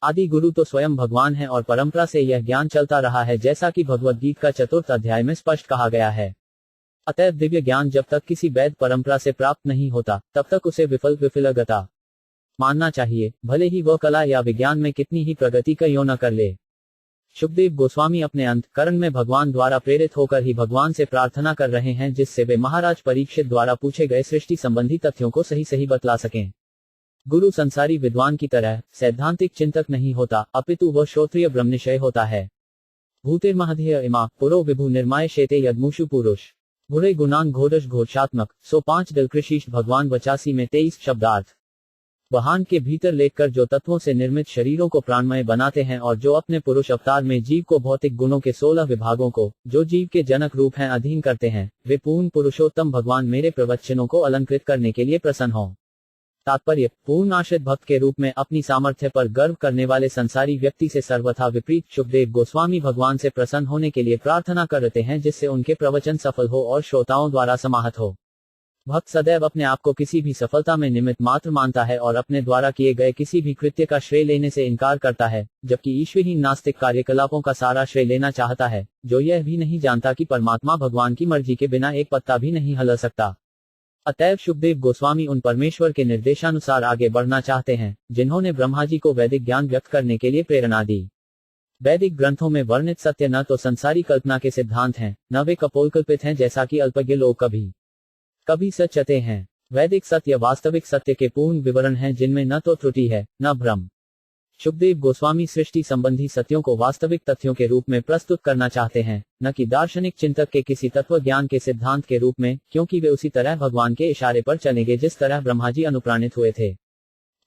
आदि गुरु तो स्वयं भगवान है और परंपरा से यह ज्ञान चलता रहा है, जैसा कि भगवद गीता का 4th अध्याय में स्पष्ट कहा गया है। अतएव दिव्य ज्ञान जब तक किसी वैध परंपरा से प्राप्त नहीं होता तब तक उसे विफलगता मानना चाहिए, भले ही वह कला या विज्ञान में कितनी ही प्रगति क्यों न कर ले। शुकदेव गोस्वामी अपने अंतःकरण में भगवान द्वारा प्रेरित होकर ही भगवान से प्रार्थना कर रहे हैं, जिससे वे महाराज परीक्षित द्वारा पूछे गए सृष्टि संबंधी तथ्यों को सही सही बतला सकें। गुरु संसारी विद्वान की तरह सैद्धांतिक चिंतक नहीं होता, अपितु वह श्रोत्रिय ब्रह्मनिश्चय होता है। भूतिर्महधिय इमा पुरो विभु निर्माय शेते यदमुषु पुरुष बुरे गुणान घोरश घोषात्मक 105 दलकृशिष्ट भगवान 85 में 23 शब्दार्थ। वाहन के भीतर लेकर जो तत्वों से निर्मित शरीरों को प्राणमय बनाते हैं और जो अपने पुरुष अवतार में जीव को भौतिक गुणों के 16 विभागों को, जो जीव के जनक रूप हैं, अधीन करते हैं, वे पूर्ण पुरुषोत्तम भगवान मेरे प्रवचनों को अलंकृत करने के लिए प्रसन्न हों। तात्पर्य, पूर्ण आश्रित भक्त के रूप में अपनी सामर्थ्य पर गर्व करने वाले संसारी व्यक्ति से सर्वथा विपरीत शुकदेव गोस्वामी भगवान से प्रसन्न होने के लिए प्रार्थना करते हैं, जिससे उनके प्रवचन सफल हो और श्रोताओं द्वारा समाहत हो। भक्त सदैव अपने आप को किसी भी सफलता में निमित्त मात्र मानता है और अपने द्वारा किए गए किसी भी कृत्य का श्रेय लेने से इनकार करता है, जबकि ईश्वरहीन नास्तिक कार्यकलापों का सारा श्रेय लेना चाहता है, जो यह भी नहीं जानता कि परमात्मा भगवान की मर्जी के बिना एक पत्ता भी नहीं हिला सकता। अतएव शुकदेव गोस्वामी उन परमेश्वर के निर्देशानुसार आगे बढ़ना चाहते हैं, जिन्होंने ब्रह्मा जी को वैदिक ज्ञान व्यक्त करने के लिए प्रेरणा दी। वैदिक ग्रंथों में वर्णित सत्य न तो संसारी कल्पना के सिद्धांत हैं, न वे कपोलकल्पित हैं जैसा कि अल्पज्ञ लोग कभी सचते हैं। वैदिक सत्य वास्तविक सत्य के पूर्ण विवरण हैं, जिनमें न तो त्रुटि है न भ्रम। शुकदेव गोस्वामी सृष्टि संबंधी सत्यों को वास्तविक तथ्यों के रूप में प्रस्तुत करना चाहते हैं, न कि दार्शनिक चिंतक के किसी तत्व ज्ञान के सिद्धांत के रूप में, क्योंकि वे उसी तरह भगवान के इशारे पर चलेंगे जिस तरह ब्रह्मा जी अनुप्राणित हुए थे।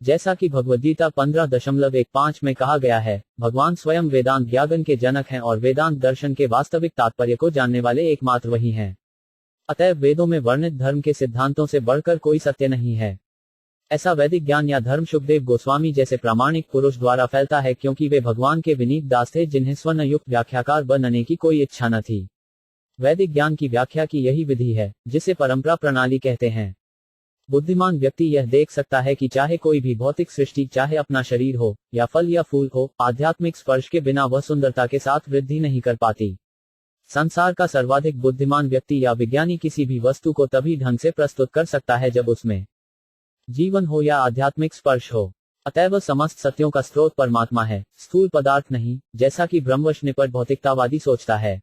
जैसा कि भगवद्गीता 15.15 में कहा गया है, भगवान स्वयं वेदांत ज्ञान के जनक हैं और वेदांत दर्शन के वास्तविक तात्पर्य को जानने वाले एकमात्र वही हैं। अतएव वेदों में वर्णित धर्म के सिद्धांतों से बढ़कर कोई सत्य नहीं है। ऐसा वैदिक ज्ञान या धर्म शुकदेव गोस्वामी जैसे प्रामाणिक पुरुष द्वारा फैलता है, क्योंकि वे भगवान के विनीत दास थे, जिन्हें स्वर्ण युक्त व्याख्याकार बनने की कोई इच्छा न थी। वैदिक ज्ञान की व्याख्या की यही विधि है, जिसे परंपरा प्रणाली कहते हैं। बुद्धिमान व्यक्ति यह देख सकता है कि चाहे कोई भी भौतिक सृष्टि, चाहे अपना शरीर हो या फल या फूल हो, आध्यात्मिक स्पर्श के बिना वह सुंदरता के साथ वृद्धि नहीं कर पाती। संसार का सर्वाधिक बुद्धिमान व्यक्ति या विज्ञानी किसी भी वस्तु को तभी ढंग से प्रस्तुत कर सकता है जब उसमें जीवन हो या आध्यात्मिक स्पर्श हो। अतएव समस्त सत्यों का स्रोत परमात्मा है, स्थूल पदार्थ नहीं, जैसा कि ब्रह्मवश निपट भौतिकतावादी सोचता है।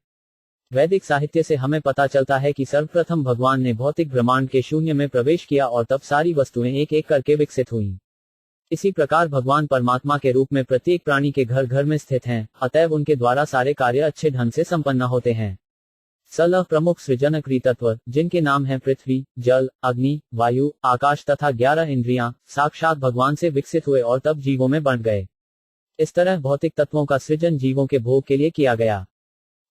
वैदिक साहित्य से हमें पता चलता है कि सर्वप्रथम भगवान ने भौतिक ब्रह्मांड के शून्य में प्रवेश किया और तब सारी वस्तुएं एक एक करके विकसित हुईं। इसी प्रकार भगवान परमात्मा के रूप में प्रत्येक प्राणी के घर घर में स्थित हैं, अतएव उनके द्वारा सारे कार्य अच्छे ढंग से संपन्न होते हैं। 16 प्रमुख सृजनक्रिय तत्व, जिनके नाम हैं पृथ्वी, जल, अग्नि, वायु, आकाश तथा 11 इंद्रियां, साक्षात भगवान से विकसित हुए और तब जीवों में बंट गए। इस तरह भौतिक तत्वों का सृजन जीवों के भोग के लिए किया गया।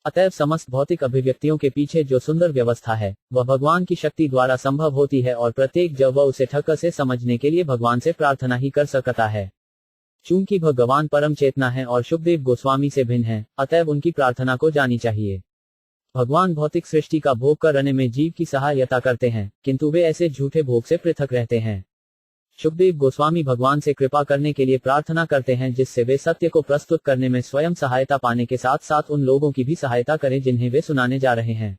अतएव समस्त भौतिक अभिव्यक्तियों के पीछे जो सुंदर व्यवस्था है, वह भगवान की शक्ति द्वारा संभव होती है और प्रत्येक जब वह उसे ठक्कर से समझने के लिए भगवान से प्रार्थना ही कर सकता है। चूंकि भगवान परम चेतना है और शुकदेव गोस्वामी से भिन्न है, अतएव उनकी प्रार्थना को जानी चाहिए। भगवान भौतिक सृष्टि का भोग करने में जीव की सहायता करते हैं, किंतु वे ऐसे झूठे भोग से पृथक रहते हैं। शुकदेव गोस्वामी भगवान से कृपा करने के लिए प्रार्थना करते हैं, जिससे वे सत्य को प्रस्तुत करने में स्वयं सहायता पाने के साथ साथ उन लोगों की भी सहायता करें जिन्हें वे सुनाने जा रहे हैं।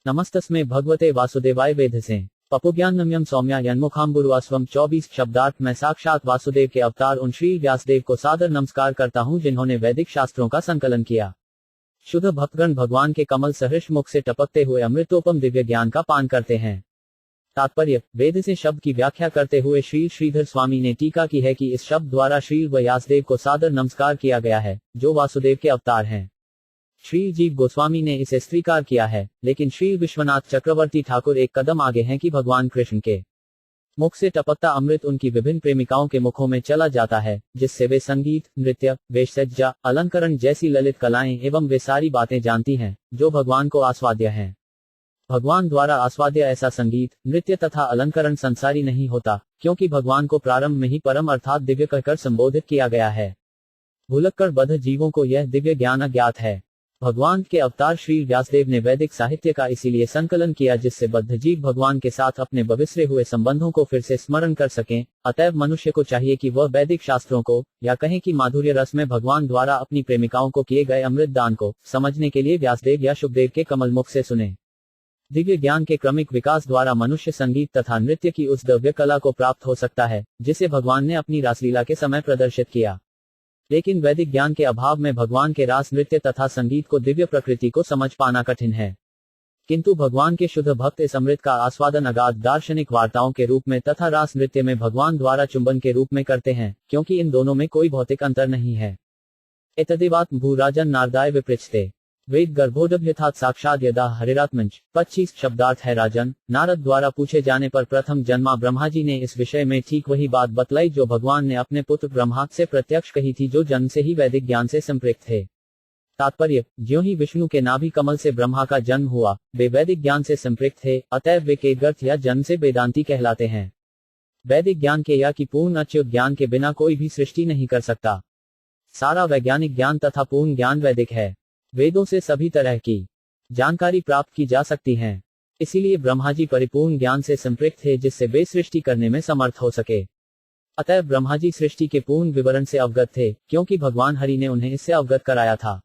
नमस्तस्मै भगवते वासुदेवाय वेधसे पपुज्ञानम्यम सौम्या यन्मुखाम्बुरुवास्वम 24 शब्दार्थ। मैं साक्षात वासुदेव के अवतार उन श्री व्यासदेव को सादर नमस्कार करता हूँ, जिन्होंने वैदिक शास्त्रों का संकलन किया। शुद्ध भक्तगण भगवान के कमल सहर्ष मुख से टपकते हुए अमृतोपम दिव्य ज्ञान का पान करते हैं। तात्पर्य, वेद से शब्द की व्याख्या करते हुए श्री श्रीधर स्वामी ने टीका की है कि इस शब्द द्वारा श्री व्यासदेव को सादर नमस्कार किया गया है, जो वासुदेव के अवतार हैं। श्री जीव गोस्वामी ने इसे स्वीकार किया है, लेकिन श्री विश्वनाथ चक्रवर्ती ठाकुर एक कदम आगे हैं कि भगवान कृष्ण के मुख से टपकता अमृत उनकी विभिन्न प्रेमिकाओं के मुखों में चला जाता है, जिससे वे संगीत, नृत्य, वेशसज्जा, अलंकरण जैसी ललित कलाएं एवं वे सारी बातें जानती हैं जो भगवान को आस्वाद्य हैं। भगवान द्वारा आस्वाद्य ऐसा संगीत, नृत्य तथा अलंकरण संसारी नहीं होता, क्योंकि भगवान को प्रारंभ में ही परम अर्थात दिव्य कहकर संबोधित किया गया है। भुलक्कड़ बद्ध जीवों को यह दिव्य ज्ञान अज्ञात है। भगवान के अवतार श्री व्यासदेव ने वैदिक साहित्य का इसीलिए संकलन किया, जिससे बद्ध जीव भगवान के साथ अपने बविसरे हुए संबंधों को फिर से स्मरण कर सकें। अतएव मनुष्य को चाहिए कि वह वैदिक शास्त्रों को, या कहें कि माधुर्य रस में भगवान द्वारा अपनी प्रेमिकाओं को किए गए अमृत दान को समझने के लिए व्यासदेव या शुकदेव के कमल मुख से सुने। दिव्य ज्ञान के क्रमिक विकास द्वारा मनुष्य संगीत तथा नृत्य की उस दिव्य कला को प्राप्त हो सकता है जिसे भगवान ने अपनी रासलीला के समय प्रदर्शित किया। लेकिन वैदिक ज्ञान के अभाव में भगवान के रास नृत्य तथा संगीत को दिव्य प्रकृति को समझ पाना कठिन है। किंतु भगवान के शुद्ध भक्त इस अमृत का आस्वादन अगाध दार्शनिक वार्ताओं के रूप में तथा रास नृत्य में भगवान द्वारा चुंबन के रूप में करते हैं, क्योंकि इन दोनों में कोई भौतिक अंतर नहीं है। एतदेवात्म भूराजन नारदाय विपृच्छते वेद गर्भोदभ्यथात् साक्षात यदा हरिरात्मंच। 25 शब्दार्थ है राजन। नारद द्वारा पूछे जाने पर प्रथम जन्मा ब्रह्मा जी ने इस विषय में ठीक वही बात बतलाई जो भगवान ने अपने पुत्र ब्रह्मा से प्रत्यक्ष कही थी, जो जन्म से ही वैदिक ज्ञान से संपृक्त थे। तात्पर्य, ज्यों ही विष्णु के नाभि कमल से ब्रह्मा का जन्म हुआ, वे वैदिक ज्ञान से संपृक्त थे, अतएव वे केदगर्थ या जन्म से वेदांती कहलाते हैं। वैदिक ज्ञान के या कि पूर्ण अच्युत ज्ञान के बिना कोई भी सृष्टि नहीं कर सकता। सारा वैज्ञानिक ज्ञान तथा पूर्ण ज्ञान वैदिक है। वेदों से सभी तरह की जानकारी प्राप्त की जा सकती है। इसीलिए ब्रह्मा जी परिपूर्ण ज्ञान से संपृक्त थे जिससे वे सृष्टि करने में समर्थ हो सके। अतः ब्रह्मा जी सृष्टि के पूर्ण विवरण से अवगत थे, क्योंकि भगवान हरि ने उन्हें इससे अवगत कराया था।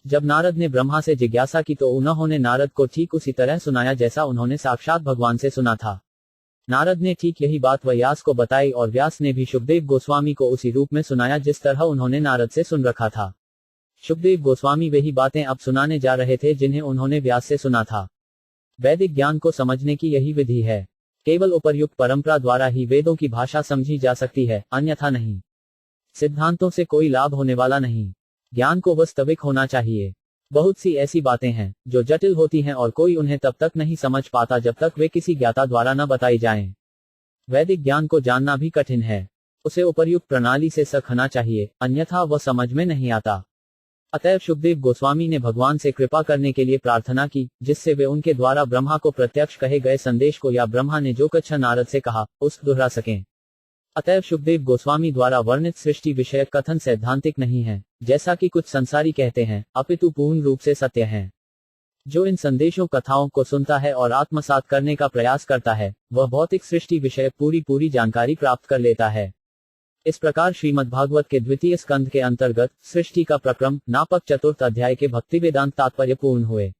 जब नारद ने ब्रह्मा से जिज्ञासा की तो उन्होंने नारद को ठीक उसी तरह सुनाया जैसा उन्होंने साक्षात भगवान से सुना था। नारद ने ठीक यही बात व्यास को बताई और व्यास ने भी शुकदेव गोस्वामी को उसी रूप में सुनाया जिस तरह उन्होंने नारद से सुन रखा था। शुकदेव गोस्वामी वही बातें अब सुनाने जा रहे थे जिन्हें उन्होंने व्यास से सुना था। वैदिक ज्ञान को समझने की यही विधि है। केवल उपर्युक्त परंपरा द्वारा ही वेदों की भाषा समझी जा सकती है, अन्यथा नहीं। सिद्धांतों से कोई लाभ होने वाला नहीं। ज्ञान को वास्तविक होना चाहिए। बहुत सी ऐसी बातें हैं जो जटिल होती हैं और कोई उन्हें तब तक नहीं समझ पाता जब तक वे किसी ज्ञाता द्वारा न बताई जाएं। वैदिक ज्ञान को जानना भी कठिन है। उसे उपर्युक्त प्रणाली से सीखना चाहिए, अन्यथा वह समझ में नहीं आता। अतएव शुकदेव गोस्वामी ने भगवान से कृपा करने के लिए प्रार्थना की, जिससे वे उनके द्वारा ब्रह्मा को प्रत्यक्ष कहे गए संदेश को या ब्रह्मा ने जो कुछ नारद से कहा उस दोहरा सकें। अतएव शुकदेव गोस्वामी द्वारा वर्णित सृष्टि विषयक कथन सैद्धांतिक नहीं है, जैसा कि कुछ संसारी कहते हैं, अपितु पूर्ण रूप से सत्य है। जो इन संदेशों कथाओं को सुनता है और आत्मसात करने का प्रयास करता है, वह भौतिक सृष्टि विषयक पूरी जानकारी प्राप्त कर लेता है। इस प्रकार श्रीमद्भागवत के द्वितीय स्कंध के अंतर्गत सृष्टि का प्रक्रम नापक चतुर्थ अध्याय के भक्ति वेदांत तात्पर्य पूर्ण हुए।